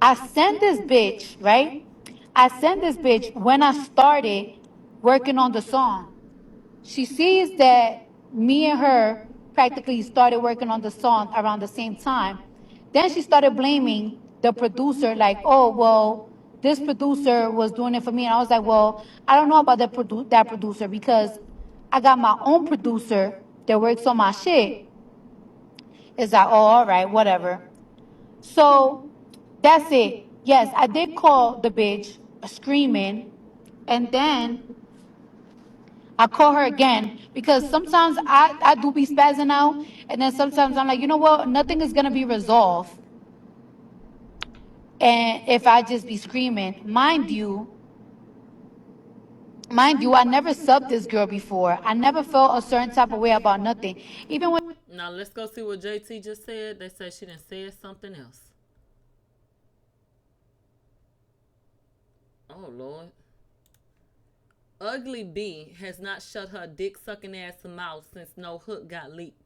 I sent this bitch, right? I sent this bitch when I started working on the song. She sees that me and her practically started working on the song around the same time. Then she started blaming the producer, like, oh, well, this producer was doing it for me. And I was like, well, I don't know about that producer because I got my own producer that works on my shit. It's like, oh, all right, whatever. So that's it. Yes, I did call the bitch screaming, and then I call her again because sometimes I do be spazzing out, and then sometimes I'm like, you know what? Nothing is gonna be resolved, and if I just be screaming, mind you, I never subbed this girl before. I never felt a certain type of way about nothing, even when. Now let's go see what JT just said. They said she done said something else. Oh Lord. Ugly B has not shut her dick sucking ass mouth since No Hook got leaked.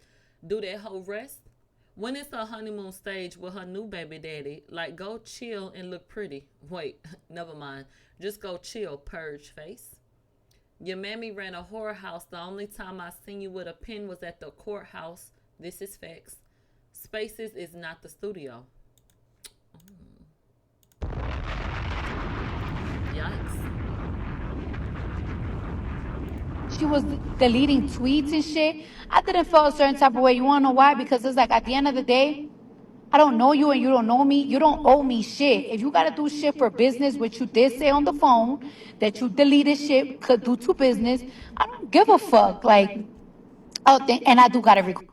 Do that whole rest? When it's her honeymoon stage with her new baby daddy, like go chill and look pretty. Wait, never mind. Just go chill, purge face. Your mammy ran a whorehouse. The only time I seen you with a pen was at the courthouse. This is facts. Spaces is not the studio. Yikes. She was deleting tweets and shit. I didn't feel a certain type of way. You wanna know why? Because it's like at the end of the day, I don't know you and you don't know me. You don't owe me shit. If you gotta do shit for business, which you did say on the phone, that you deleted shit, could do to business, I don't give a fuck. Like, and I do gotta record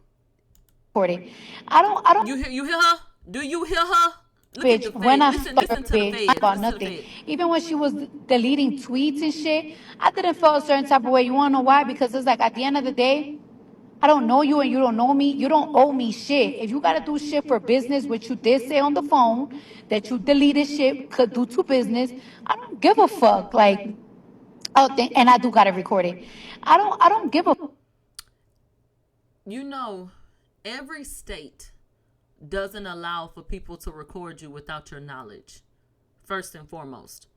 it. I don't. You hear her? Do you hear her? Look Bitch, at the when I listen to the feds. about nothing. Even when she was deleting tweets and shit, I didn't feel a certain type of way. You wanna know why? Because it's like at the end of the day, I don't know you and you don't know me. You don't owe me shit. If you gotta do shit for business, which you did say on the phone, that you deleted shit, could do to business, I don't give a fuck. Like, and I do gotta record it. I don't give a. You know, every state doesn't allow for people to record you without your knowledge, first and foremost.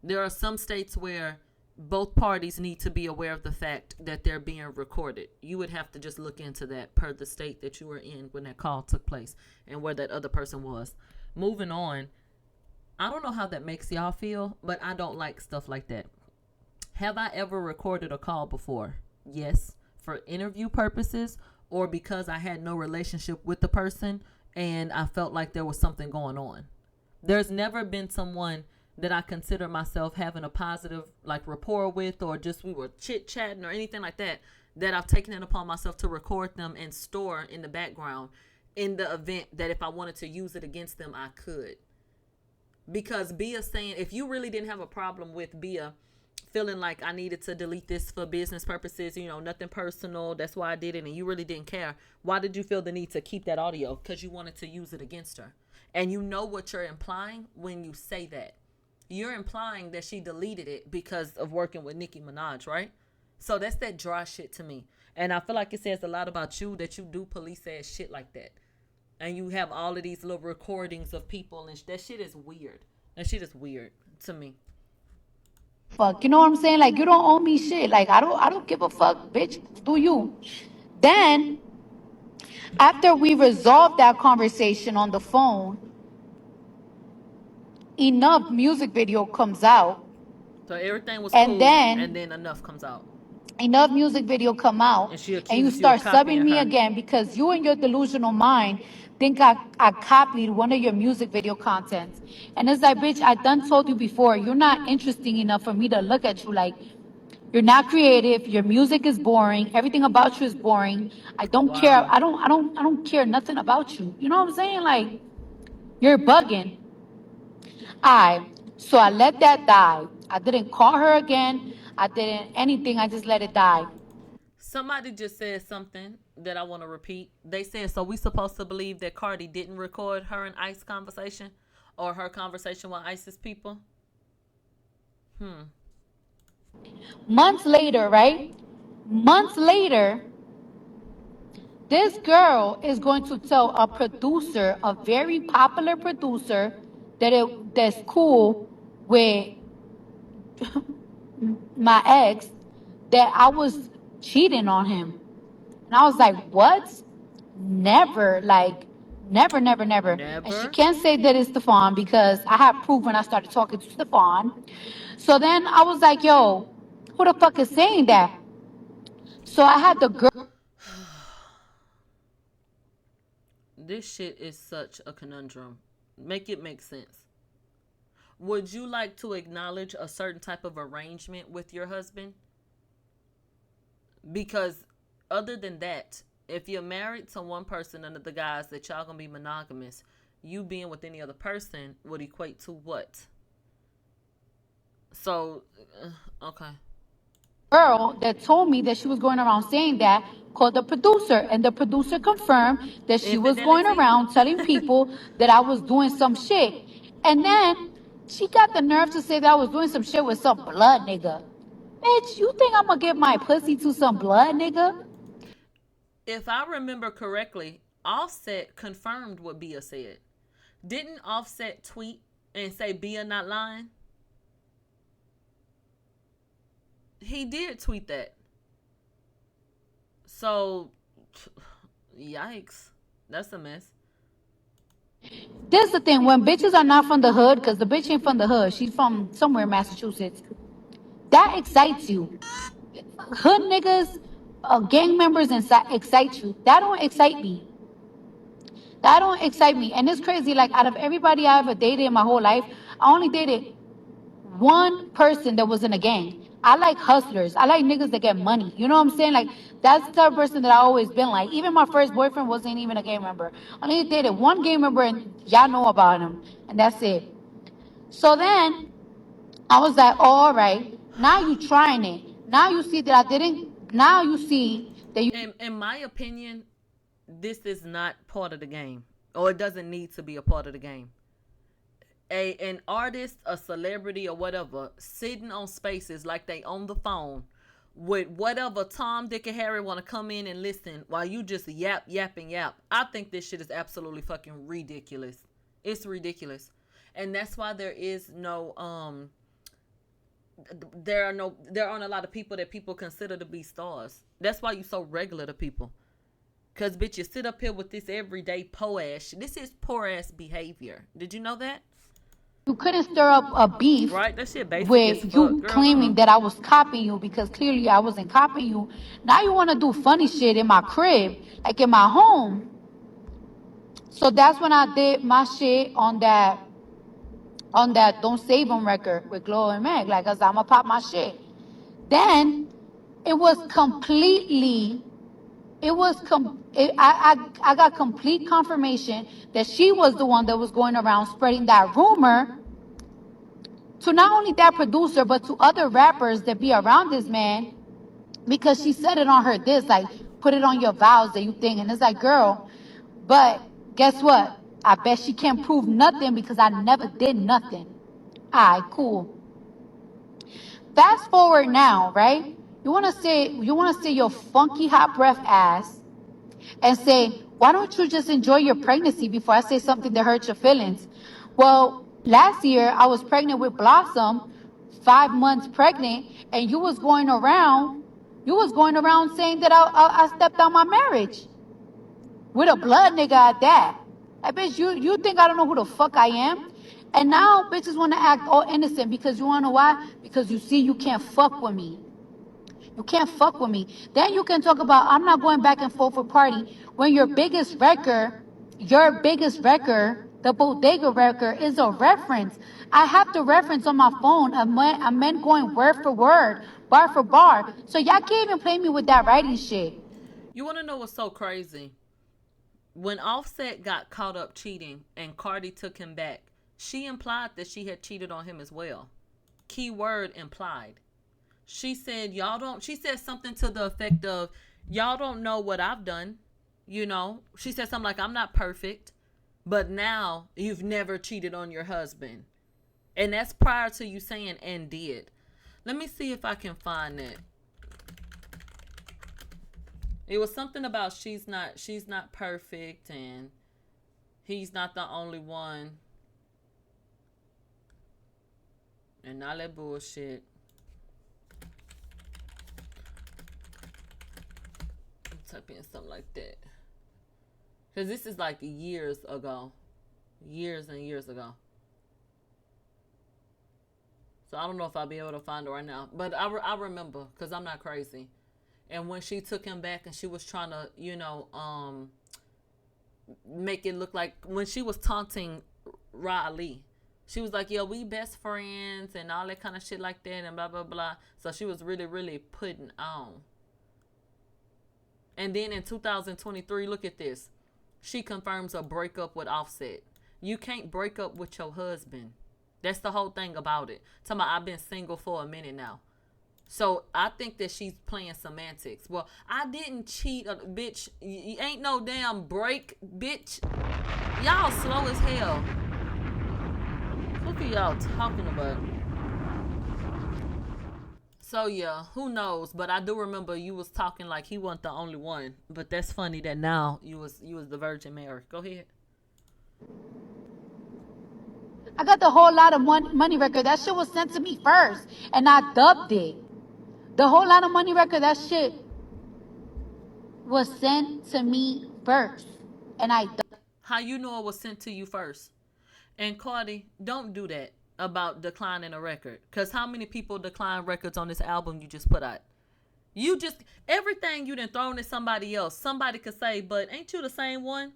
There are some states where both parties need to be aware of the fact that they're being recorded. You would have to just look into that per the state that you were in when that call took place and where that other person was. Moving on, I don't know how that makes y'all feel, but I don't like stuff like that. Have I ever recorded a call before? Yes, for interview purposes or because I had no relationship with the person and I felt like there was something going on. There's never been someone that I consider myself having a positive like rapport with, or just we were chit-chatting or anything like that, that I've taken it upon myself to record them and store in the background in the event that if I wanted to use it against them, I could. Because BIA saying, if you really didn't have a problem with BIA feeling like I needed to delete this for business purposes, you know, nothing personal, that's why I did it, and you really didn't care, why did you feel the need to keep that audio? Because you wanted to use it against her. And you know what you're implying when you say that. You're implying that she deleted it because of working with Nicki Minaj, right? So that's that dry shit to me. And I feel like it says a lot about you that you do police ass shit like that. And you have all of these little recordings of people, and that shit is weird. That shit is weird to me. Fuck, you know what I'm saying? Like, you don't owe me shit. Like, I don't give a fuck, bitch. Do you? Then, after we resolved that conversation on the phone, enough music video comes out. So everything was And cool, then and then enough comes out. Enough music video come out, And and you of start copying subbing me her. again because you and your delusional mind think I copied one of your music video contents. And it's like, bitch, I done told you before, you're not interesting enough for me to look at you. Like, you're not creative, your music is boring, everything about you is boring. I don't care. I don't care nothing about you. You know what I'm saying? Like, you're bugging. So I let that die. I didn't call her again. I didn't anything. I just let it die. Somebody just said something that I want to repeat. They said, so we supposed to believe that Cardi didn't record her and Ice conversation or her conversation with ISIS people? Months later, right? Months later, this girl is going to tell a producer, a very popular producer, that's cool with my ex, that I was cheating on him. And I was like, what? Never, like, never. And she can't say that it's Stefan because I have proof when I started talking to Stefan. So then I was like, yo, who the fuck is saying that? So I had the girl. This shit is such a conundrum. Make it make sense. Would you like to acknowledge a certain type of arrangement with your husband? Because other than that, if you're married to one person under the guise that y'all gonna be monogamous, you being with any other person would equate to what? So, okay. Girl that told me that she was going around saying that called the producer, and the producer confirmed that she was going around telling people that I was doing some shit. And then she got the nerve to say that I was doing some shit with some blood nigga. Bitch, you think I'm gonna give my pussy to some blood nigga? If I remember correctly, Offset confirmed what Bia said. Didn't Offset tweet and say Bia not lying? He did tweet that. So, yikes. That's a mess. This is the thing, when bitches are not from the hood, because the bitch ain't from the hood, she's from somewhere in Massachusetts, that excites you. Hood niggas, gang members excite you. That don't excite me. That don't excite me. And it's crazy, like, out of everybody I ever dated in my whole life, I only dated one person that was in a gang. I like hustlers. I like niggas that get money. You know what I'm saying? Like, that's the type of person that I always been like. Even my first boyfriend wasn't even a gang member. I only dated one gang member, and y'all know about him. And that's it. So then, I was like, oh, all right. Now you trying it. Now you see that I didn't. Now you see that you. In my opinion, this is not part of the game. Or it doesn't need to be a part of the game. An artist, a celebrity, or whatever, sitting on spaces like they on the phone with whatever Tom, Dick, and Harry want to come in and listen while you just yap. I think this shit is absolutely fucking ridiculous. It's ridiculous. And that's why there aren't a lot of people that people consider to be stars. That's why you so regular to people. Cause bitch, you sit up here with this everyday poor ass shit. This is poor ass behavior. Did you know that? You couldn't stir up a beef Right? That shit basic as with fuck, you girl. claiming that I was copying you because clearly I wasn't copying you. Now you want to do funny shit in my crib, like in my home. So that's when I did my shit on that Don't Save 'Em record with Glow and Meg. Like, cause I'ma pop my shit. Then it was completely. I got complete confirmation that she was the one that was going around spreading that rumor to not only that producer, but to other rappers that be around this man, because she said it on her diss, like, put it on your vows that you think. And it's like, girl, but guess what? I bet she can't prove nothing because I never did nothing. All right, cool. Fast forward now, right? You wanna say your funky hot breath ass and say, why don't you just enjoy your pregnancy before I say something that hurts your feelings? Well, last year I was pregnant with Blossom, 5 months pregnant, and you was going around saying that I stepped out my marriage with a blood nigga at that. I bitch, you think I don't know who the fuck I am? And now bitches want to act all innocent because you wanna know why? Because you see you can't fuck with me. You can't fuck with me. Then you can talk about I'm not going back and forth with Party when your biggest record, the Bodega record, is a reference. I have the reference on my phone of a man going word for word, bar for bar. So y'all can't even play me with that writing shit. You want to know what's so crazy? When Offset got caught up cheating and Cardi took him back, she implied that she had cheated on him as well. Keyword implied. She said, she said something to the effect of, y'all don't know what I've done. You know, she said something like, I'm not perfect, but now you've never cheated on your husband. And that's prior to you saying and did. Let me see if I can find it. It was something about she's not perfect and he's not the only one. And all that bullshit. Type in something like that. Because this is like years ago. Years and years ago. So I don't know if I'll be able to find it right now. But I remember because I'm not crazy. And when she took him back and she was trying to, make it look like when she was taunting Riley, she was like, yeah, we best friends and all that kind of shit like that and blah, blah, blah. So she was really, really putting on. And then in 2023, look at this. She confirms a breakup with Offset. You can't break up with your husband. That's the whole thing about it. Talking about I've been single for a minute now. So I think that she's playing semantics. Well, I didn't cheat, bitch. Ain't no damn break, bitch. Y'all slow as hell. What are y'all talking about? So yeah, who knows? But I do remember you was talking like he wasn't the only one. But that's funny that now you was the Virgin Mary. Go ahead. I got the whole lot of money record. That shit was sent to me first, and I dubbed it. The whole lot of money record. That shit was sent to me first, and I dubbed. How you know it was sent to you first? And Cardi, don't do that about declining a record. Because how many people decline records on this album you just put out? You just, everything you done thrown at somebody else, somebody could say, but ain't you the same one?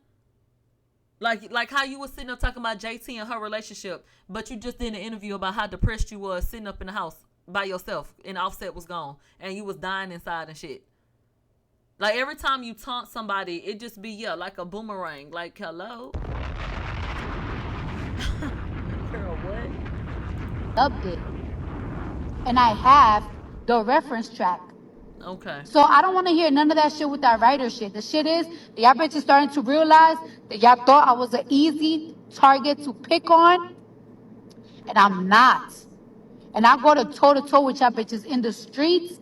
Like how you was sitting up talking about JT and her relationship, but you just did an interview about how depressed you was sitting up in the house by yourself and Offset was gone and you was dying inside and shit. Like every time you taunt somebody, it just be, like a boomerang. Like, hello? Girl, what? Dubbed it. And I have the reference track. Okay. So I don't want to hear none of that shit with that writer shit. The shit is, y'all bitches starting to realize that y'all thought I was an easy target to pick on. And I'm not. And I go to toe-to-toe with y'all bitches in the streets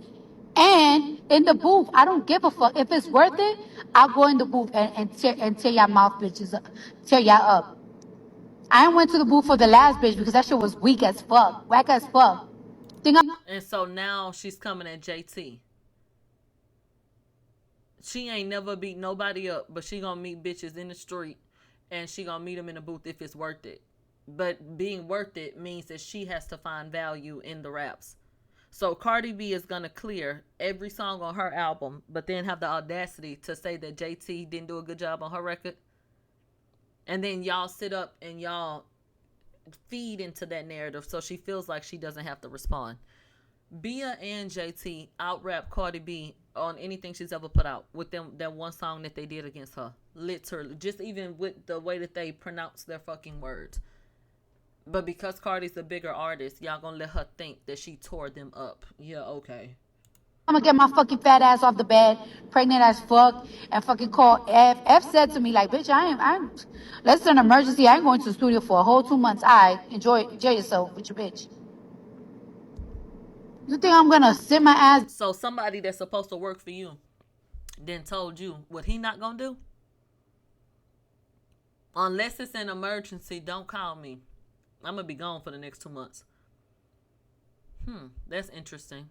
And in the booth, I don't give a fuck. If it's worth it, I'll go in the booth and tear y'all mouth bitches up. Tear y'all up. I went to the booth for the last bitch because that shit was weak as fuck. Whack as fuck. And so now she's coming at JT. She ain't never beat nobody up, but she gonna meet bitches in the street and she gonna meet them in the booth if it's worth it. But being worth it means that she has to find value in the raps. So Cardi B is gonna clear every song on her album, but then have the audacity to say that JT didn't do a good job on her record. And then y'all sit up and y'all feed into that narrative so she feels like she doesn't have to respond. BIA and JT out-rap Cardi B on anything she's ever put out with them, that one song that they did against her. Literally. Just even with the way that they pronounce their fucking words. But because Cardi's a bigger artist, y'all gonna let her think that she tore them up. Yeah, okay. I'm gonna get my fucking fat ass off the bed, pregnant as fuck, and fucking call F. F said to me, like, bitch, I'm let's an emergency. I ain't going to the studio for a whole 2 months. Enjoy yourself with your bitch. You think I'm gonna sit my ass? So somebody that's supposed to work for you then told you what he not gonna do? Unless it's an emergency, don't call me. I'm gonna be gone for the next 2 months. That's interesting.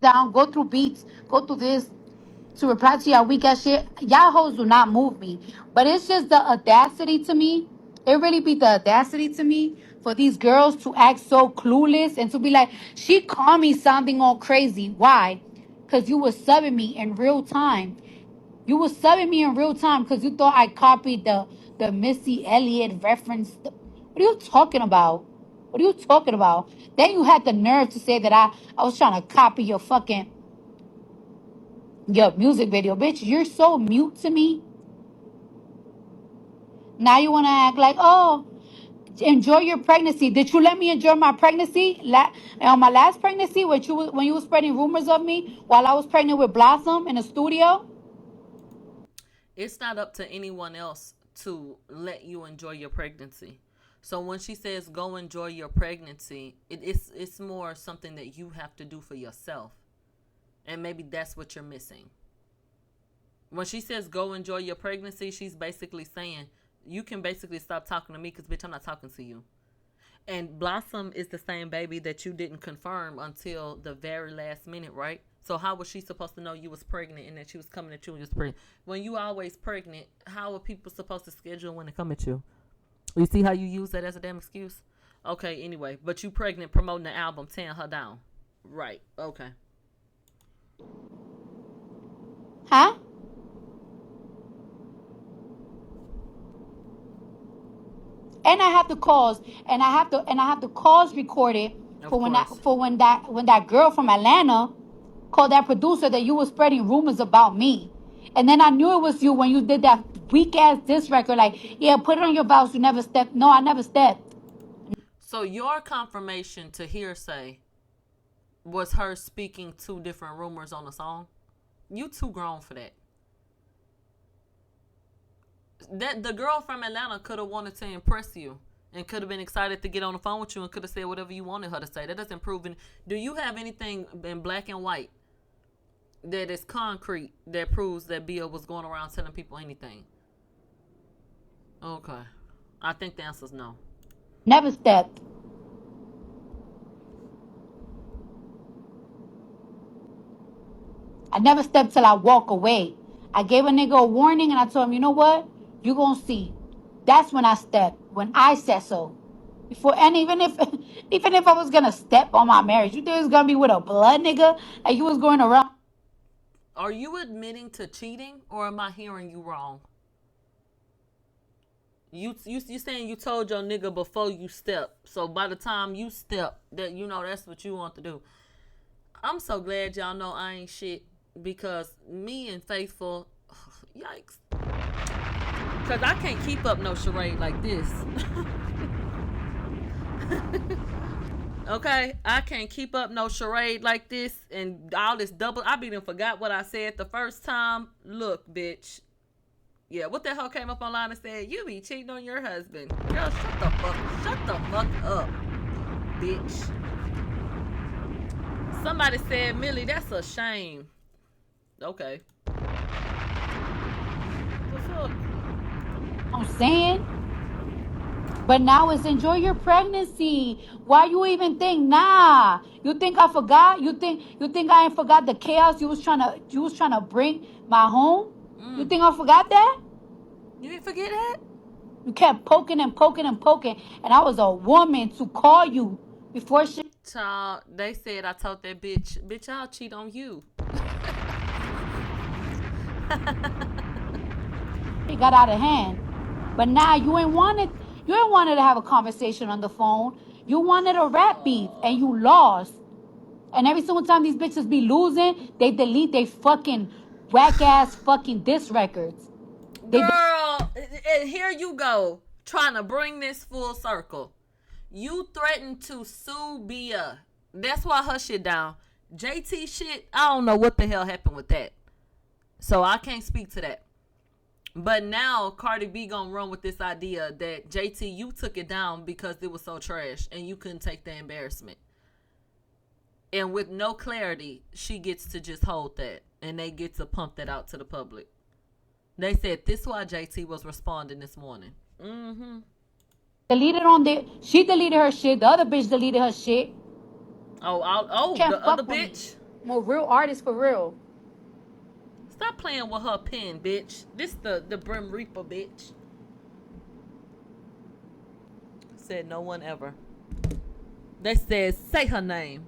Down, go through beats, go through this to reply to y'all weak ass shit. Y'all hoes do not move me. But it's just the audacity to me. It really be the audacity to me for these girls to act so clueless and to be like, she called me sounding all crazy. Why? Because you was subbing me in real time. You was subbing me in real time because you thought I copied the Missy Elliott reference. What are you talking about? What are you talking about? Then you had the nerve to say that I was trying to copy your music video. Bitch, you're so mute to me. Now you want to act like, oh, enjoy your pregnancy. Did you let me enjoy my pregnancy? On my last pregnancy, when you were spreading rumors of me while I was pregnant with Blossom in the studio? It's not up to anyone else to let you enjoy your pregnancy. So when she says go enjoy your pregnancy, it's more something that you have to do for yourself. And maybe that's what you're missing. When she says go enjoy your pregnancy, she's basically saying you can basically stop talking to me because, bitch, I'm not talking to you. And Blossom is the same baby that you didn't confirm until the very last minute, right? So how was she supposed to know you was pregnant and that she was coming at you and you was pregnant? When you always pregnant, how are people supposed to schedule when they come at you? You see how you use that as a damn excuse? Okay, anyway. But you pregnant promoting the album, tearing her down. Right, okay. Huh? And I have the calls, and I have the calls recorded for when that girl from Atlanta called that producer that you were spreading rumors about me. And then I knew it was you when you did that weak ass diss record. Like, yeah, put it on your vows. You never stepped. No, I never stepped. So your confirmation to hearsay was her speaking 2 different rumors on the song? You too grown for that. That the girl from Atlanta could have wanted to impress you and could have been excited to get on the phone with you and could have said whatever you wanted her to say. That doesn't prove it. Do you have anything in black and white that is concrete that proves that BIA was going around telling people anything? Okay. I think the answer is no. Never stepped. I never stepped till I walk away. I gave a nigga a warning and I told him, you know what? You gonna see. That's when I stepped. When I said so. Even if I was gonna step on my marriage, you think it was gonna be with a blood nigga? Like you was going around. Are you admitting to cheating or am I hearing you wrong? You saying you told your nigga before you step. So by the time you step, that that's what you want to do. I'm so glad y'all know I ain't shit. Because me and Faithful, yikes. Because I can't keep up no charade like this. Okay? I can't keep up no charade like this. And all this double. I even forgot what I said the first time. Look, bitch. Yeah, what the hell came up online and said, you be cheating on your husband. Girl, shut the fuck up, bitch. Somebody said, Millie, that's a shame. Okay. The fuck? I'm saying. But now it's enjoy your pregnancy. Why you even think, nah? You think I forgot? You think I ain't forgot the chaos you was trying to bring my home? You think I forgot that? You didn't forget that? You kept poking and poking and poking, and I was a woman to call you before she. Child, they said I told that bitch, I'll cheat on you. It got out of hand. But now you ain't wanted to have a conversation on the phone. You wanted a rap beef and you lost. And every single time these bitches be losing, they delete they fucking whack ass fucking diss records. Girl, and here you go, trying to bring this full circle. You threatened to sue BIA. That's why her shit down. JT shit, I don't know what the hell happened with that. So I can't speak to that. But now Cardi B gonna run with this idea that JT, you took it down because it was so trash and you couldn't take the embarrassment. And with no clarity, she gets to just hold that and they get to pump that out to the public. They said this is why JT was responding this morning. Mm-hmm. She deleted her shit. The other bitch deleted her shit. The other bitch? More real artists for real. Stop playing with her pen, bitch. This the Brim Reaper, bitch. Said no one ever. They said say her name.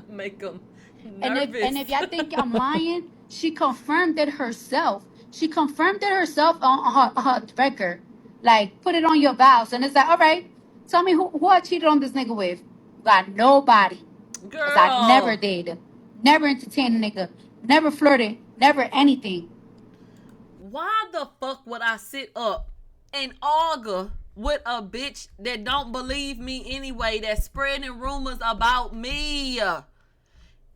Make them nervous. And if y'all think I'm lying, she confirmed it herself. She confirmed it herself on her record. Like, put it on your vows. And it's like, all right, tell me who I cheated on this nigga with. Got nobody. Girl. Because I never dated. Never entertained a nigga. Never flirted. Never anything. Why the fuck would I sit up and argue with a bitch that don't believe me anyway, that's spreading rumors about me?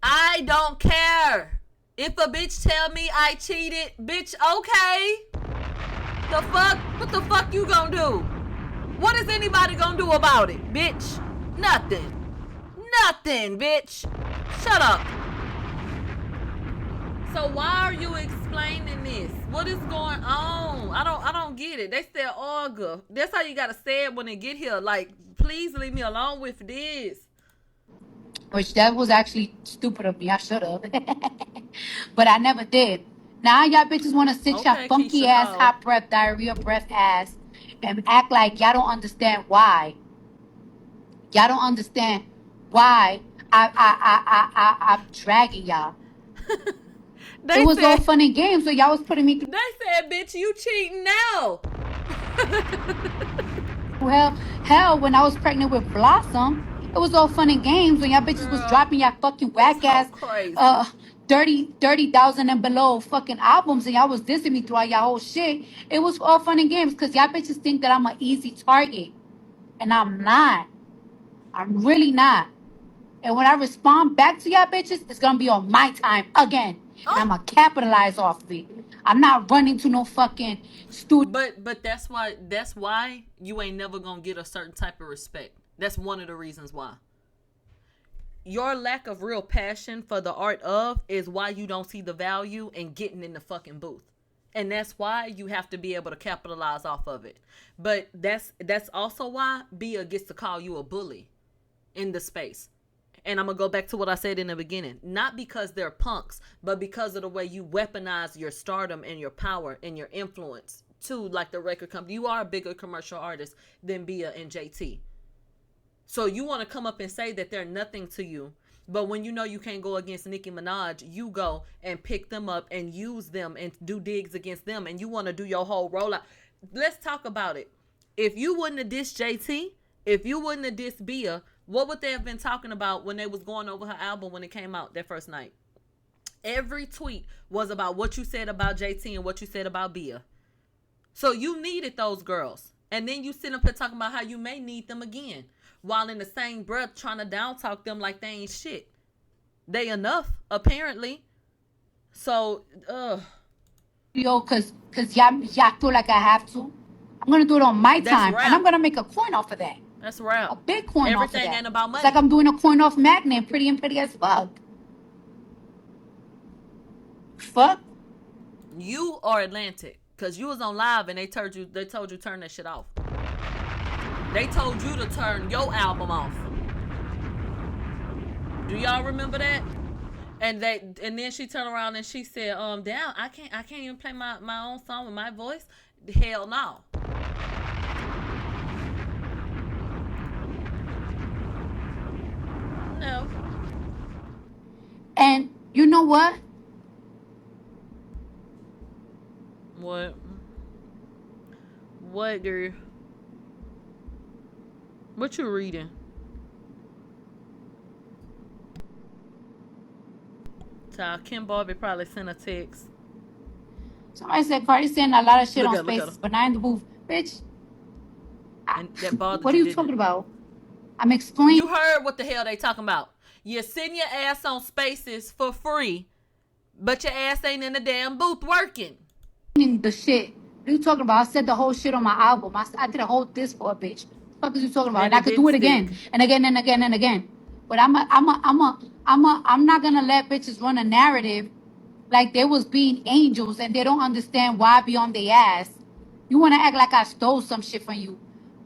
I don't care. If a bitch tell me I cheated, bitch, okay. The fuck? What the fuck you gonna do? What is anybody gonna do about it, bitch? Nothing. Nothing, bitch. Shut up. So why are you explaining this? What is going on? I don't get it. They said argue. That's how you gotta say it when they get here. Like, please leave me alone with this. Which that was actually stupid of me. I should have. But I never did. Now y'all bitches want to sit y'all funky Keisha ass, hot breath, diarrhea breath ass and act like y'all don't understand why. Y'all don't understand why I'm dragging y'all. It was all fun and games, so y'all was putting me through. They said, bitch, you cheating now. Hell, when I was pregnant with Blossom, it was all fun and games when y'all bitches was dropping y'all fucking whack ass 30,000 and below fucking albums and y'all was dissing me throughout y'all whole shit. It was all fun and games because y'all bitches think that I'm an easy target. And I'm not. I'm really not. And when I respond back to y'all bitches, it's gonna be on my time again. And I'm gonna capitalize off of it. I'm not running to no fucking studio. But that's why you ain't never gonna get a certain type of respect. That's one of the reasons why. Your lack of real passion for the art of is why you don't see the value in getting in the fucking booth. And that's why you have to be able to capitalize off of it. But that's also why BIA gets to call you a bully in the space. And I'm going to go back to what I said in the beginning. Not because they're punks, but because of the way you weaponize your stardom and your power and your influence to like the record company. You are a bigger commercial artist than BIA and JT. So you want to come up and say that they're nothing to you. But when you know you can't go against Nicki Minaj, you go and pick them up and use them and do digs against them. And you want to do your whole rollout. Let's talk about it. If you wouldn't have dissed JT, if you wouldn't have dissed BIA, what would they have been talking about when they was going over her album when it came out that first night? Every tweet was about what you said about JT and what you said about BIA. So you needed those girls. And then you sit up here talking about how you may need them again. While in the same breath trying to down talk them like they ain't shit. They enough, apparently. So, Yo, cause y'all feel like I have to. I'm gonna do it on my time. And I'm gonna make a coin off of that. That's rap. A big coin off of Everything that. ain't about money. It's like I'm doing a coin off magnet, pretty and pretty as fuck. Fuck. You are Atlantic, cause you was on live and they told you turn that shit off. They told you to turn your album off. Do y'all remember that? And then she turned around and she said, damn, I can't even play my own song with my voice. Hell no. No. And you know what? What? What, girl? What you reading? So Kim Barbie probably sent a text. Somebody said Cardi saying a lot of shit Look on at her. Spaces, but not in the booth. Bitch, And that bothered what are you didn't talking it? about? I'm explaining. You heard what the hell they talking about. You send your ass on Spaces for free, but your ass ain't in the damn booth working. The shit. What are you talking about? I said the whole shit on my album. I did a whole disc for a bitch. What the fuck is you talking about? And And I it could do it didn't again stick. and again and again and again. But I'm not gonna let bitches run a narrative like they was being angels and they don't understand why I be on their ass. You wanna act like I stole some shit from you.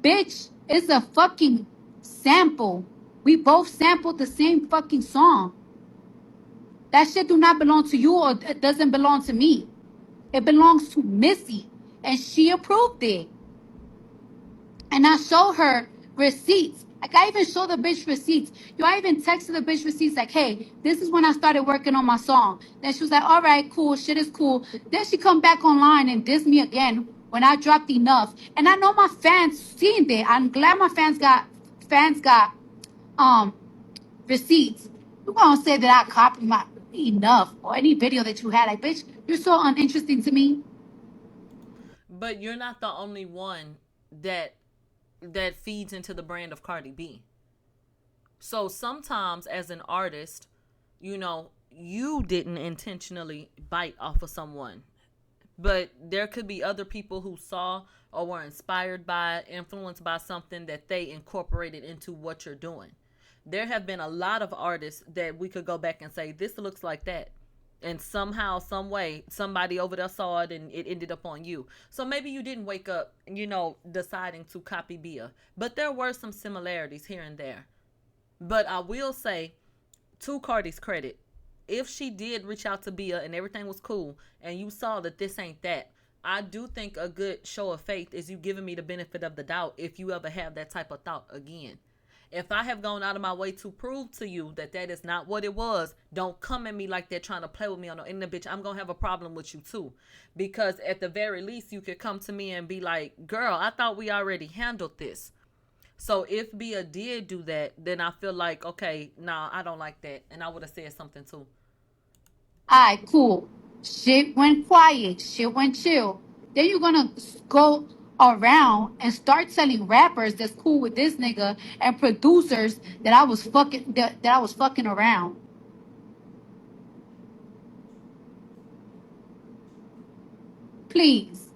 Bitch, it's a fucking sample. We both sampled the same fucking song. That shit do not belong to you or it doesn't belong to me. It belongs to Missy. And she approved it. And I showed her receipts. Like I even showed the bitch receipts. Yo, I even texted the bitch receipts like, hey, this is when I started working on my song. Then she was like, all right, cool, shit is cool. Then she come back online and diss me again when I dropped Enough. And I know my fans seen that. I'm glad my fans got receipts. You gonna say that I copied my Enough or any video that you had. Like, bitch, you're so uninteresting to me. But you're not the only one that feeds into the brand of Cardi B. So sometimes as an artist, you know, you didn't intentionally bite off of someone. But there could be other people who saw or were inspired by, influenced by something that they incorporated into what you're doing. There have been a lot of artists that we could go back and say, this looks like that. And somehow, some way, somebody over there saw it and it ended up on you. So maybe you didn't wake up, you know, deciding to copy BIA. But there were some similarities here and there. But I will say, to Cardi's credit, if she did reach out to BIA and everything was cool and you saw that this ain't that, I do think a good show of faith is you giving me the benefit of the doubt if you ever have that type of thought again. If I have gone out of my way to prove to you that that is not what it was, don't come at me like they're trying to play with me on the internet, bitch. I'm going to have a problem with you too. Because at the very least, you could come to me and be like, girl, I thought we already handled this. So if BIA did do that, then I feel like, okay, nah, I don't like that. And I would have said something too. All right, cool. Shit went quiet. Shit went chill. Then you're gonna go around and start telling rappers that's cool with this nigga and producers that I was fucking around. Please.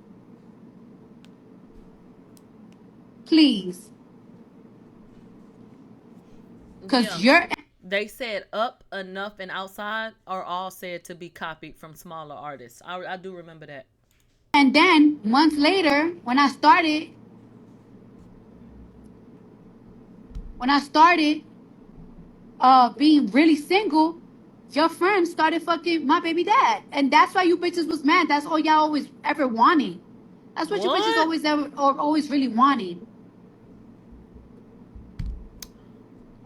Please. Cause you're They said Up, Enough, and Outside are all said to be copied from smaller artists. I do remember that. And then months later, when I started being really single, your friends started fucking my baby dad. And that's why you bitches was mad. That's all y'all always ever wanted. That's what you bitches always really wanted.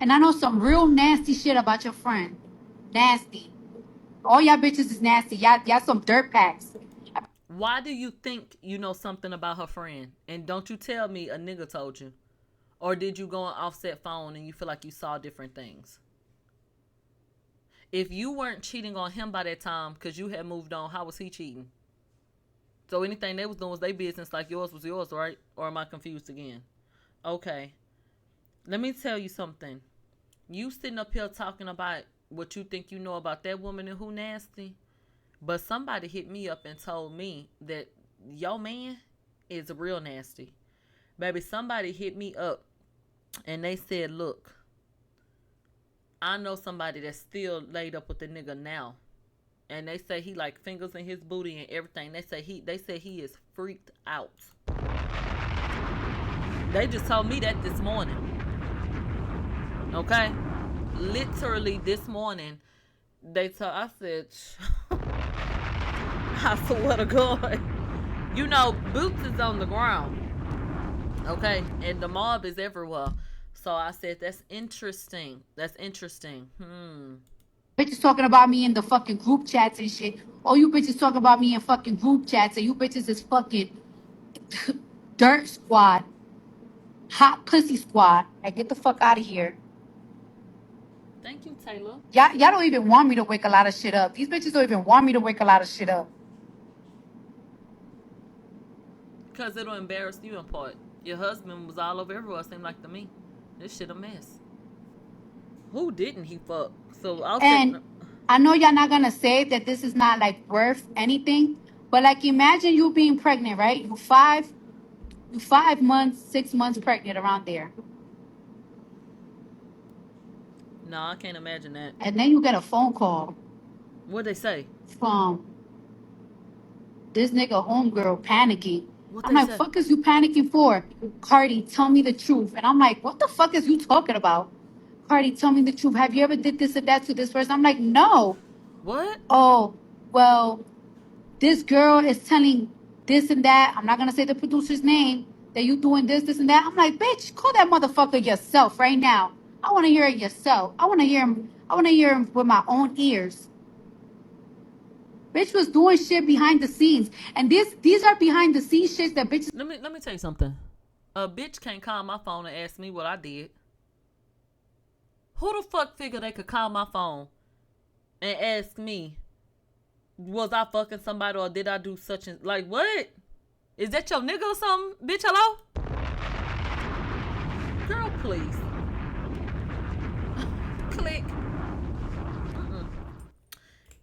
And I know some real nasty shit about your friend. Nasty. All y'all bitches is nasty. Y'all some dirt packs. Why do you think you know something about her friend? And don't you tell me a nigga told you. Or did you go on Offset phone and you feel like you saw different things? If you weren't cheating on him by that time because you had moved on, how was he cheating? So anything they was doing was their business, like yours was yours, right? Or am I confused again? Okay. Let me tell you something. You sitting up here talking about what you think you know about that woman and who nasty. But somebody hit me up and told me that your man is real nasty. Baby, somebody hit me up And they said, look, I know somebody that's still laid up with the nigga now. And they say he like fingers in his booty and everything. They say he is freaked out. They just told me that this morning. Okay? Literally this morning, I said, I swear to God. You know, Boots is on the ground. Okay? And the mob is everywhere. So I said, that's interesting. That's interesting. Bitches talking about me in the fucking group chats and shit. Oh, you bitches talking about me in fucking group chats, and you bitches is fucking dirt squad, hot pussy squad. Like, get the fuck out of here. Thank you, Taylor. Y'all don't even want me to wake a lot of shit up. These bitches don't even want me to wake a lot of shit up. Because it'll embarrass you in part. Your husband was all over everywhere, seemed like to me. This shit a mess. Who didn't he fuck? So I know y'all not gonna say that this is not like worth anything, but like imagine you being pregnant, right? You 5 months, 6 months pregnant around there. No, I can't imagine that. And then you get a phone call. What'd they say? From this nigga homegirl panicking. What I'm they like, say? fuck is you panicking for? Cardi, tell me the truth. And I'm like, what the fuck is you talking about? Cardi, tell me the truth. Have you ever did this or that to this person? I'm like, no. What? Oh, well, this girl is telling this and that. I'm not going to say the producer's name. That you doing this and that. I'm like, bitch, call that motherfucker yourself right now. I want to hear it yourself. I want to hear him with my own ears. Bitch was doing shit behind the scenes. And these are behind the scenes shit that bitches. Let me tell you something. A bitch can't call my phone and ask me what I did. Who the fuck figured they could call my phone and ask me, was I fucking somebody or did I do such and like what? Is that your nigga or something? Bitch, hello? Girl, please. Click.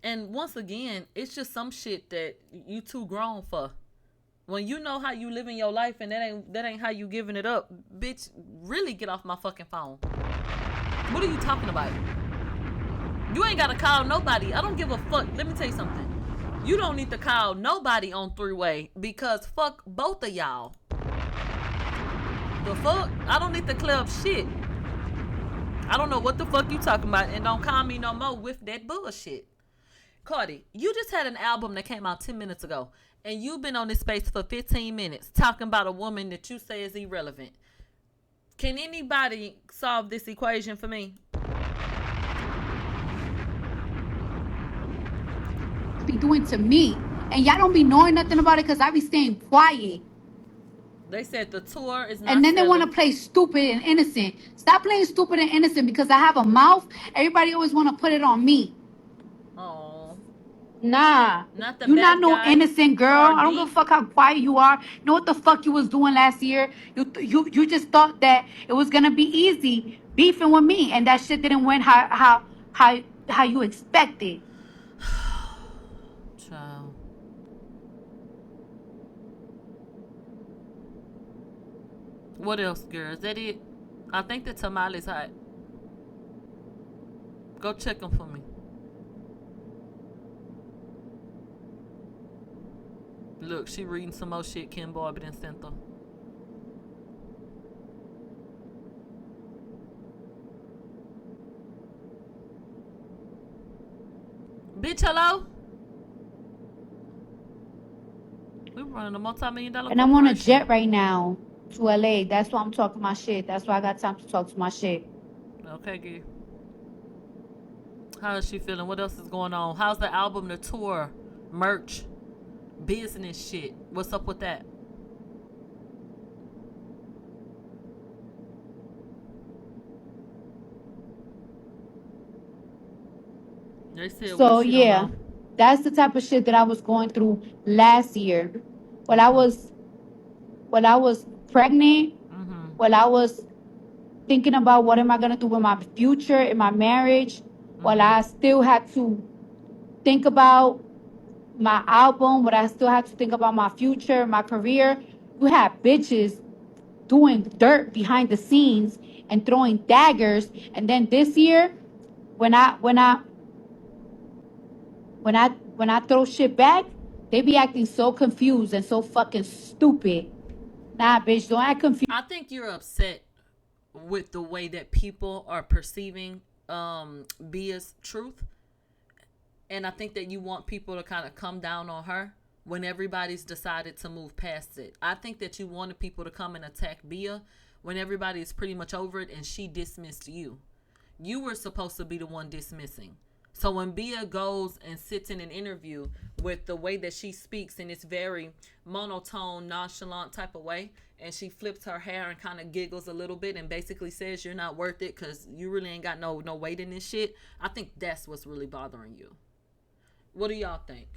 And once again, it's just some shit that you too grown for. When you know how you living your life and that ain't how you giving it up, bitch, really get off my fucking phone. What are you talking about? You ain't gotta call nobody. I don't give a fuck. Let me tell you something. You don't need to call nobody on three-way because fuck both of y'all. The fuck? I don't need to clear up shit. I don't know what the fuck you talking about, and don't call me no more with that bullshit. Cardi, you just had an album that came out 10 minutes ago, and you've been on this space for 15 minutes talking about a woman that you say is irrelevant. Can anybody solve this equation for me? Be doing to me, and y'all don't be knowing nothing about it because I be staying quiet. They said the tour is not. And then they want to selling. play stupid and innocent. Stop playing stupid and innocent because I have a mouth. Everybody always want to put it on me. Oh. Nah, Not the you bad not no guy, innocent girl. Cardi. I don't give a fuck how quiet you are. You know what the fuck you was doing last year? You just thought that it was gonna be easy beefing with me, and that shit didn't win how you expected. Child. What else, girl? Is that it? I think the tamale's hot. Go check them for me. Look, she reading some more shit Kim Barbie done sent her. Bitch, hello? We running a multi-million-dollar And I'm on a corporation. jet right now to LA. That's why I'm talking my shit. That's why I got time to talk to my shit. Okay, good. How is she feeling? What else is going on? How's the album, the tour, merch, business shit? What's up with that? They said So what she don't yeah, know. that's the type of shit that I was going through last year. When I was pregnant, when I was thinking about what am I gonna do with my future in my marriage, while I still had to think about my album, what I still had to think about my future, my career. You had bitches doing dirt behind the scenes and throwing daggers. And then this year, when I throw shit back, they be acting so confused and so fucking stupid. Nah, bitch, don't act confused. I think you're upset with the way that people are perceiving Bia's truth. And I think that you want people to kind of come down on her when everybody's decided to move past it. I think that you wanted people to come and attack Bia when everybody is pretty much over it and she dismissed you. You were supposed to be the one dismissing. So when Bia goes and sits in an interview with the way that she speaks and it's very monotone, nonchalant type of way, and she flips her hair and kind of giggles a little bit and basically says you're not worth it because you really ain't got no weight in this shit, I think that's what's really bothering you. What do y'all think?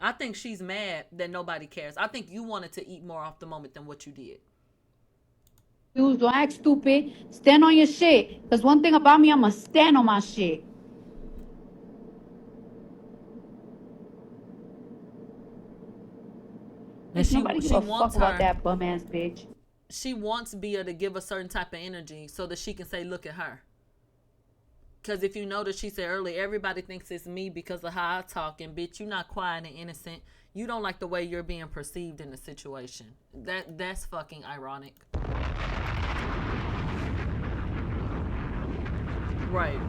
I think she's mad that nobody cares. I think you wanted to eat more off the moment than what you did. Don't act stupid. Stand on your shit. Because one thing about me, I'm going to stand on my shit. And she Nobody give a wants fuck about her, that bum ass bitch. She wants Bia to give a certain type of energy so that she can say, look at her. Because if you notice, she said earlier, everybody thinks it's me because of how I talk. And bitch, you're not quiet and innocent. You don't like the way you're being perceived in the situation. That's fucking ironic. Right.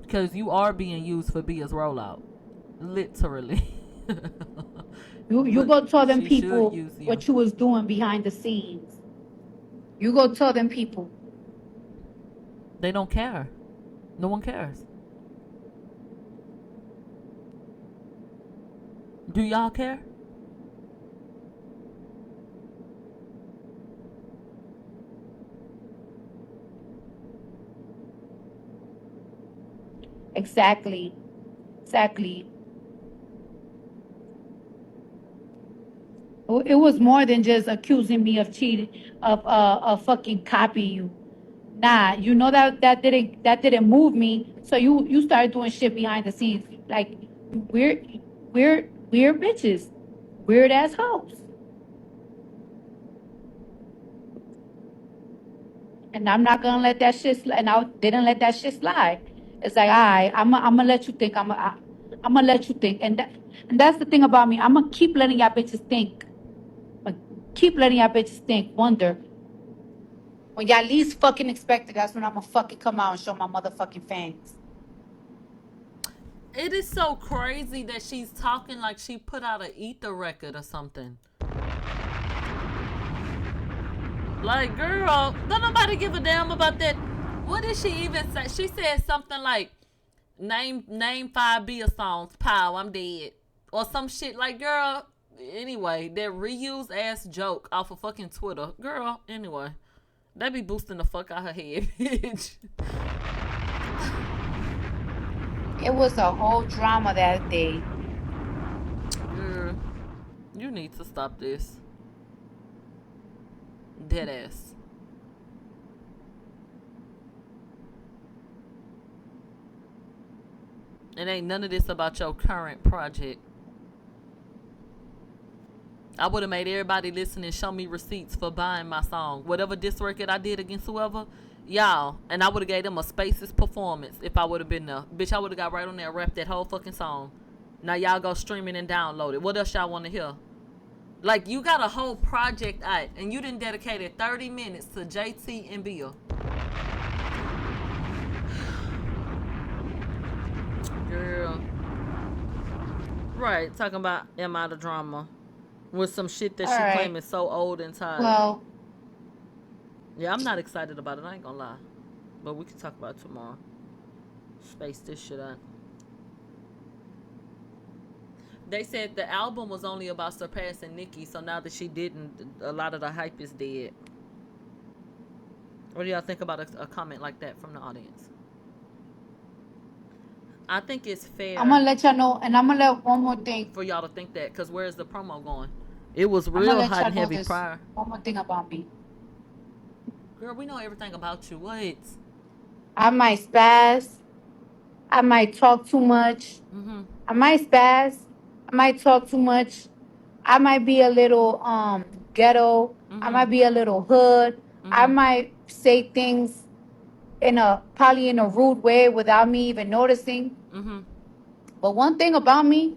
Because you are being used for Bia's rollout. Literally. You go tell them people what you was doing behind the scenes. You go tell them people. They don't care. No one cares. Do y'all care? Exactly. It was more than just accusing me of cheating, of fucking copying you. Nah, you know that didn't move me. So you started doing shit behind the scenes, like weird bitches, weird ass hoes. And I'm not gonna let that shit slide. And I didn't let that shit slide. It's like, I'm gonna let you think. I'm gonna let you think. And that's the thing about me. I'm gonna keep letting y'all bitches think. Keep letting y'all bitches think. Wonder. When y'all least fucking expect it, that's when I'm gonna fucking come out and show my motherfucking fangs. It is so crazy that she's talking like she put out an ether record or something. Like, girl, don't nobody give a damn about that. What did she even say? She said something like, name 5 Bia songs, pow, I'm dead. Or some shit. Like, girl, anyway, that reused ass joke off of fucking Twitter. Girl, anyway. That be boosting the fuck out her head, bitch. It was a whole drama that day. Girl, you need to stop this. Dead ass. It ain't none of this about your current project. I would have made everybody listen and show me receipts for buying my song. Whatever diss record I did against whoever, y'all. And I would have gave them a Spaces performance if I would have been there. Bitch, I would have got right on there and rapped that whole fucking song. Now y'all go streaming and download it. What else y'all want to hear? Like, you got a whole project out and you done dedicated 30 minutes to JT and Bia. Girl. Right, talking about am I the drama? With some shit that she claiming so old and tired. Well, yeah, I'm not excited about it. I ain't gonna lie. But we can talk about it tomorrow. Space this shit out. They said the album was only about surpassing Nicki, so now that she didn't, a lot of the hype is dead. What do y'all think about a comment like that from the audience? I think it's fair. I'm gonna let y'all know, and I'm gonna let one more thing for y'all to think that, because where's the promo going? It was real hot and heavy prior. One more thing about me. Girl, we know everything about you. What? I might spaz. I might talk too much. I might spaz. I might talk too much. I might be a little ghetto. I might be a little hood. I might say things probably in a rude way without me even noticing. But one thing about me,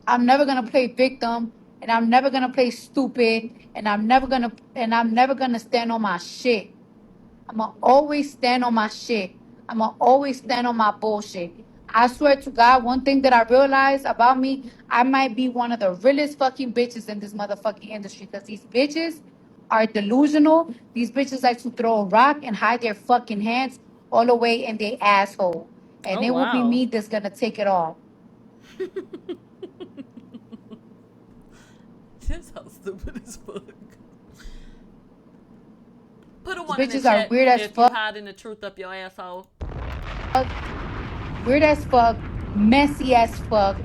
I'm never gonna play victim, and I'm never gonna play stupid, and I'm never gonna stand on my shit. I'ma always stand on my shit. I'ma always stand on my bullshit. I swear to God, one thing that I realized about me, I might be one of the realest fucking bitches in this motherfucking industry, because these bitches are delusional. These bitches like to throw a rock and hide their fucking hands all the way in their asshole. And it will be me that's gonna take it off. That's so stupid as fuck. Put a These one in the bitches are chat weird as if you fuck. hiding the truth up your asshole. Weird as fuck, messy as fuck,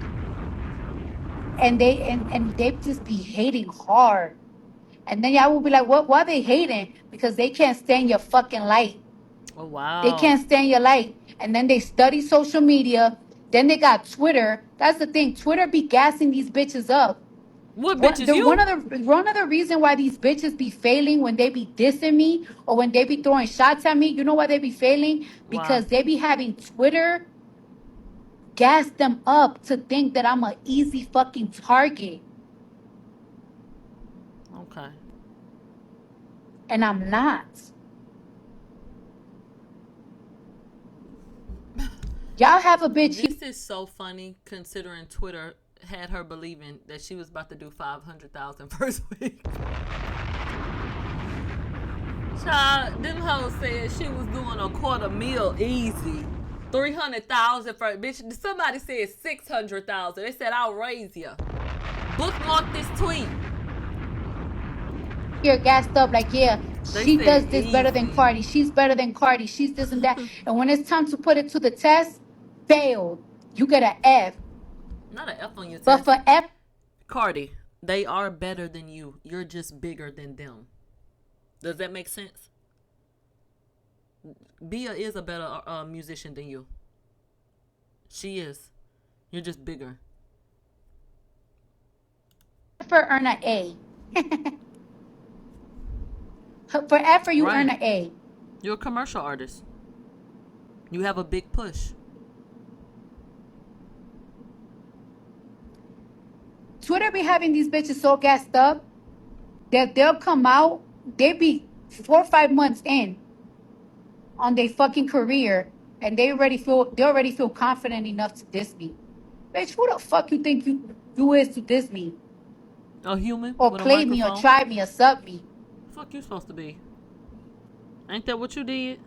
and they just be hating hard. And then y'all will be like, what? Why they hating? Because they can't stand your fucking light. Oh wow. They can't stand your light. And then they study social media. Then they got Twitter. That's the thing. Twitter be gassing these bitches up. What bitches you? One of the reason why these bitches be failing when they be dissing me or when they be throwing shots at me, you know why they be failing? Because they be having Twitter gas them up to think that I'm an easy fucking target. Okay. And I'm not. Y'all have a bitch. This is so funny considering Twitter had her believing that she was about to do 500,000 first week. Child, them hoes said she was doing $250,000 easy. 300,000 for bitch. Somebody said 600,000. They said I'll raise you. Bookmark this tweet. You're gassed up like, yeah, she does this easy. better than Cardi. She's better than Cardi. She's this and that. And when it's time to put it to the test, failed. You get an F. Not an F on your test. But for F, Cardi, they are better than you. You're just bigger than them. Does that make sense? BIA is a better musician than you. She is. You're just bigger. for earn an A. For effort, you earn an A. You're a commercial artist. You have a big push. Twitter be having these bitches so gassed up that they'll come out, they be 4 or 5 months in on their fucking career, and they already feel confident enough to diss me. Bitch, who the fuck you think you is to diss me? A human? Or with play a me or try me or sub me. Fuck you supposed to be? Ain't that what you did?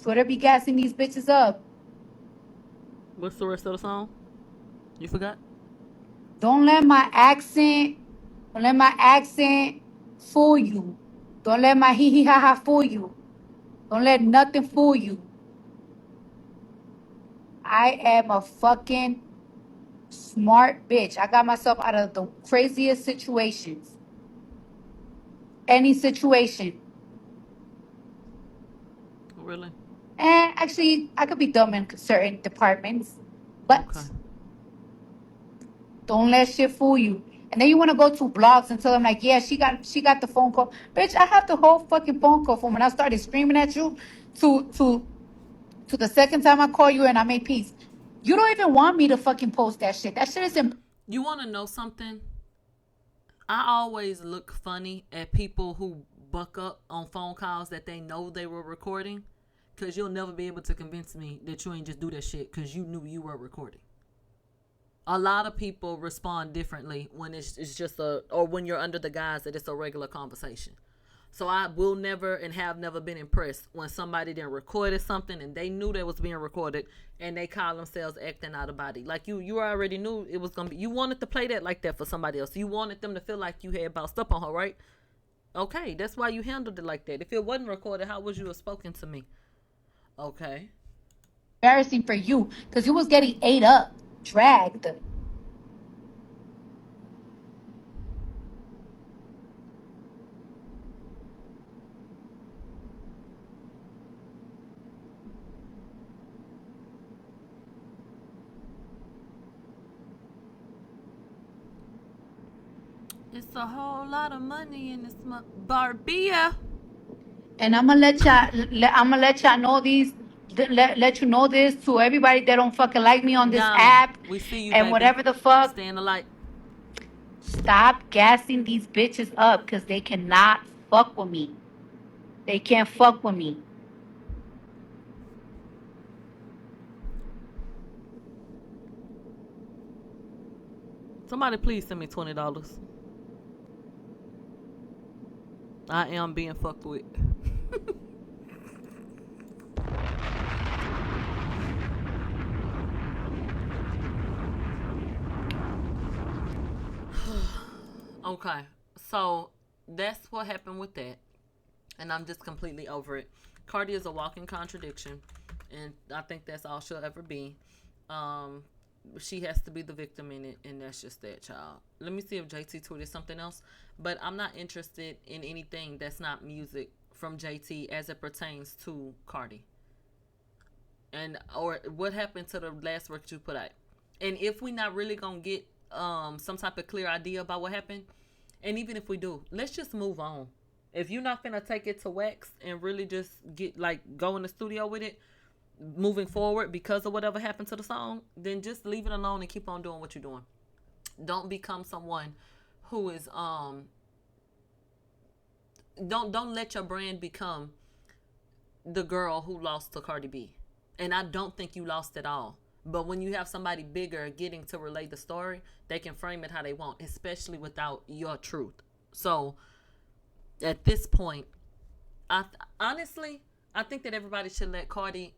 Twitter be gassing these bitches up. What's the rest of the song? You forgot? Don't let my accent fool you. Don't let my hee hee ha ha fool you. Don't let nothing fool you. I am a fucking smart bitch. I got myself out of the craziest situations. Any situation. Really? And actually, I could be dumb in certain departments. But don't let shit fool you. And then you want to go to blogs and tell them like, yeah, she got the phone call. Bitch, I have the whole fucking phone call from when I started screaming at you to the second time I call you and I made peace. You don't even want me to fucking post that shit. That shit is You want to know something? I always look funny at people who buck up on phone calls that they know they were recording, because you'll never be able to convince me that you ain't just do that shit because you knew you were recording. A lot of people respond differently when it's just or when you're under the guise that it's a regular conversation. So I will never and have never been impressed when somebody then recorded something and they knew that was being recorded and they call themselves acting out of body. Like you already knew it was going to be, you wanted to play that like that for somebody else. You wanted them to feel like you had bounced up on her, right? Okay, that's why you handled it like that. If it wasn't recorded, how would you have spoken to me? Okay. embarrassing for you because you was getting ate up, dragged. It's a whole lot of money in this BIA. And I'm gonna let y'all know these. Let you know this to everybody that don't fucking like me on this app We see you, and baby. whatever the fuck. Staying alight. Stop gassing these bitches up because they cannot fuck with me. They can't fuck with me. Somebody please send me $20. I am being fucked with. Okay, so that's what happened with that, and I'm just completely over it. Cardi is a walking contradiction, and I think that's all she'll ever be. She has to be the victim in it, and that's just that, child. Let me see if JT tweeted something else, but I'm not interested in anything that's not music from JT as it pertains to Cardi. And or what happened to the last work you put out? And if we not really gonna get some type of clear idea about what happened, and even if we do, let's just move on. If you're not gonna take it to wax and really just get go in the studio with it moving forward because of whatever happened to the song, then just leave it alone and keep on doing what you're doing. Don't become someone who is don't let your brand become the girl who lost to Cardi B. And I don't think you lost at all. But when you have somebody bigger getting to relate the story, they can frame it how they want, especially without your truth. So at this point, honestly, I think that everybody should let Cardi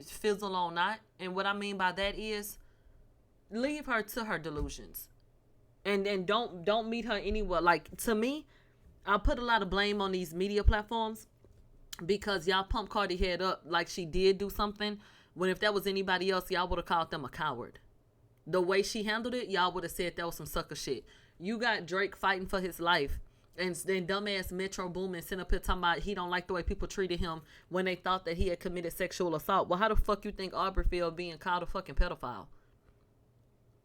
fizzle on that. And what I mean by that is leave her to her delusions. And don't meet her anywhere. Like, to me, I put a lot of blame on these media platforms because y'all pump Cardi head up like she did do something, when if that was anybody else, y'all would have called them a coward. The way she handled it, y'all would have said that was some sucker shit. You got Drake fighting for his life, and then dumbass Metro Boomin sitting up here talking about he don't like the way people treated him when they thought that he had committed sexual assault. Well, how the fuck you think Aubrey feel being called a fucking pedophile?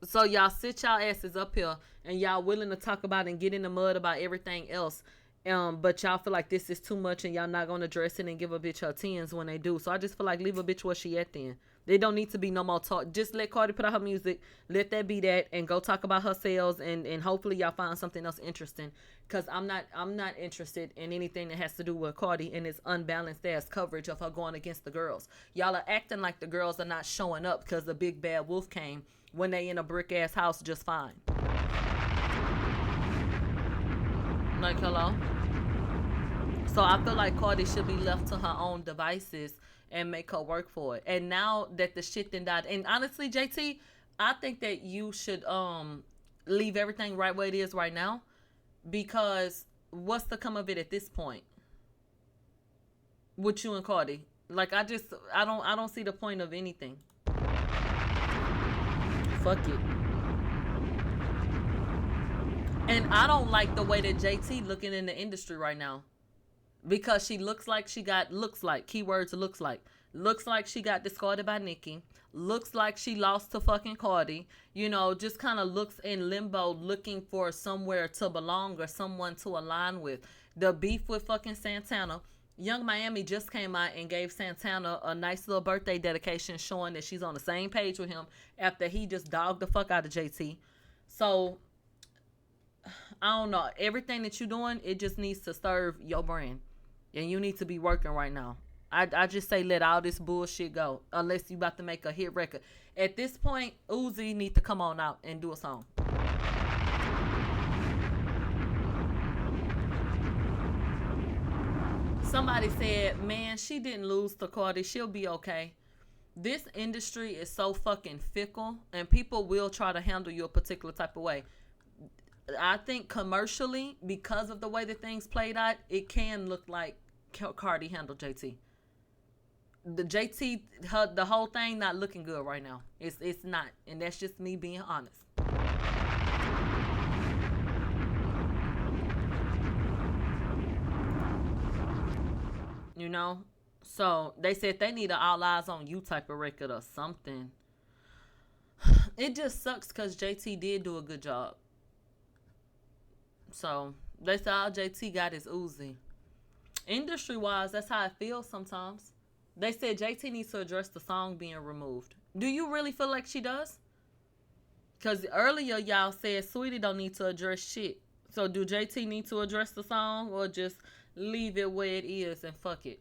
So y'all sit y'all asses up here and y'all willing to talk about and get in the mud about everything else. But y'all feel like this is too much and y'all not gonna address it and give a bitch her tens when they do. So I just feel like leave a bitch where she at then. There don't need to be no more talk. Just let Cardi put out her music. Let that be that, and go talk about her sales, and hopefully y'all find something else interesting. Cause I'm not interested in anything that has to do with Cardi and its unbalanced ass coverage of her going against the girls. Y'all are acting like the girls are not showing up because the big bad wolf came when they in a brick ass house just fine. Like, hello? So I feel like Cardi should be left to her own devices and make her work for it. And now that the shit then died, and honestly, JT, I think that you should leave everything right where it is right now, because what's the come of it at this point with you and Cardi? Like, I don't see the point of anything. Fuck it. And I don't like the way that JT looking in the industry right now. Because she looks like she got keywords looks like she got discarded by Nicki, looks like she lost to fucking Cardi, just kind of looks in limbo looking for somewhere to belong or someone to align with. The beef with fucking Santana, Young Miami just came out and gave Santana a nice little birthday dedication showing that she's on the same page with him after he just dogged the fuck out of JT. So I don't know, everything that you're doing, it just needs to serve your brand. And you need to be working right now. I just say let all this bullshit go. Unless you about to make a hit record. At this point, Uzi need to come on out and do a song. Somebody said, man, she didn't lose to Cardi. She'll be okay. This industry is so fucking fickle. And people will try to handle you a particular type of way. I think commercially, because of the way that things played out, it can look like Cardi handled JT. The whole thing not looking good right now. It's not, and that's just me being honest. So they said they need an All Eyes on You type of record or something. It just sucks because JT did do a good job. So they say all JT got is Uzi. Industry wise, that's how it feels sometimes. They said JT needs to address the song being removed. Do you really feel like she does? Because earlier y'all said Sweetie don't need to address shit. So do JT need to address the song or just leave it where it is and fuck it?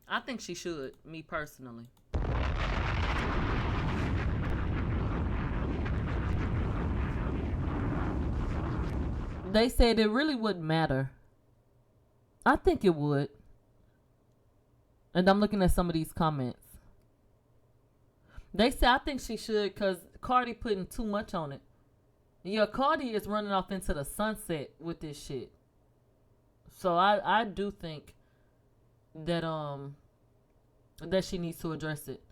I think she should, me personally. They said it really wouldn't matter. I think it would. And I'm looking at some of these comments. They say I think she should because Cardi putting too much on it. Yeah, Cardi is running off into the sunset with this shit. So I do think that that she needs to address it.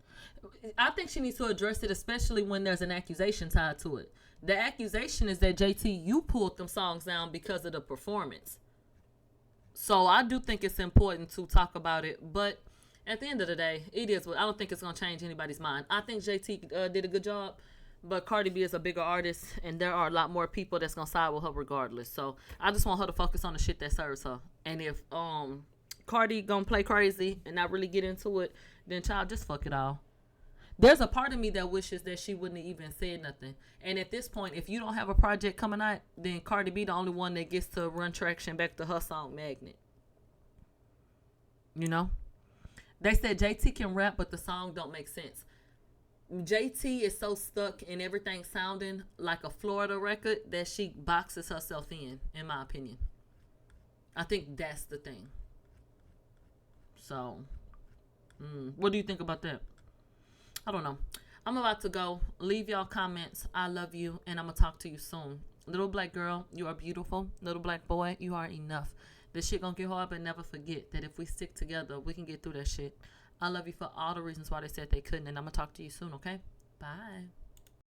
I think she needs to address it, especially when there's an accusation tied to it. The accusation is that JT, you pulled them songs down because of the performance. So I do think it's important to talk about it, but at the end of the day, it is what I don't think it's gonna change anybody's mind. I think JT did a good job, but Cardi B is a bigger artist, and there are a lot more people that's gonna side with her regardless. So I just want her to focus on the shit that serves her. And if Cardi gonna play crazy and not really get into it, then child, just fuck it all. There's a part of me that wishes that she wouldn't have even said nothing. And at this point, if you don't have a project coming out, then Cardi B the only one that gets to run traction back to her song Magnet. You know? They said JT can rap, but the song don't make sense. JT is so stuck in everything sounding like a Florida record that she boxes herself in my opinion. I think that's the thing. So, what do you think about that? I don't know. I'm about to go. Leave y'all comments. I love you, and I'm going to talk to you soon. Little black girl, you are beautiful. Little black boy, you are enough. This shit gonna get hard, but never forget that if we stick together, we can get through that shit. I love you for all the reasons why they said they couldn't, and I'm going to talk to you soon, okay? Bye.